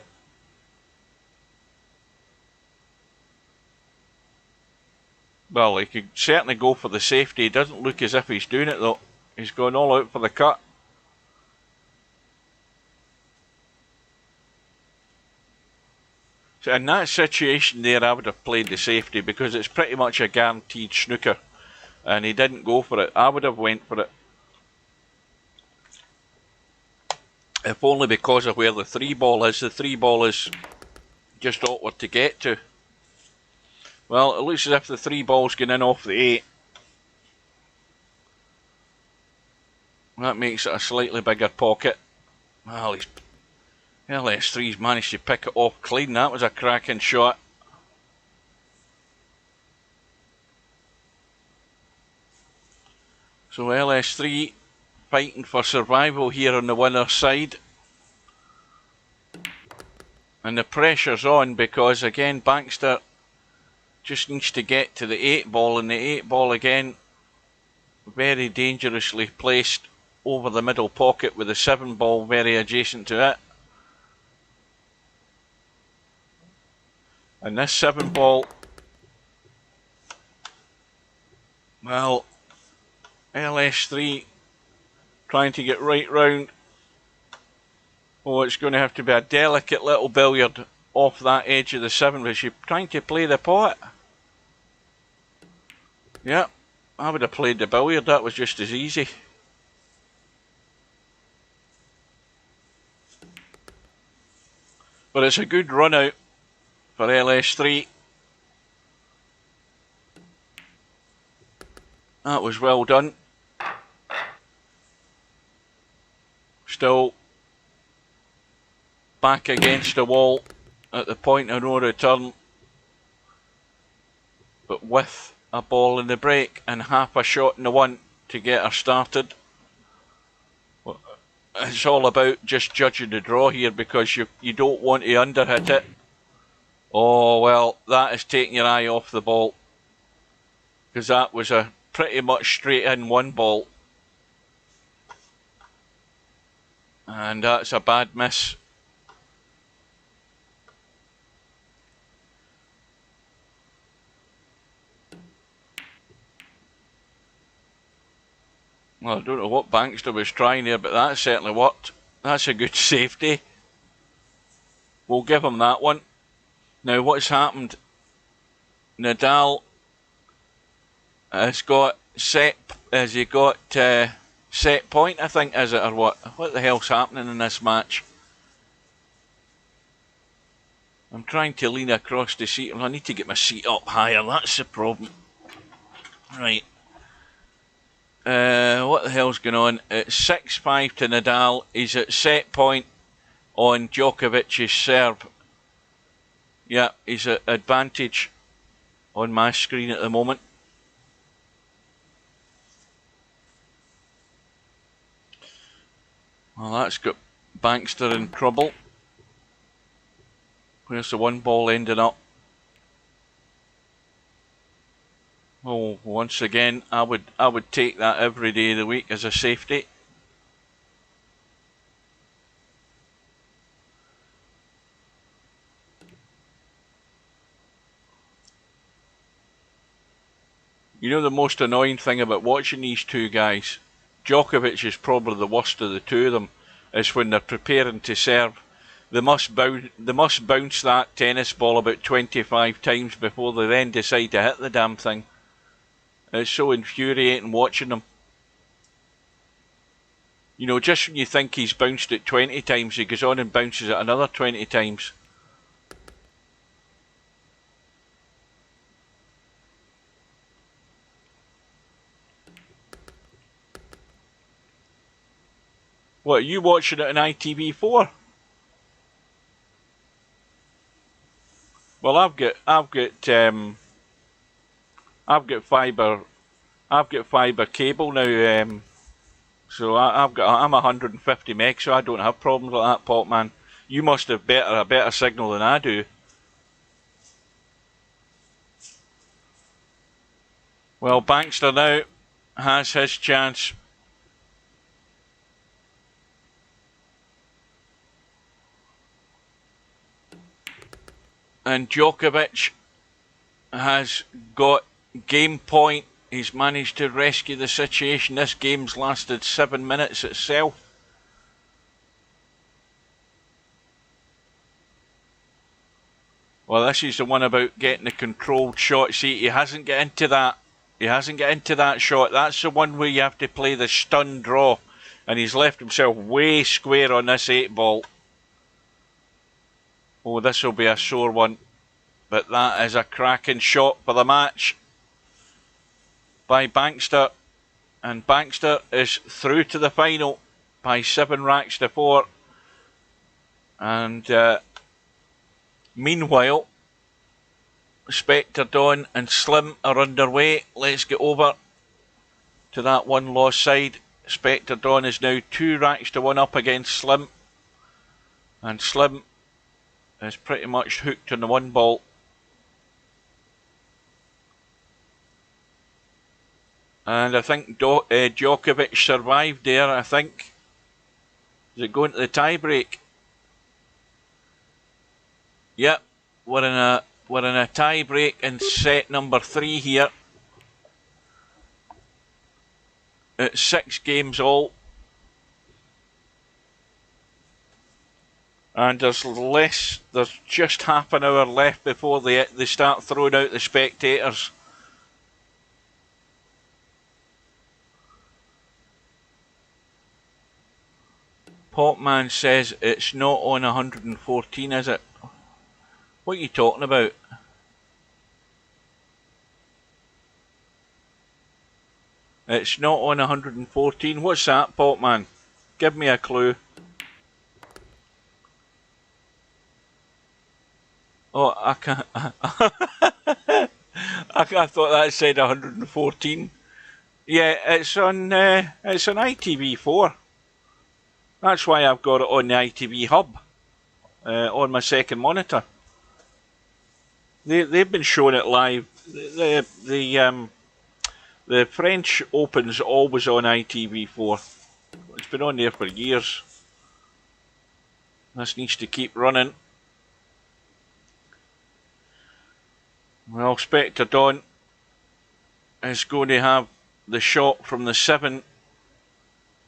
Well, he could certainly go for the safety. It doesn't look as if he's doing it though. He's going all out for the cut. So in that situation there, I would have played the safety because it's pretty much a guaranteed snooker. And he didn't go for it. I would have went for it. If only because of where the 3 ball is. The 3 ball is just awkward to get to. Well, it looks as if the 3 ball's going in off the 8. That makes it a slightly bigger pocket. Well, LS3's managed to pick it off clean. That was a cracking shot. So LS3 fighting for survival here on the winner's side. And the pressure's on because, again, Bankster just needs to get to the 8 ball, and the 8 ball again very dangerously placed over the middle pocket with the 7 ball very adjacent to it. And this 7 ball, well, LS3 trying to get right round. Oh, it's going to have to be a delicate little billiard off that edge of the 7, but she's trying to play the pot. Yeah, I would have played the billiard, that was just as easy. But it's a good run out for LS3. That was well done. Still back against the wall at the point of no return, but with a ball in the break and half a shot in the one to get her started. It's all about just judging the draw here, because you don't want to underhit it. Oh well, that is taking your eye off the ball, because that was a pretty much straight in one ball, and that's a bad miss. Well, I don't know what Bankster was trying there, but that certainly worked. That's a good safety. We'll give him that one. Now, what's happened? Nadal has got set. Has he got set point? I think, is it, or what? What the hell's happening in this match? I'm trying to lean across the seat. I need to get my seat up higher. That's the problem. Right. What the hell's going on? It's 6-5 to Nadal. He's at set point on Djokovic's serve. Yeah, he's at advantage on my screen at the moment. Well, that's got Bankster in trouble. Where's the one ball ending up? Oh, once again, I would take that every day of the week as a safety. You know the most annoying thing about watching these two guys? Djokovic is probably the worst of the two of them, is when they're preparing to serve. They must bounce that tennis ball about 25 times before they then decide to hit the damn thing. It's so infuriating watching them. You know, just when you think he's bounced it 20 times, he goes on and bounces it another 20 times. What, are you watching it on ITV4? Well, I've got fibre cable now. So I'm 150 meg, so I don't have problems like that, Pop Man. You must have a better signal than I do. Well, Bankster now has his chance. And Djokovic has got game point. He's managed to rescue the situation. This game's lasted 7 minutes itself. Well, this is the one about getting a controlled shot. See, he hasn't got into that. He hasn't got into that shot. That's the one where you have to play the stun draw. And he's left himself way square on this 8 ball. Oh, this will be a sore one. But that is a cracking shot for the match by Bankster. And Bankster is through to the final by 7 racks to 4. And meanwhile, Spectre Dawn and Slim are underway. Let's get over to that one loss side. Spectre Dawn is now 2 racks to 1 up against Slim. And Slim is pretty much hooked on the 1 ball. And I think Djokovic survived there, I think. Is it going to the tie-break? Yep, we're in a tie-break in set number 3 here. It's 6 games all. And there's just half an hour left before they start throwing out the spectators. Potman says it's not on 114, is it? What are you talking about? It's not on 114. What's that, Potman? Give me a clue. Oh, I can't. I thought that said 114. Yeah, it's on ITV4. That's why I've got it on the ITV hub on my second monitor. They've been showing it live. The French Open's always on ITV4. It's been on there for years. This needs to keep running. Well, Spectre Dawn is going to have the shot from the 7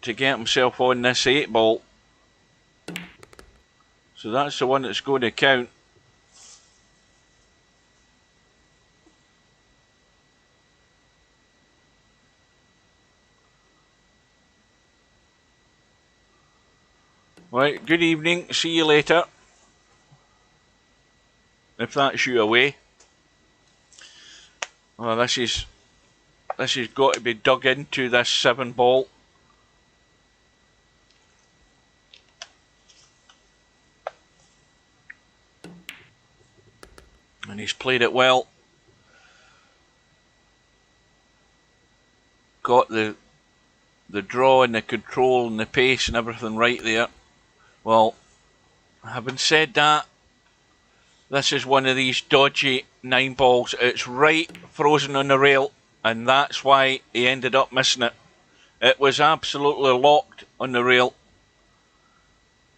to get himself on this 8 ball. So that's the one that's going to count. Right, good evening. See you later. If that's you away. Well, this has got to be dug into, this 7 ball. And he's played it well. Got the draw and the control and the pace and everything right there. Well, having said that, this is one of these dodgy 9 balls. It's right frozen on the rail, and that's why he ended up missing it. It was absolutely locked on the rail,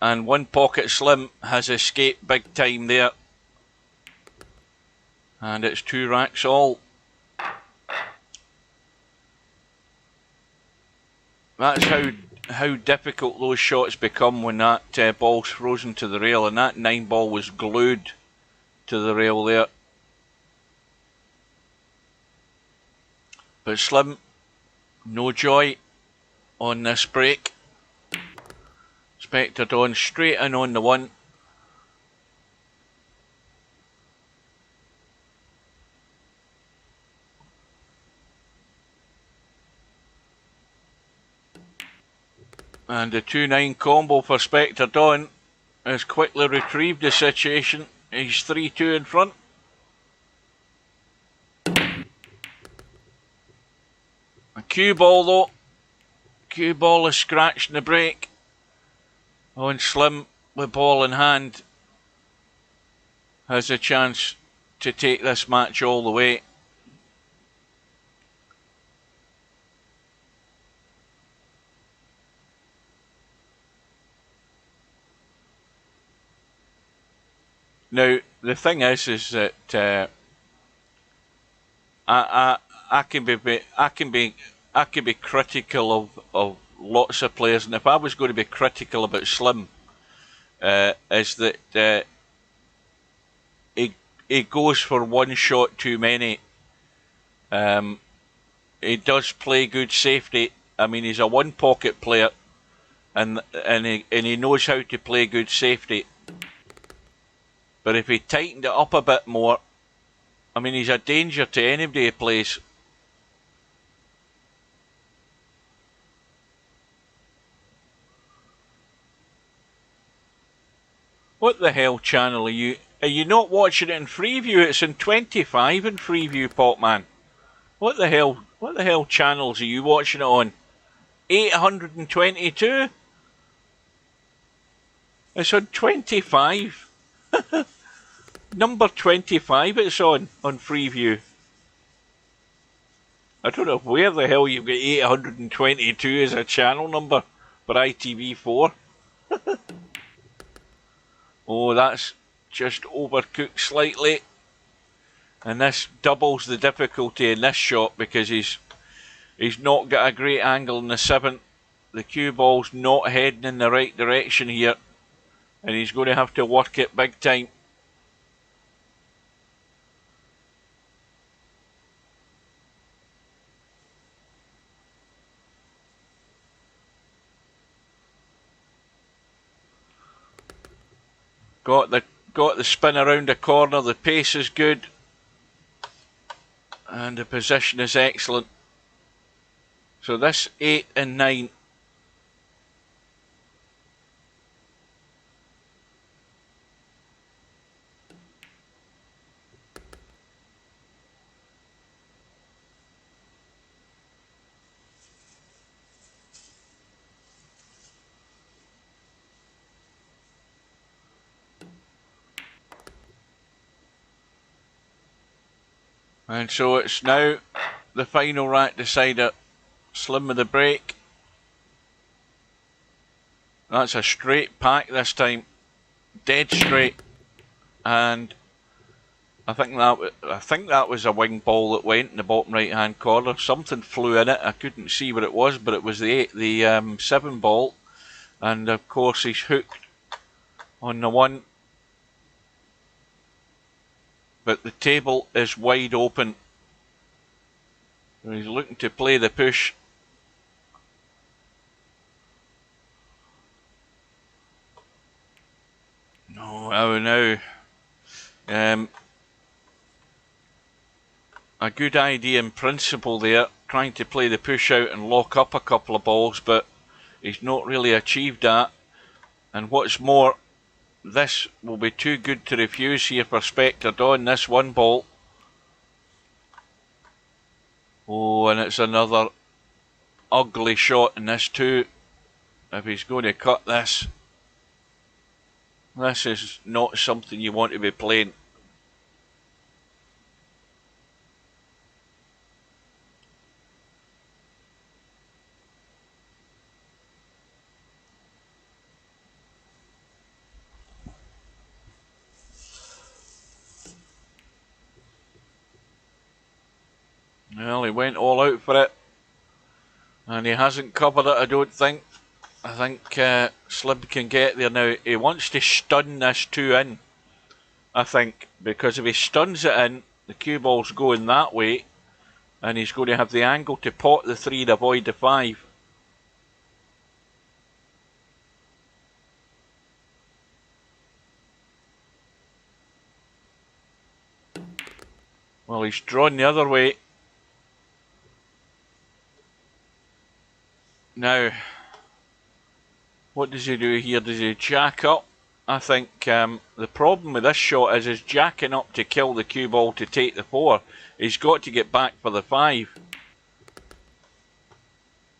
and One Pocket Slim has escaped big time there. And it's 2 racks all. That's how difficult those shots become when that ball's frozen to the rail, and that 9 ball was glued to the rail there. But Slim, no joy on this break. Spectre Dawn straight in on the 1. And the 2-9 combo for Spectre Dawn has quickly retrieved the situation. He's 3-2 in front. A cue ball though. Cue ball is scratching the break. Oh, and Slim, with ball in hand, has a chance to take this match all the way. Now the thing is that I can be critical of lots of players, and if I was going to be critical about Slim, is that he goes for one shot too many. He does play good safety. I mean, he's a one pocket player, and he knows how to play good safety. But if he tightened it up a bit more, I mean, he's a danger to anybody he plays. What the hell channel are you? Are you not watching it in Freeview? It's in 25 in Freeview, Potman. What the hell channels are you watching it on? 822? It's on 25. Number 25 it's on Freeview. I don't know where the hell you've got 822 as a channel number for ITV4. Oh, that's just overcooked slightly. And this doubles the difficulty in this shot because he's not got a great angle in the 7th. The cue ball's not heading in the right direction here. And he's going to have to work it big time. Got the spin around the corner, the pace is good, and the position is excellent. So this 8 and 9. And so it's now the final rack decider. Slim with the break. That's a straight pack this time. Dead straight. And I think that was a wing ball that went in the bottom right hand corner. Something flew in it. I couldn't see what it was, but it was the 7 ball. And of course he's hooked on the 1. But the table is wide open. So he's looking to play the push. No, oh no. A good idea in principle there, trying to play the push out and lock up a couple of balls, but he's not really achieved that. And what's more, this will be too good to refuse here for Spectre Dawn, this 1 ball. Oh, and it's another ugly shot in this 2. If he's going to cut this, this is not something you want to be playing. Well, he went all out for it, and he hasn't covered it, I don't think. I think Slim can get there now. He wants to stun this 2 in, I think, because if he stuns it in, the cue ball's going that way, and he's going to have the angle to pot the 3 to avoid the 5. Well, he's drawn the other way. Now, what does he do here? Does he jack up? I think the problem with this shot is he's jacking up to kill the cue ball to take the 4. He's got to get back for the 5.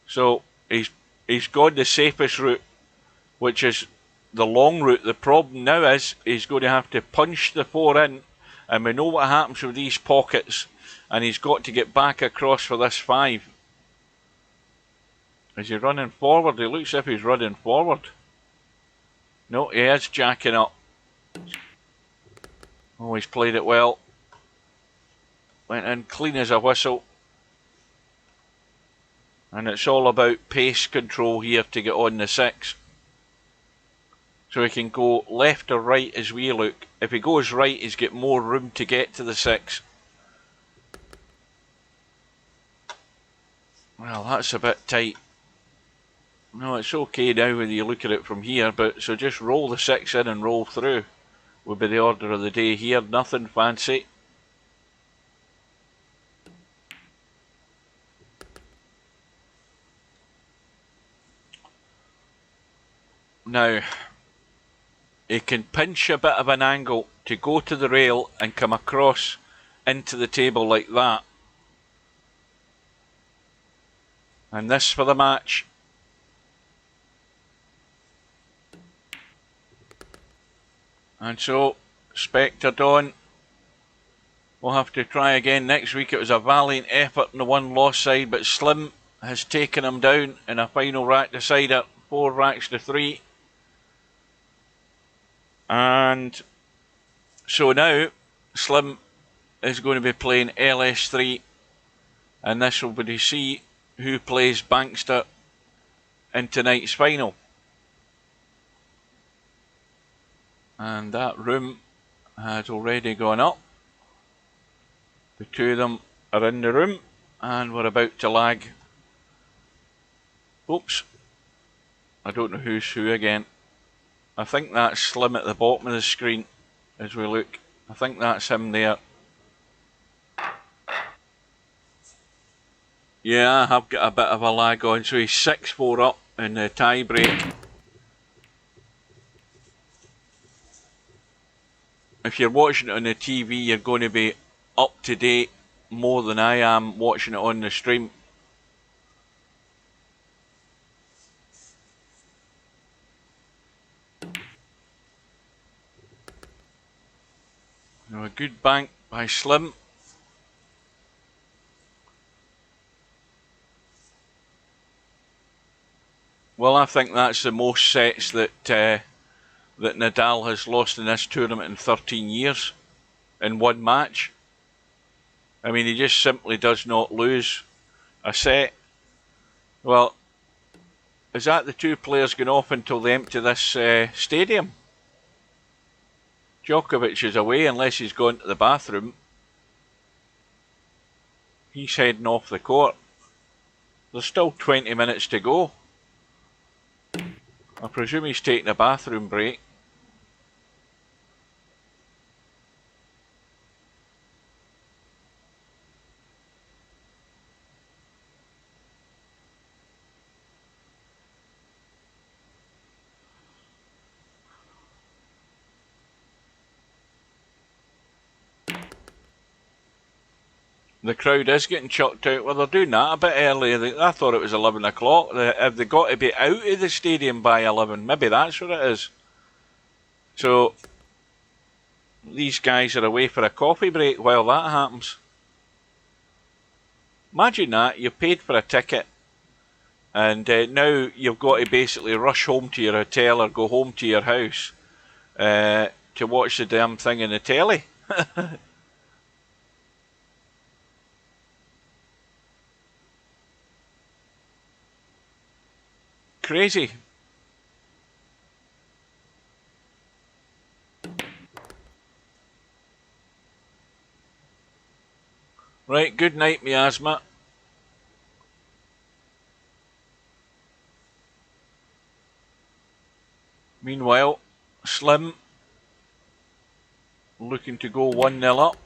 So he's gone the safest route, which is the long route. The problem now is he's going to have to punch the 4 in, and we know what happens with these pockets, and he's got to get back across for this 5. Is he running forward? He looks as if he's running forward. No, he is jacking up. Oh, he's played it well. Went in clean as a whistle. And it's all about pace control here to get on the 6. So he can go left or right as we look. If he goes right, he's got more room to get to the 6. Well, that's a bit tight. No, it's okay now when you look at it from here, but so just roll the 6 in and roll through would be the order of the day here. Nothing fancy. Now, he can pinch a bit of an angle to go to the rail and come across into the table like that. And this for the match. And so, Spectre Dawn will have to try again next week. It was a valiant effort on the 1 loss side, but Slim has taken him down in a final rack decider, 4 racks to 3. And so now, Slim is going to be playing LS3, and this will be to see who plays Bankster in tonight's final. And that room has already gone up. The 2 of them are in the room, and we're about to lag. Oops. I don't know who's who again. I think that's Slim at the bottom of the screen as we look. I think that's him there. Yeah, I have got a bit of a lag on, so he's 6-4 up in the tie break. If you're watching it on the TV, you're going to be up to date more than I am watching it on the stream. A good bank by Slim. Well, I think that's the most sets that Nadal has lost in this tournament in 13 years in one match. I mean, he just simply does not lose a set. Well, is that the two players going off until they empty this stadium? Djokovic is away unless he's gone to the bathroom. He's heading off the court. There's still 20 minutes to go. I presume he's taking a bathroom break. The crowd is getting chucked out. Well, they're doing that a bit early. I thought it was 11 o'clock. Have they got to be out of the stadium by 11? Maybe that's what it is. So, these guys are away for a coffee break while that happens. Imagine that. You paid for a ticket and now you've got to basically rush home to your hotel or go home to your house to watch the damn thing in the telly. Crazy. Right, good night, miasma. Meanwhile, Slim looking to go 1-0 up.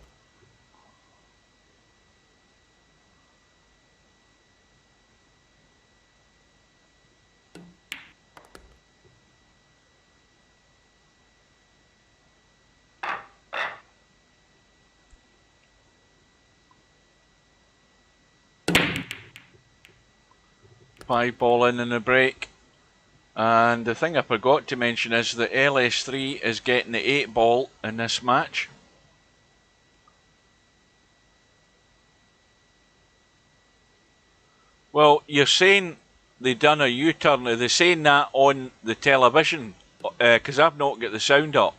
Five ball in the break. And the thing I forgot to mention is that LS3 is getting the 8 ball in this match. Well, you're saying they done a U-turn. They're saying that on the television because I've not got the sound up.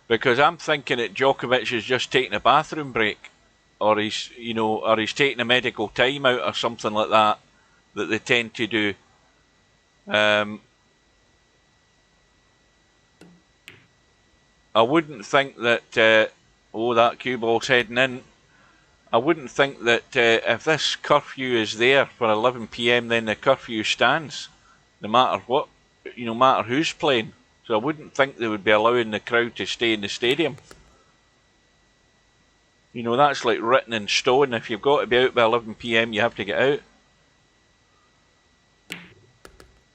Because I'm thinking that Djokovic is just taking a bathroom break, or he's taking a medical timeout or something like that they tend to do. I wouldn't think that. That cue ball's heading in. I wouldn't think that if this curfew is there for 11 p.m, then the curfew stands, no matter what, no matter who's playing. So I wouldn't think they would be allowing the crowd to stay in the stadium. That's like written in stone. If you've got to be out by 11 p.m, you have to get out.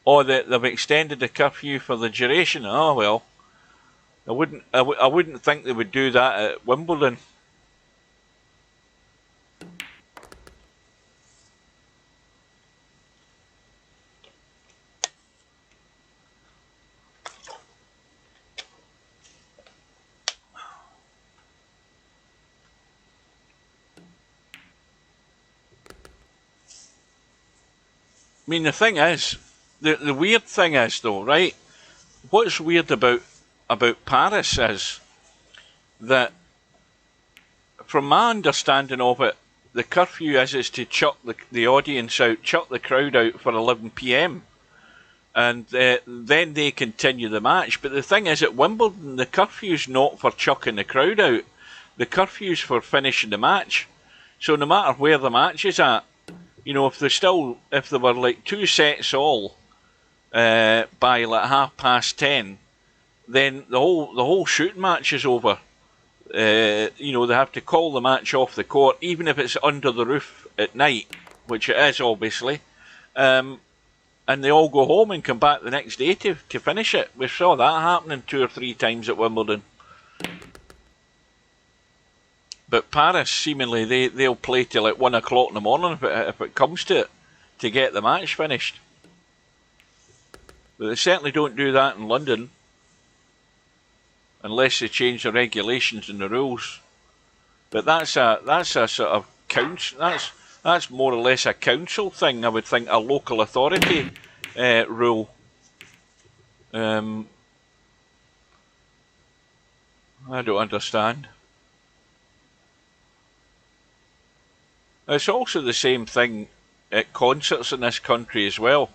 Oh, they've extended the curfew for the duration. Oh well, I wouldn't think they would do that at Wimbledon. I mean, the thing is, the weird thing is though, right? What's weird about Paris is that, from my understanding of it, the curfew is to chuck the audience out, chuck the crowd out for 11 p.m. and then they continue the match. But the thing is, at Wimbledon, the curfew's not for chucking the crowd out. The curfew's for finishing the match. So no matter where the match is at, if there were like 2 sets all by like 10:30, then the whole shooting match is over. You know, they have to call the match off the court, even if it's under the roof at night, which it is obviously. And they all go home and come back the next day to finish it. We saw that happening 2 or 3 times at Wimbledon. But Paris, seemingly, they'll play till like 1 o'clock in the morning if it comes to it, to get the match finished. But they certainly don't do that in London, unless they change the regulations and the rules. But that's a sort of council. That's more or less a council thing, I would think, a local authority rule. I don't understand. It's also the same thing at concerts in this country as well.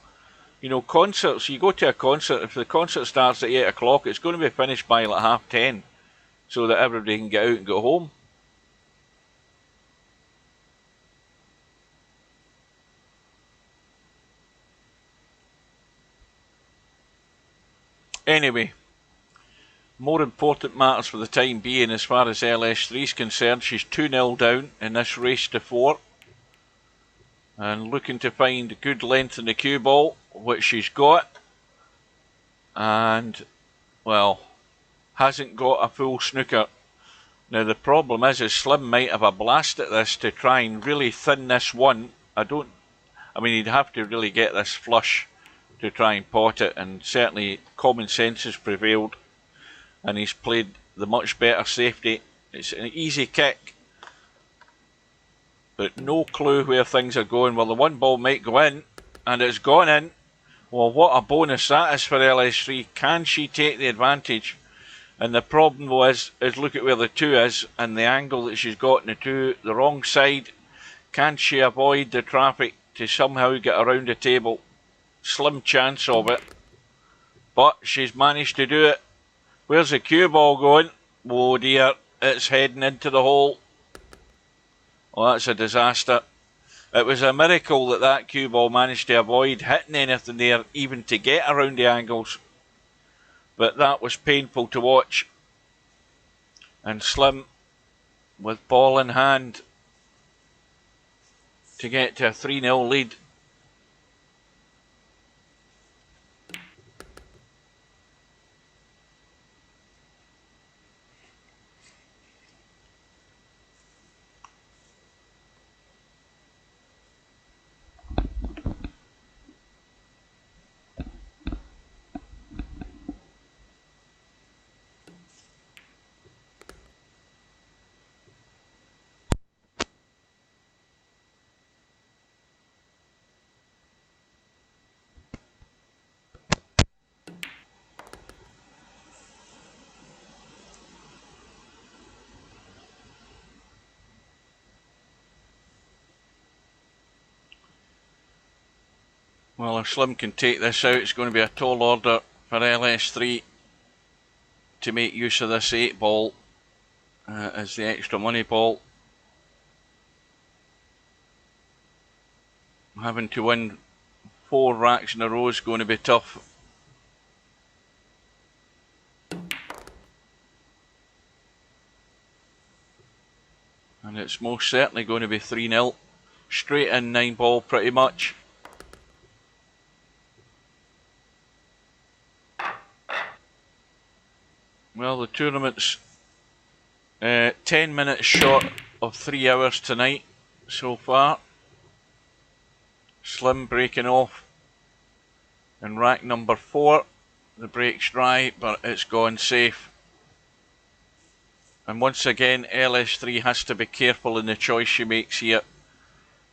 You know, concerts, you go to a concert, if the concert starts at 8 o'clock, it's going to be finished by like 10:30, so that everybody can get out and go home. Anyway, more important matters for the time being as far as LS3 is concerned. She's 2-0 down in this race to 4. And looking to find good length in the cue ball, which she's got. And, well, hasn't got a full snooker. Now the problem is Slim might have a blast at this to try and really thin this one. I mean, he'd have to really get this flush to try and pot it, and certainly common sense has prevailed, and he's played the much better safety. It's an easy kick, but no clue where things are going. Well, the one ball might go in, and it's gone in. Well, what a bonus that is for LS3. Can she take the advantage? And the problem was, look at where the 2 is, and the angle that she's got in the 2, the wrong side. Can she avoid the traffic to somehow get around the table? Slim chance of it, but she's managed to do it. Where's the cue ball going? Oh dear, it's heading into the hole. Oh, that's a disaster. It was a miracle that cue ball managed to avoid hitting anything there, even to get around the angles. But that was painful to watch. And Slim, with ball in hand, to get to a 3-0 lead. Well, if Slim can take this out, it's going to be a tall order for LS3 to make use of this 8 ball as the extra money ball. Having to win 4 racks in a row is going to be tough. And it's most certainly going to be 3-0. Straight in 9 ball pretty much. Well, the tournament's 10 minutes short of 3 hours tonight so far. Slim breaking off in rack number 4. The break's dry, but it's gone safe. And once again, LS3 has to be careful in the choice she makes here,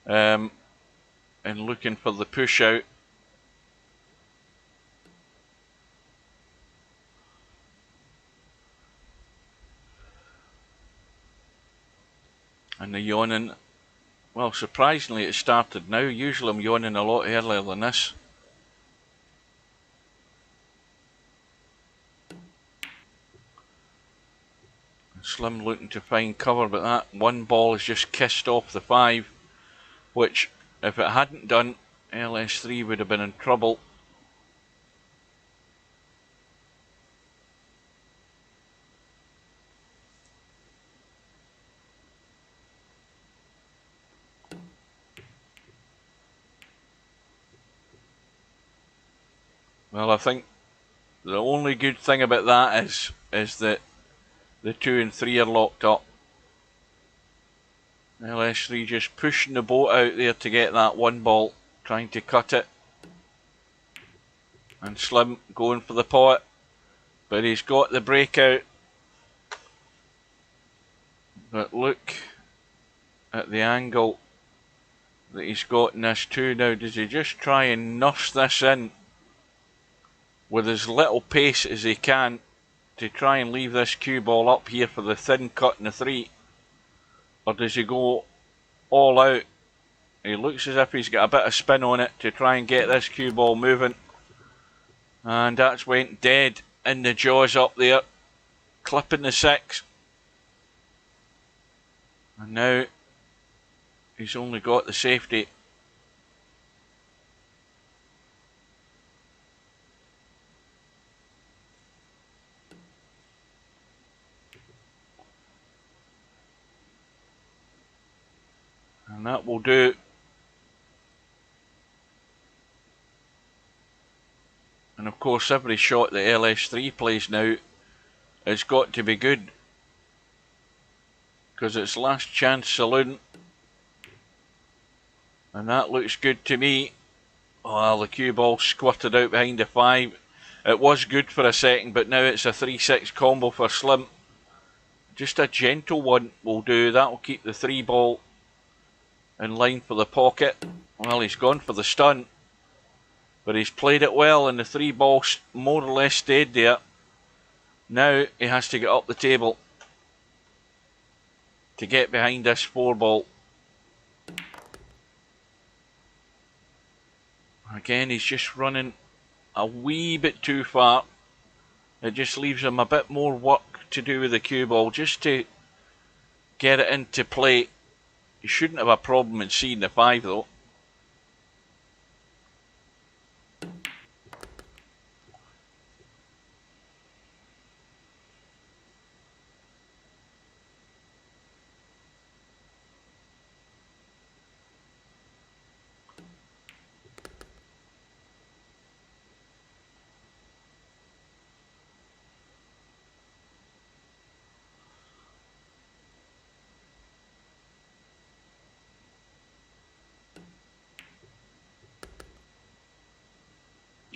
and looking for the push out. And the yawning, well, surprisingly it started now. Usually I'm yawning a lot earlier than this. Slim looking to find cover, but that one ball has just kissed off the 5, which, if it hadn't done, LS3 would have been in trouble. Well, I think the only good thing about that is that the 2 and 3 are locked up. LS3 just pushing the boat out there to get that one ball, trying to cut it. And Slim going for the pot, but he's got the breakout. But look at the angle that he's got in this 2 now. Does he just try and nurse this in with as little pace as he can to try and leave this cue ball up here for the thin cut in the 3? Or does he go all out? He looks as if he's got a bit of spin on it to try and get this cue ball moving. And that's went dead in the jaws up there, clipping the 6. And now he's only got the safety. And that will do. And of course every shot that LS3 plays now has got to be good, because it's last chance saloon. And that looks good to me. Oh, the cue ball squirted out behind the 5. It was good for a second, but now it's a 3-6 combo for Slim. Just a gentle one will do. That will keep the 3 ball in line for the pocket. Well, he's gone for the stun, but he's played it well, and the 3 ball more or less stayed there. Now he has to get up the table to get behind this 4 ball. Again, he's just running a wee bit too far. It just leaves him a bit more work to do with the cue ball, just to get it into play. He shouldn't have a problem in seeing the 5 though.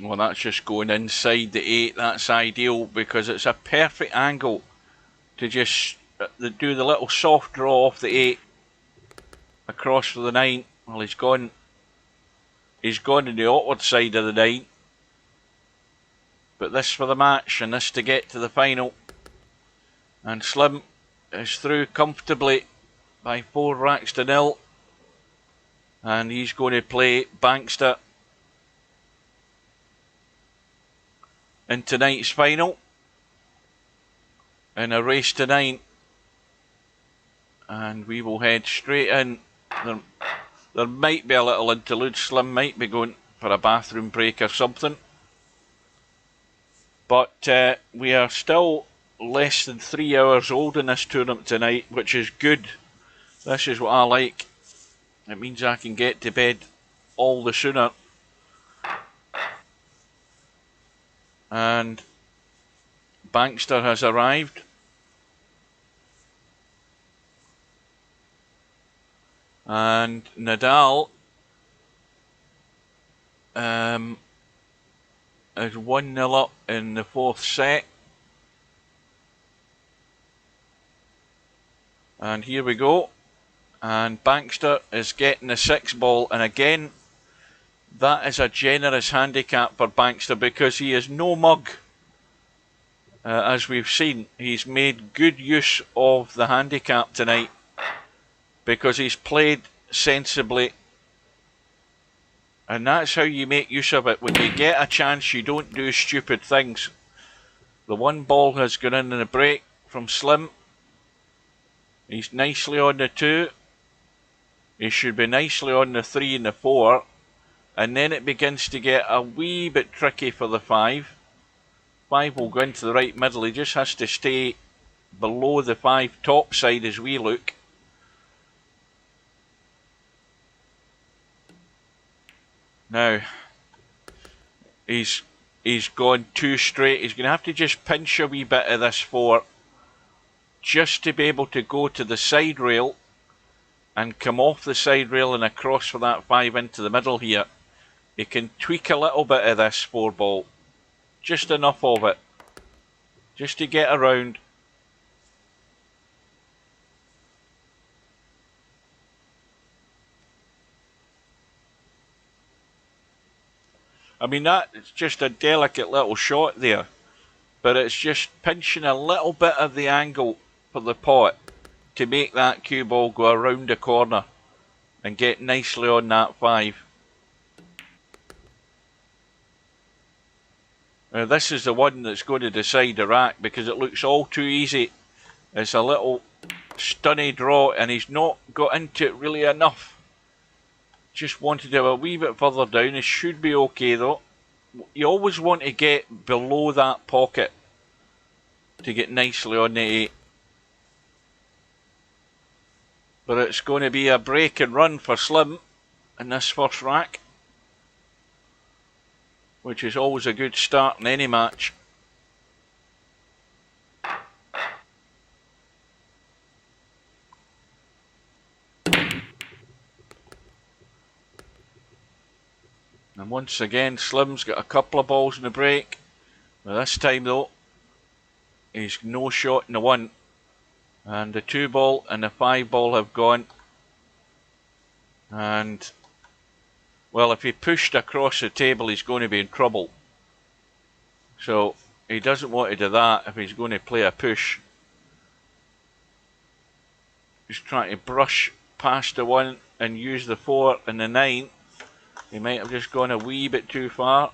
Well, that's just going inside the 8. That's ideal, because it's a perfect angle to just do the little soft draw off the 8 across for the 9. Well, he's gone in the awkward side of the 9. But this for the match, and this to get to the final. And Slim is through comfortably by 4 racks to 0. And he's going to play Bankster in tonight's final in a race to 9. And we will head straight in. There might be a little interlude. Slim might be going for a bathroom break or something. But we are still less than 3 hours old in this tournament tonight, which is good. This is what I like. It means I can get to bed all the sooner. And Bankster has arrived. And Nadal is 1-0 up in the 4th set. And here we go. And Bankster is getting the 6 ball. And again, that is a generous handicap for Bankster, because he is no mug. As we've seen, he's made good use of the handicap tonight, because he's played sensibly. And that's how you make use of it. When you get a chance, you don't do stupid things. The 1 ball has gone in the break from Slim. He's nicely on the 2. He should be nicely on the 3 and the 4. And then it begins to get a wee bit tricky for the 5. 5 will go into the right middle. He just has to stay below the 5 top side as we look. Now, he's he's gone too straight. He's going to have to just pinch a wee bit of this 4 just to be able to go to the side rail and come off the side rail and across for that 5 into the middle here. He can tweak a little bit of this 4 ball, just enough of it, just to get around. I mean, that's just a delicate little shot there, but it's just pinching a little bit of the angle for the pot to make that cue ball go around the corner and get nicely on that 5. Now this is the one that's going to decide the rack, because it looks all too easy. It's a little stunny draw and he's not got into it really enough. Just wanted to have a wee bit further down. It should be okay though. You always want to get below that pocket to get nicely on the 8. But it's going to be a break and run for Slim in this first rack, which is always a good start in any match. And once again, Slim's got a couple of balls in the break. But this time though, he's no shot in the 1. And the 2 ball and the 5 ball have gone. And, well, if he pushed across the table, he's going to be in trouble. So, he doesn't want to do that if he's going to play a push. He's trying to brush past the 1 and use the 4 and the 9. He might have just gone a wee bit too far.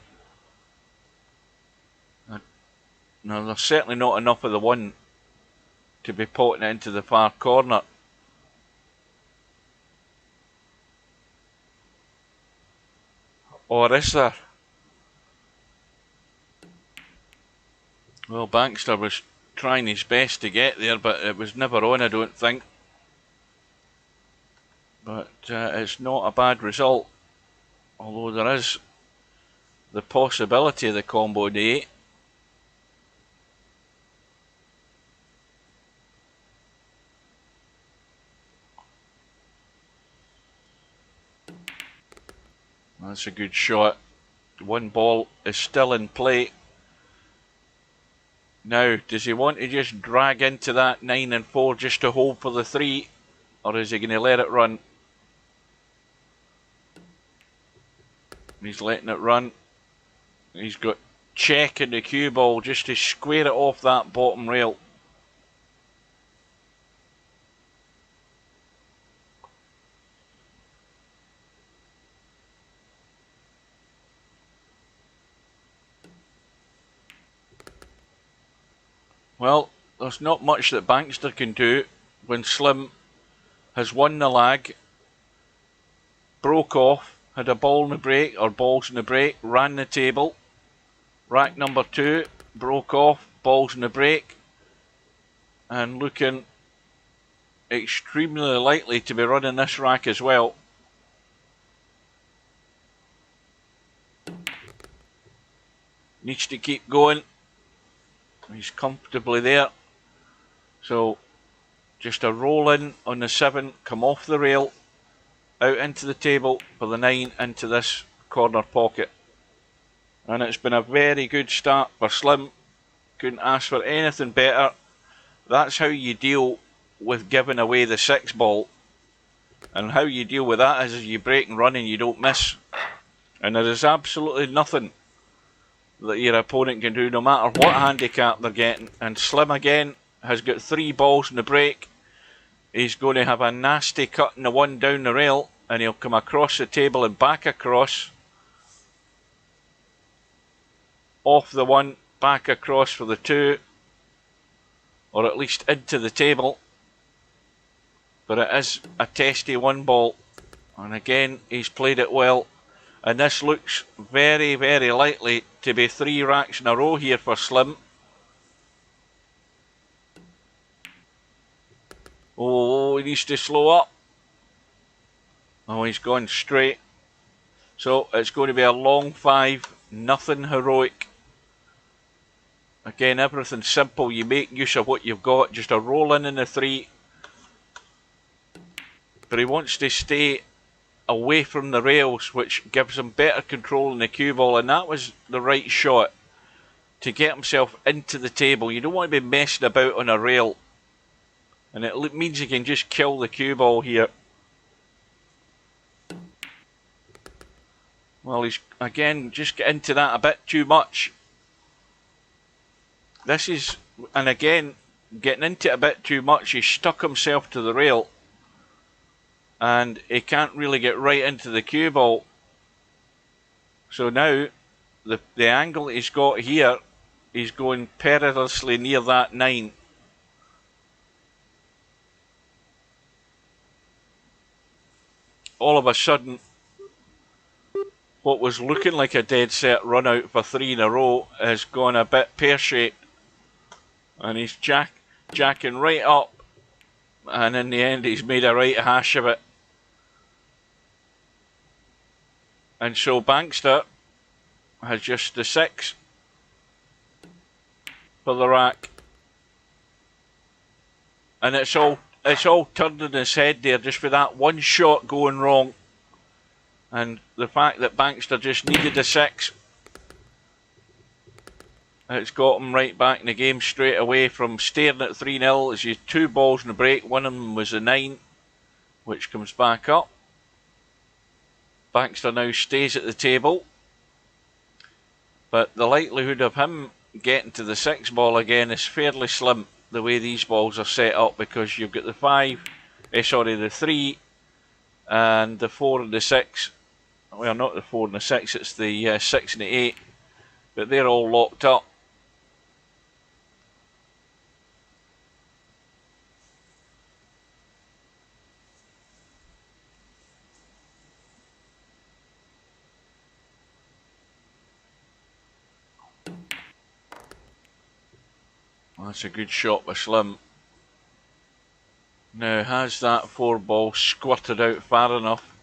No, there's certainly not enough of the 1 to be potting it into the far corner. Or is there? Well, Bankster was trying his best to get there, but it was never on, I don't think. But it's not a bad result. Although there is the possibility of the combo to 8. That's a good shot. 1 ball is still in play. Now, does he want to just drag into that 9 and 4 just to hold for the 3? Or is he going to let it run? He's letting it run. He's got check in the cue ball just to square it off that bottom rail. Well, there's not much that Bankster can do when Slim has won the lag, broke off, had a ball in the break, or balls in the break, ran the table. Rack number 2, broke off, balls in the break, and looking extremely likely to be running this rack as well. Needs to keep going. He's comfortably there. So just a roll in on the 7, come off the rail, out into the table for the 9 into this corner pocket. And it's been a very good start for Slim. Couldn't ask for anything better. That's how you deal with giving away the 6 ball. And how you deal with that is you break and run and you don't miss. And there is absolutely nothing that your opponent can do, no matter what handicap they're getting. And Slim again has got 3 balls in the break. He's going to have a nasty cut in the 1 down the rail, and he'll come across the table and back across. Off the 1, back across for the 2, or at least into the table. But it is a testy 1 ball, and again he's played it well. And this looks very, very likely to be 3 racks in a row here for Slim. Oh, he needs to slow up. Oh, he's gone straight. So it's going to be a long 5, nothing heroic. Again, everything's simple. You make use of what you've got. Just a roll in the 3. But he wants to stay away from the rails, which gives him better control in the cue ball, and that was the right shot to get himself into the table. You don't want to be messing about on a rail, and it means you can just kill the cue ball here. Well, he's again just get into that a bit too much. This is, and again, getting into it a bit too much. He stuck himself to the rail, and he can't really get right into the cue ball. So now, the angle he's got here, he's going perilously near that 9. All of a sudden, what was looking like a dead set run out for 3 in a row has gone a bit pear-shaped, and he's jacking right up, and in the end he's made a right hash of it. And so Bankster has just the 6 for the rack, and it's all turned in his head there just for that one shot going wrong. And the fact that Bankster just needed a 6, it's got him right back in the game straight away from staring at 3-0. As you 2 balls in the break, one of them was a 9, which comes back up. Bankster now stays at the table, but the likelihood of him getting to the 6 ball again is fairly slim the way these balls are set up, because you've got the 5, the 3, and the 4 and the 6. Well, not the 4 and the 6, it's the 6 and the 8, but they're all locked up. That's a good shot by Slim. Now, has that 4 ball squirted out far enough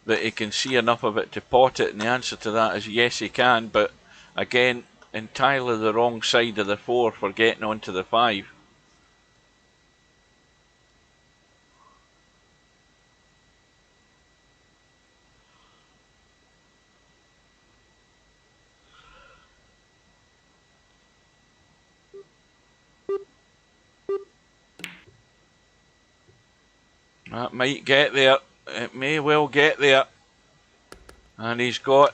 that he can see enough of it to pot it? And the answer to that is yes, he can, but again, entirely the wrong side of the 4 for getting onto the 5. That might get there. It may well get there. And he's got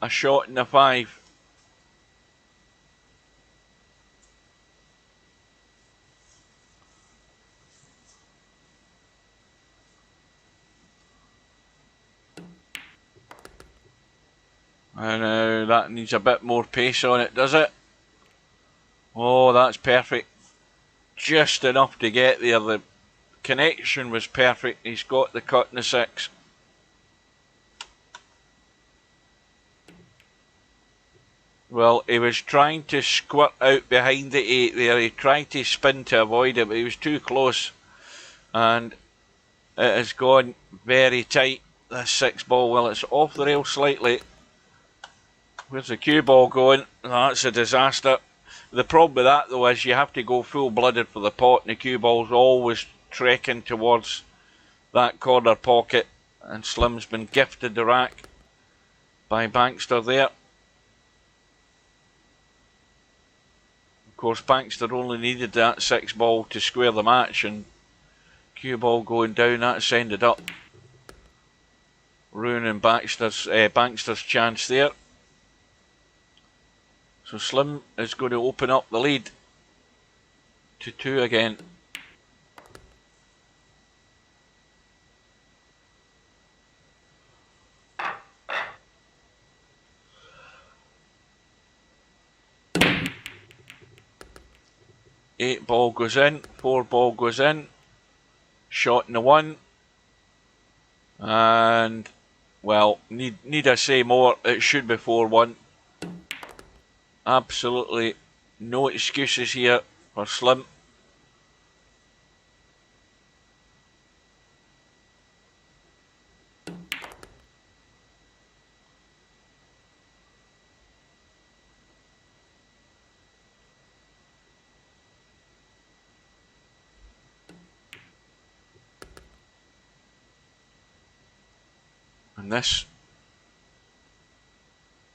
a shot in the 5. And now that needs a bit more pace on it, does it? Oh, that's perfect. Just enough to get there. The connection was perfect. He's got the cut in the 6. Well, he was trying to squirt out behind the 8 there. He tried to spin to avoid it, but he was too close. And it has gone very tight, this 6 ball. Well, it's off the rail slightly. Where's the cue ball going? That's a disaster. The problem with that, though, is you have to go full-blooded for the pot, and the cue ball's always trekking towards that corner pocket. And Slim's been gifted the rack by Bankster there. Of course, Bankster only needed that 6 ball to square the match, and cue ball going down, that's ended up ruining Bankster's chance there. So Slim is going to open up the lead to 2 again. Eight ball goes in, 4 ball goes in, shot in the 1, and well, need I say more? It should be 4-1. Absolutely no excuses here for Slim. And this,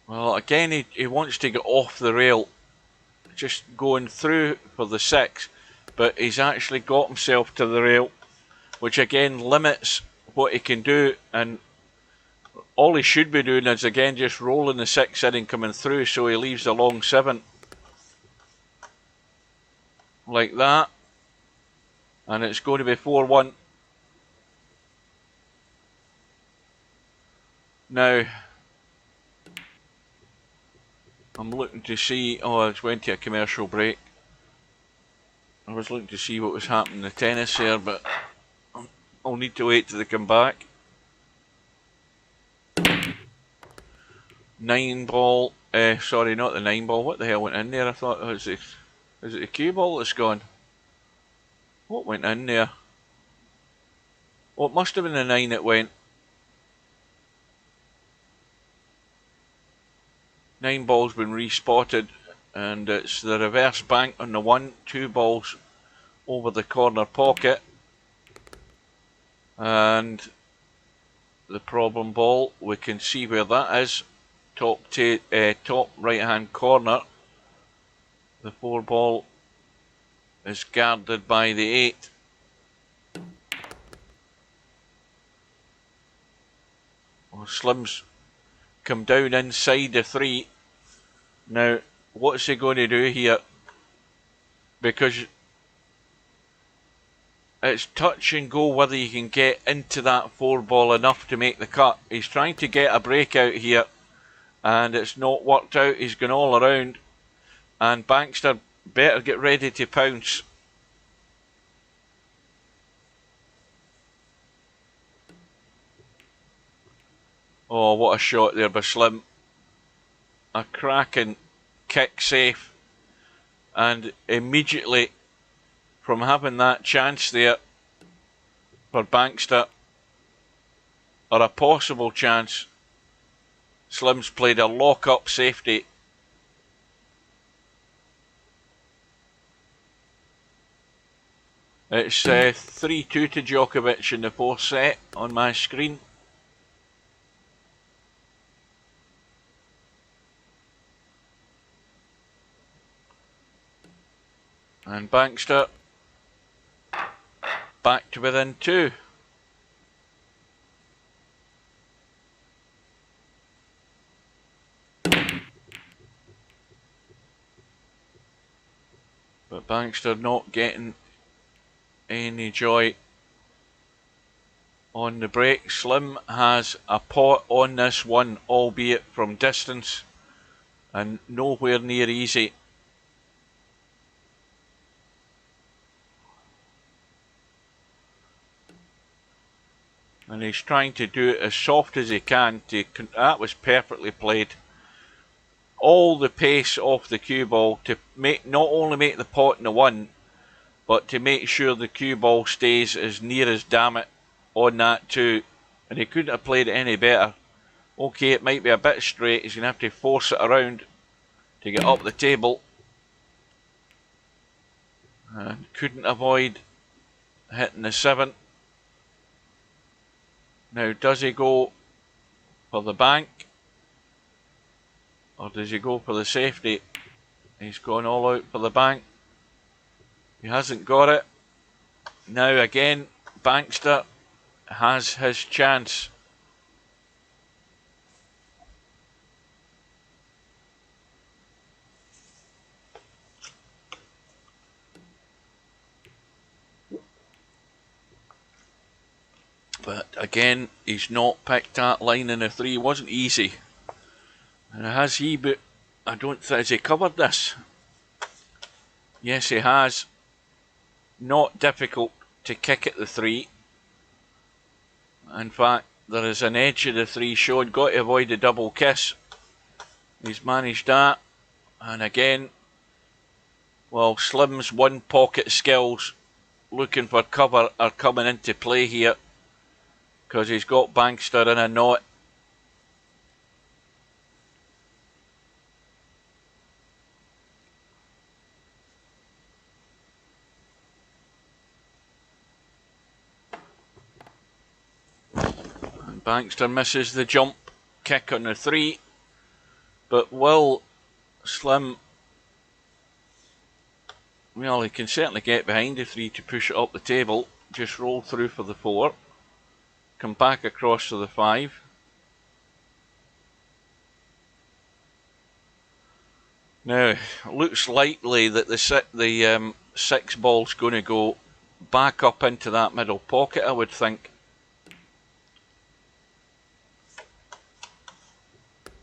well, again, he wants to get off the rail, just going through for the 6, but he's actually got himself to the rail, which again limits what he can do, and all he should be doing is again just rolling the 6 in and coming through, so he leaves the long 7 like that, and it's going to be 4-1. Now I'm looking to see, oh, I just went to a commercial break. I was looking to see what was happening in the tennis here, but I'll need to wait till they come back. 9 ball, sorry, not the 9 ball, what the hell went in there? I thought, is it the cue ball that's gone? What went in there? Oh, it must have been the 9 that went. 9 ball's been respotted, and it's the reverse bank on the 1, 2 balls over the corner pocket, and the problem ball, we can see where that is, top right hand corner. The 4 ball is guarded by the 8. Well, Slim's come down inside the 3. Now, what's he going to do here? Because it's touch and go whether you can get into that 4 ball enough to make the cut. He's trying to get a breakout here, and it's not worked out. He's gone all around, and Bankster better get ready to pounce. Oh, what a shot there by Slim. A cracking kick safe, and immediately from having that chance there for Bankster, or a possible chance, Slim's played a lock-up safety. It's 3-2 to Djokovic in the 4th set on my screen. And Bankster back to within 2. But Bankster not getting any joy on the break. Slim has a pot on this one, albeit from distance, and nowhere near easy. And he's trying to do it as soft as he can. That was perfectly played. All the pace off the cue ball to not only make the pot in the 1, but to make sure the cue ball stays as near as damn it on that 2. And he couldn't have played it any better. Okay, it might be a bit straight. He's going to have to force it around to get up the table. And couldn't avoid hitting the 7. Now, does he go for the bank, or does he go for the safety? He's gone all out for the bank. He hasn't got it. Now again, Bankster has his chance. But again, he's not picked that line in the 3. It wasn't easy. And has he, but I don't think, has he covered this? Yes, he has. Not difficult to kick at the 3. In fact, there is an edge of the 3 shown. Got to avoid the double kiss. He's managed that. And again, well, Slim's 1 pocket skills looking for cover are coming into play here, because he's got Bankster in a knot. Bankster misses the jump kick on the 3, but will Slim, well, he can certainly get behind the 3 to push it up the table. Just roll through for the 4, come back across to the 5. Now, looks likely that the 6 ball's going to go back up into that middle pocket, I would think.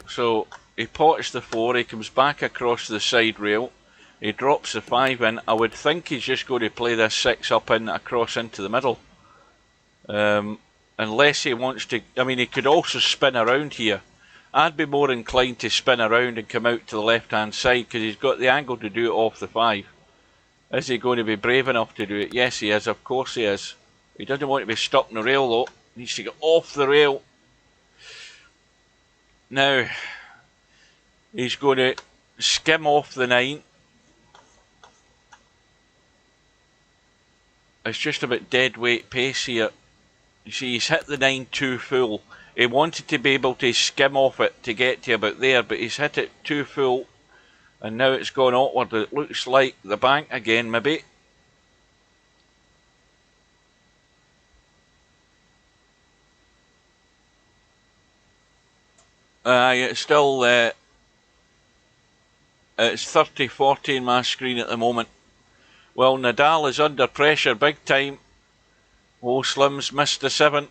So he pots the 4, he comes back across the side rail, he drops the 5 in. I would think he's just going to play this 6 up in across into the middle. Unless he wants to, I mean, he could also spin around here. I'd be more inclined to spin around and come out to the left hand side because he's got the angle to do it off the 5. Is he going to be brave enough to do it? Yes, he is, of course he is. He doesn't want to be stuck in the rail though, he needs to get off the rail. Now, he's going to skim off the 9. It's just about dead weight pace here. You see, he's hit the 9 too full. He wanted to be able to skim off it to get to about there, but he's hit it too full. And now it's gone outward. It looks like the bank again, maybe. It's still it's 30-40 in my screen at the moment. Well, Nadal is under pressure big time. Oh, Slim's missed the 7.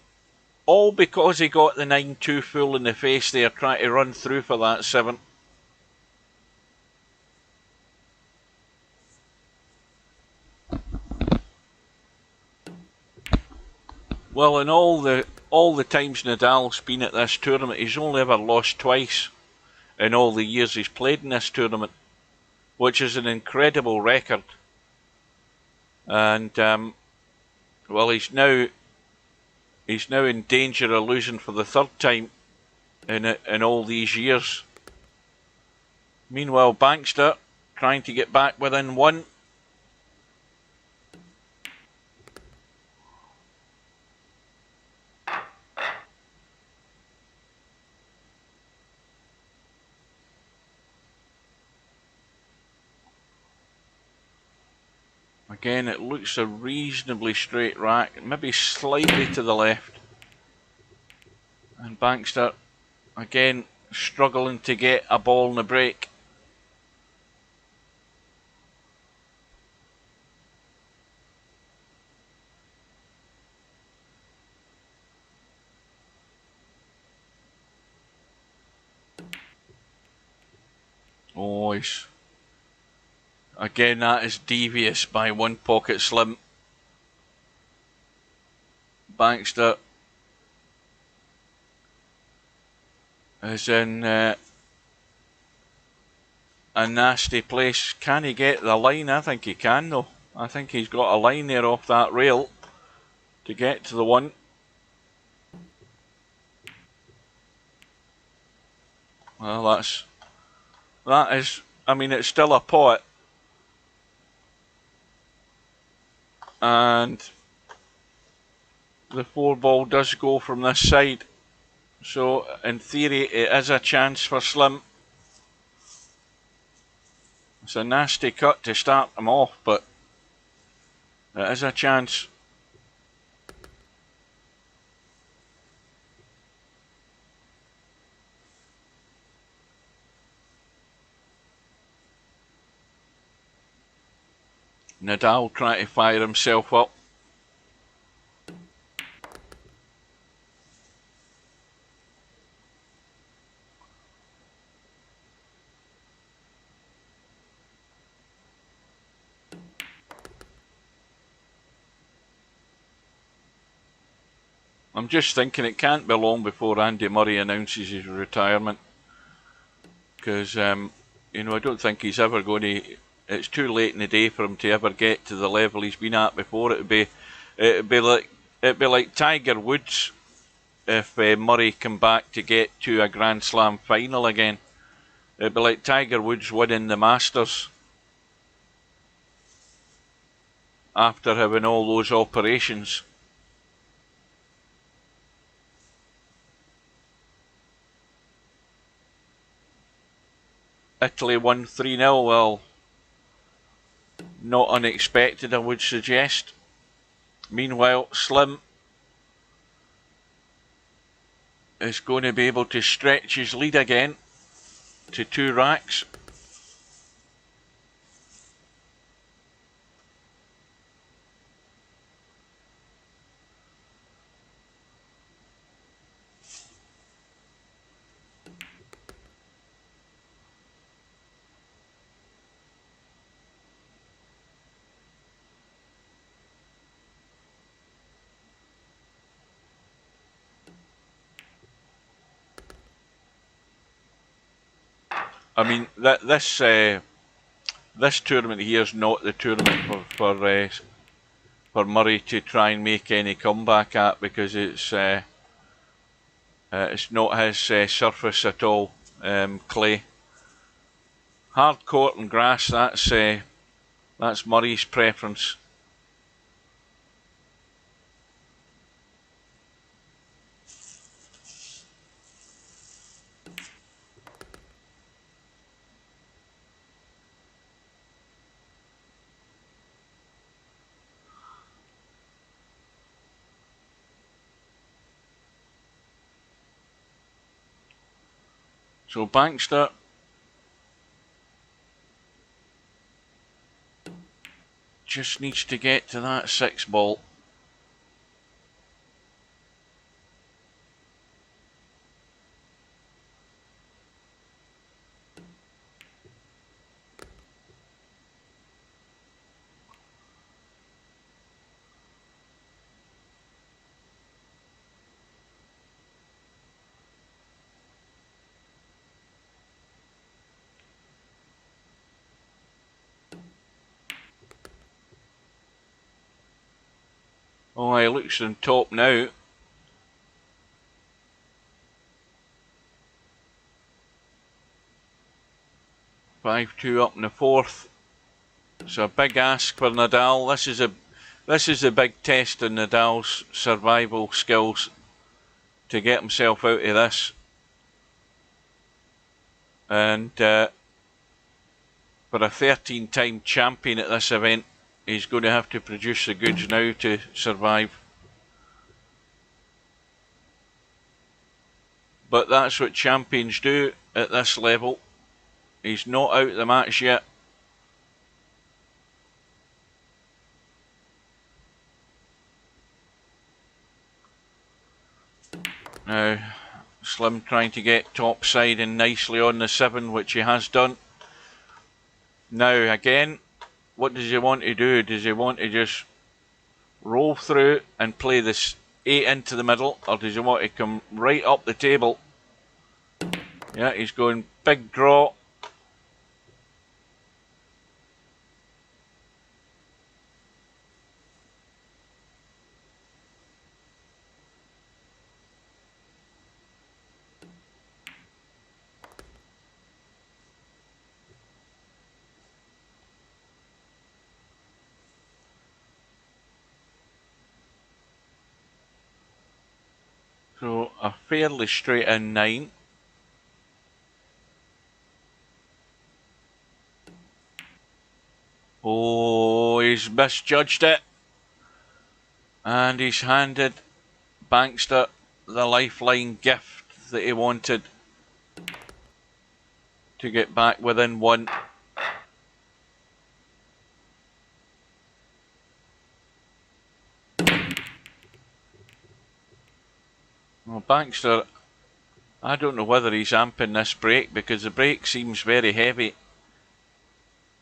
All because he got the 9 too full in the face there, trying to run through for that 7. Well, in all the times Nadal's been at this tournament, he's only ever lost twice in all the years he's played in this tournament, which is an incredible record. And well, he's now in danger of losing for the 3rd time in all these years. Meanwhile, Bankster trying to get back within 1. Again, it looks a reasonably straight rack, maybe slightly to the left. And Bankster, again, struggling to get a ball in the break. Oh, again, that is devious by 1 pocket Slim. Bankster is in a nasty place. Can he get the line? I think he can though. I think he's got a line there off that rail to get to the 1. Well, that is, I mean, it's still a pot. And the 4 ball does go from this side. So, in theory, it is a chance for Slim. It's a nasty cut to start them off, but it is a chance. Nadal trying to fire himself up. I'm just thinking it can't be long before Andy Murray announces his retirement. Because, you know, I don't think he's ever going to... It's too late in the day for him to ever get to the level he's been at before. It'd be like Tiger Woods if Murray come back to get to a Grand Slam final again. It'd be like Tiger Woods winning the Masters after having all those operations. Italy won 3-0. Well, not unexpected, I would suggest. Meanwhile, Slim is going to be able to stretch his lead again to 2 racks. I mean, this tournament here is not the tournament for Murray to try and make any comeback at, because it's not his surface at all. Clay, hard court and grass. That's Murray's preference. So Bankster just needs to get to that 6 ball. Oh, he looks on top now. Five-two up in the 4th. It's a big ask for Nadal. This is a big test of Nadal's survival skills to get himself out of this. And for a 13-time champion at this event, he's going to have to produce the goods now to survive. But that's what champions do at this level. He's not out of the match yet. Now, Slim trying to get topside and nicely on the 7, which he has done. Now, again, what does he want to do? Does he want to just roll through and play this 8 into the middle, or does he want to come right up the table? Yeah, he's going big draw. So a fairly straight in 9. Oh, he's misjudged it. And he's handed Bankster the lifeline gift that he wanted to get back within 1. Well, Bankster, I don't know whether he's amping this break, because the break seems very heavy.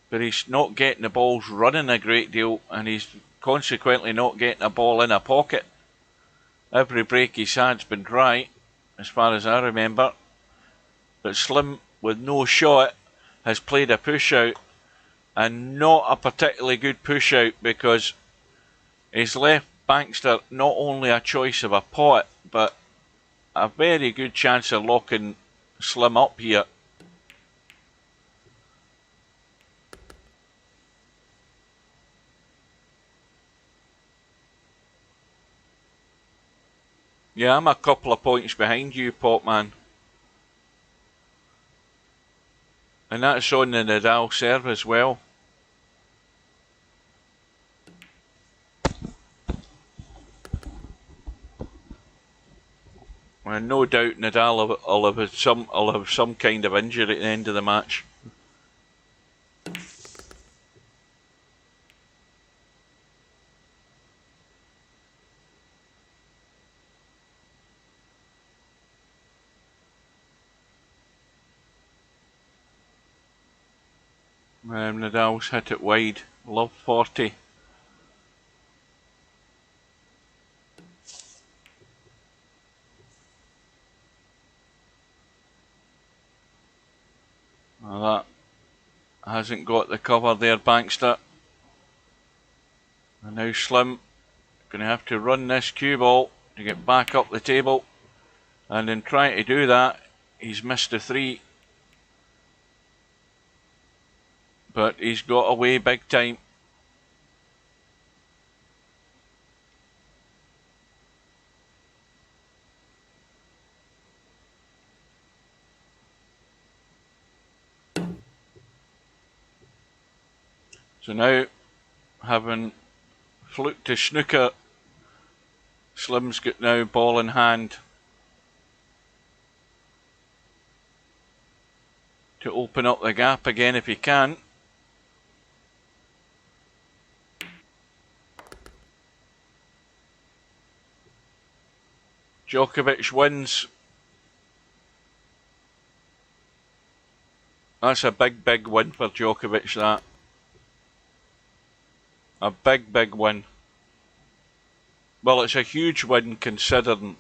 But he's not getting the balls running a great deal, and he's consequently not getting a ball in a pocket. Every break he's had's been dry, as far as I remember. But Slim, with no shot, has played a push out, and not a particularly good push out, because he's left Bankster not only a choice of a pot, but a very good chance of locking Slim up here. Yeah, I'm a couple of points behind you, Potman. And that's on the Nadal serve as well. And no doubt Nadal will have some kind of injury at the end of the match. Nadal's hit it wide. Love 40. Well, that hasn't got the cover there, Bankster. And now Slim going to have to run this cue ball to get back up the table. And in trying to do that, he's missed a 3. But he's got away big time. So now, having fluked to snooker, Slim's got now ball in hand to open up the gap again if he can. Djokovic wins. That's a big win for Djokovic, that. A big win. Well, it's a huge win considering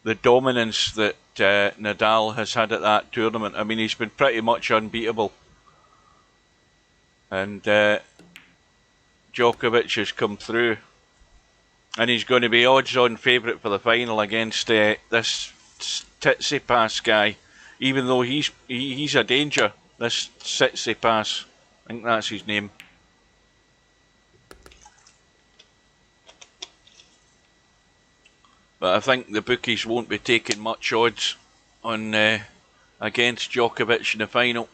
the dominance that Nadal has had at that tournament. I mean, he's been pretty much unbeatable. And Djokovic has come through. And he's going to be odds-on favourite for the final against this Tsitsipas guy. Even though he's a danger, this Tsitsipas. I think that's his name. But I think the bookies won't be taking much odds on against Djokovic in the final.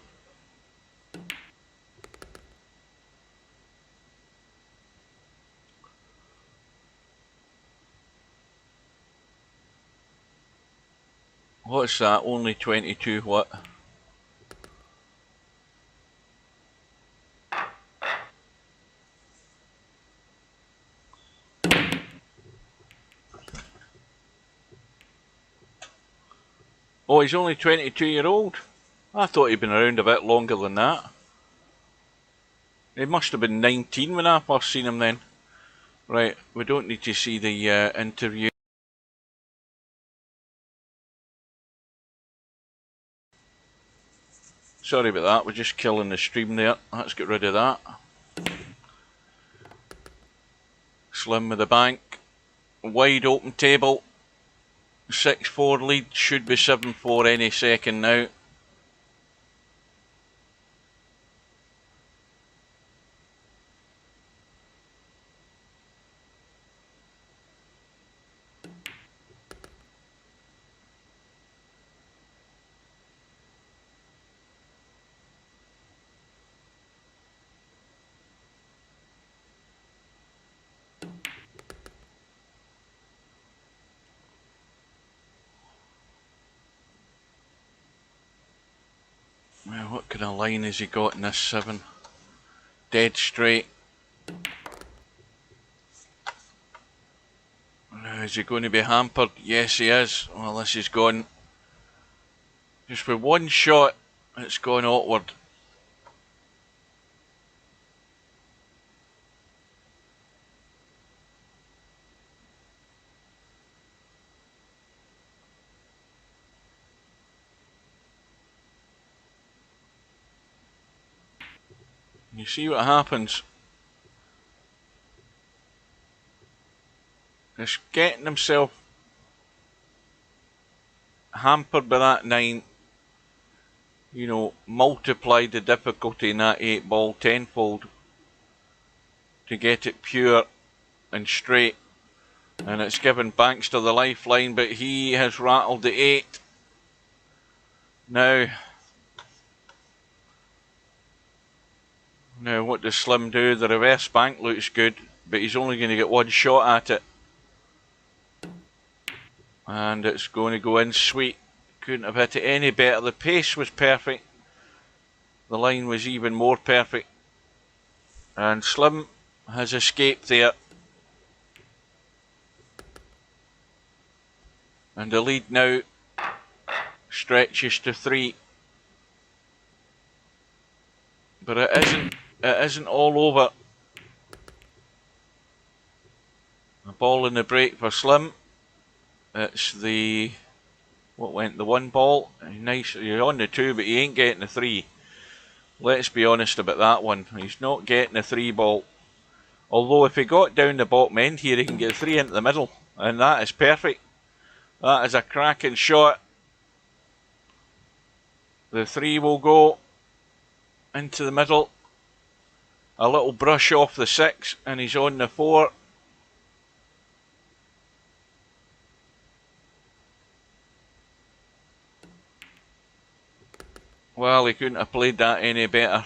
What's that? Only 22 what? Oh, he's only 22-year-old? I thought he'd been around a bit longer than that. He must have been 19 when I first seen him then. Right, we don't need to see the interview. Sorry about that, we're just killing the stream there. Let's get rid of that. Slim with the bank. Wide open table. 6-4 lead, should be 7-4 any second now. Well, what kind of line has he got in this 7? Dead straight. Now, is he going to be hampered? Yes, he is. Well, this is gone. Just with one shot, it's gone outward. You see what happens. He's getting himself hampered by that 9. You know, multiply the difficulty in that 8 ball tenfold to get it pure and straight. And it's given Bankster the lifeline, but he has rattled the 8. Now, Now what does Slim do? The reverse bank looks good, but he's only going to get one shot at it. And it's going to go in sweet. Couldn't have hit it any better. The pace was perfect. The line was even more perfect. And Slim has escaped there. And the lead now stretches to 3. But it isn't all over. A ball in the break for Slim. It's the, what went, the 1 ball. Nice, you're on the 2, but he ain't getting the 3. Let's be honest about that one. He's not getting the 3 ball. Although if he got down the bottom end here, he can get 3 into the middle. And that is perfect. That is a cracking shot. The 3 will go into the middle. A little brush off the 6, and he's on the 4. Well, he couldn't have played that any better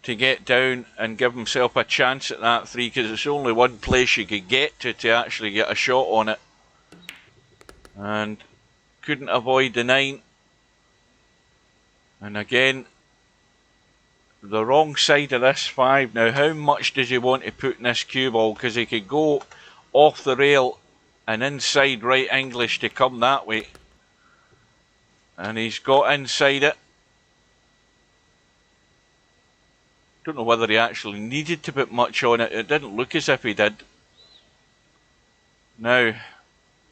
to get down and give himself a chance at that 3, because it's only one place you could get to actually get a shot on it. And couldn't avoid the 9. And again, the wrong side of this 5. Now, how much does he want to put in this cue ball? Because he could go off the rail and inside right English to come that way. And he's got inside it. Don't know whether he actually needed to put much on it. It didn't look as if he did. Now,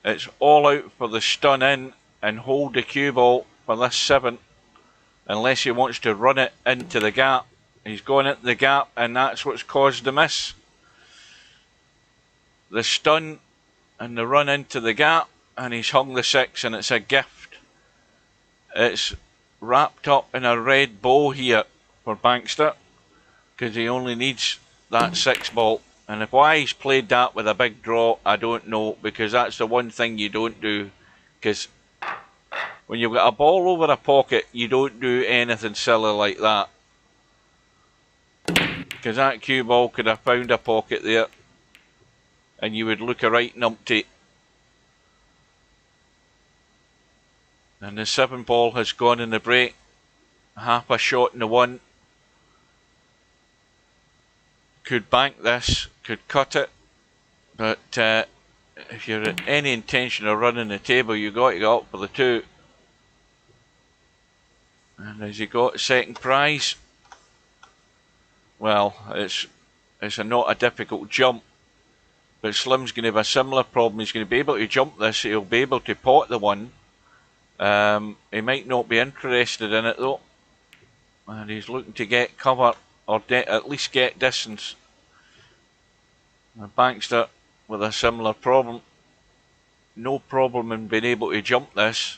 it's all out for the stun in and hold the cue ball for this 7. Unless he wants to run it into the gap. He's gone into the gap, and that's what's caused the miss. The stun and the run into the gap, and he's hung the 6, and it's a gift. It's wrapped up in a red bow here for Bankster, because he only needs that 6 ball. And if why he's played that with a big draw, I don't know, because that's the one thing you don't do. Because when you've got a ball over a pocket, you don't do anything silly like that. Because that cue ball could have found a pocket there, and you would look a right numpty. And the 7 ball has gone in the break. Half a shot in the 1. Could bank this, could cut it. But if you're in any intention of running the table, you've got to go up for the 2. And has he got second prize? Well, it's not a difficult jump. But Slim's going to have a similar problem. He's going to be able to jump this. He'll be able to pot the 1. He might not be interested in it though. And he's looking to get cover, or at least get distance. And Bankster with a similar problem. No problem in being able to jump this.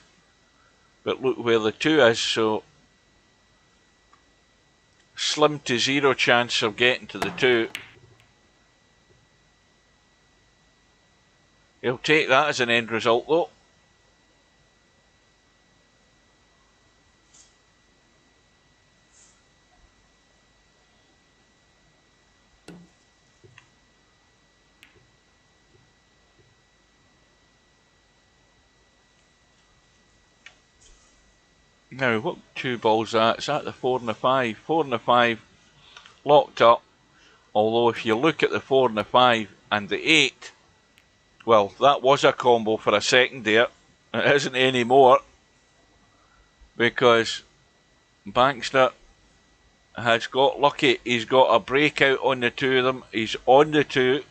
But look where the 2 is, so Slim to 0 chance of getting to the 2. He'll take that as an end result though. Now, what 2 balls that? Is that the 4 and the 5? 4 and the 5 locked up. Although if you look at the 4 and the 5 and the 8, well, that was a combo for a second there. It isn't anymore, because Bankster has got lucky. He's got a breakout on the 2 of them. He's on the 2.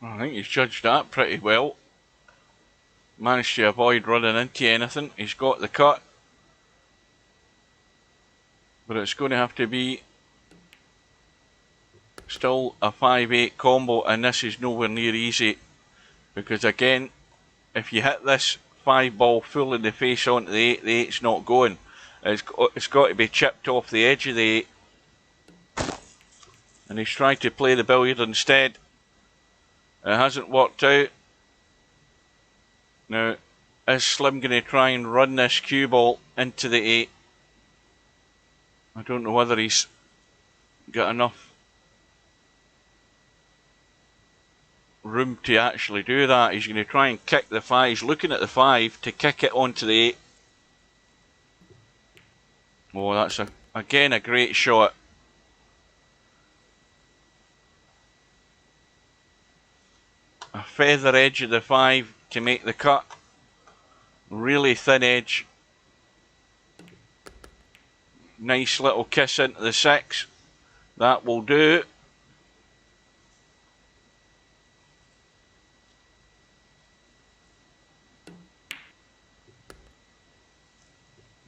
I think he's judged that pretty well. Managed to avoid running into anything. He's got the cut. But it's going to have to be still a 5-8 combo, and this is nowhere near easy. Because again, if you hit this 5 ball full in the face onto the 8's not going. It's got to be chipped off the edge of the 8. And he's trying to play the billiard instead. It hasn't worked out. Now, is Slim going to try and run this cue ball into the 8? I don't know whether he's got enough room to actually do that. He's going to try and kick the 5. He's looking at the 5 to kick it onto the 8. Oh, that's again a great shot. A feather edge of the 5 to make the cut. Really thin edge. Nice little kiss into the 6. That will do.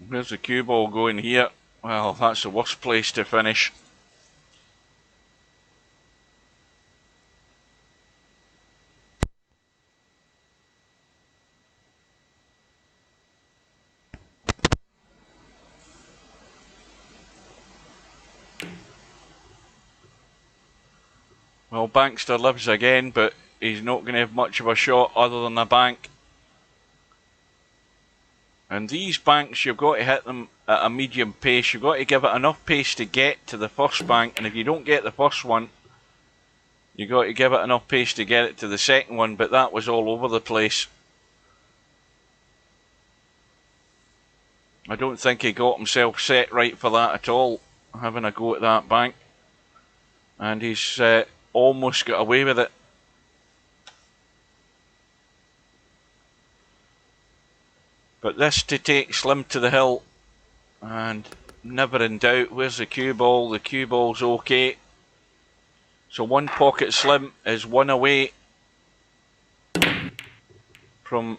Where's the cue ball going here? Well, that's the worst place to finish. Well, Bankster lives again, but he's not going to have much of a shot other than a bank. And these banks, you've got to hit them at a medium pace. You've got to give it enough pace to get to the first bank. And if you don't get the first one, you've got to give it enough pace to get it to the second one. But that was all over the place. I don't think he got himself set right for that at all, having a go at that bank. And he's almost got away with it. But this to take Slim to the hill, and never in doubt. Where's the cue ball? The cue ball's okay. So one pocket Slim is one away from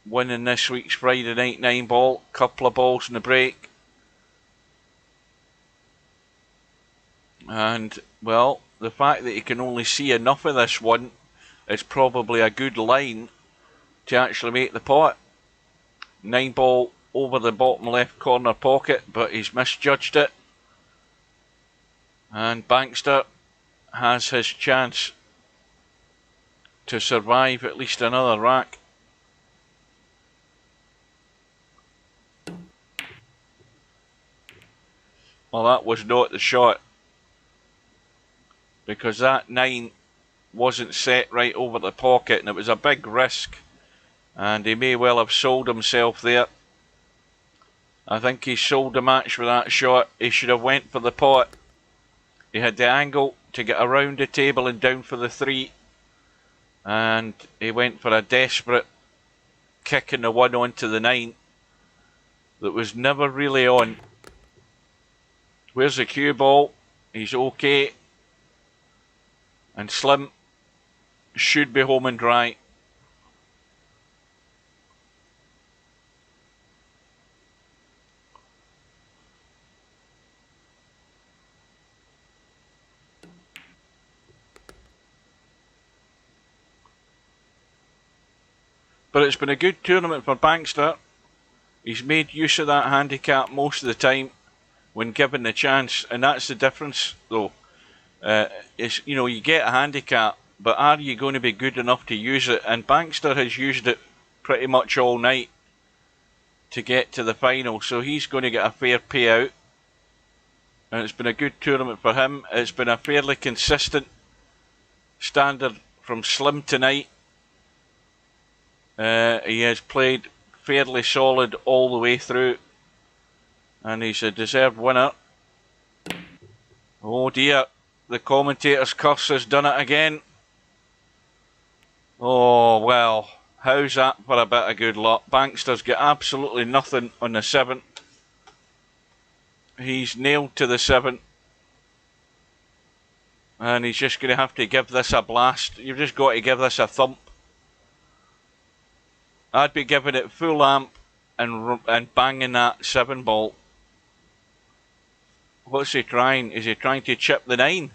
winning this week's Friday Night 9 ball. Couple of balls in the break. And, well, the fact that he can only see enough of this one is probably a good line to actually make the pot. 9 ball over the bottom left corner pocket, but he's misjudged it. And Bankster has his chance to survive at least another rack. Well, that was not the shot, because that 9 wasn't set right over the pocket, and it was a big risk, and he may well have sold himself there. I think he sold the match with that shot. He should have went for the pot. He had the angle to get around the table and down for the 3, and he went for a desperate kick in the 1 onto the 9 that was never really on. Where's the cue ball? He's okay. And Slim should be home and dry. But it's been a good tournament for Bankster. He's made use of that handicap most of the time when given the chance, and that's the difference though. Is, you know, you get a handicap, but are you going to be good enough to use it? And Bankster has used it pretty much all night to get to the final, so he's going to get a fair payout. And it's been a good tournament for him. It's been a fairly consistent standard from Slim tonight. He has played fairly solid all the way through, and he's a deserved winner. Oh dear, the commentator's curse has done it again. Oh well, how's that for a bit of good luck? Bankster's got absolutely nothing on the 7. He's nailed to the 7. And he's just going to have to give this a blast. You've just got to give this a thump. I'd be giving it full amp and banging that 7 ball. What's he trying? Is he trying to chip the 9?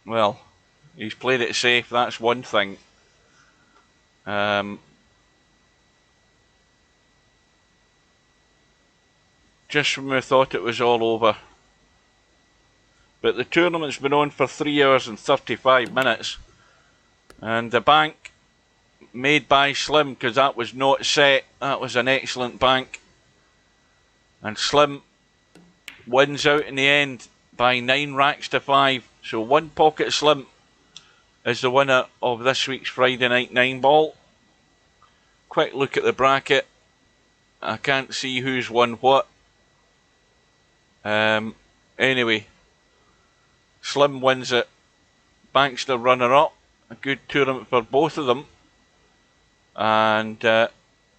Well, he's played it safe, that's one thing. Just when we thought it was all over. But the tournament's been on for 3 hours and 35 minutes. And the bank made by Slim, because that was not set. That was an excellent bank. And Slim wins out in the end by 9 racks to 5. So One Pocket Slim is the winner of this week's Friday Night 9 ball. Quick look at the bracket. I can't see who's won what. Anyway, Slim wins it. Bank's the runner-up. A good tournament for both of them. And,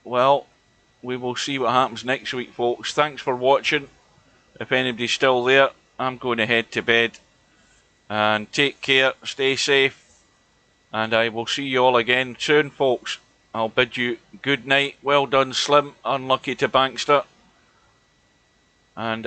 well, we will see what happens next week, folks. Thanks for watching. If anybody's still there, I'm going to head to bed. And take care, stay safe. And I will see you all again soon, folks. I'll bid you good night. Well done, Slim. Unlucky to Bankster. And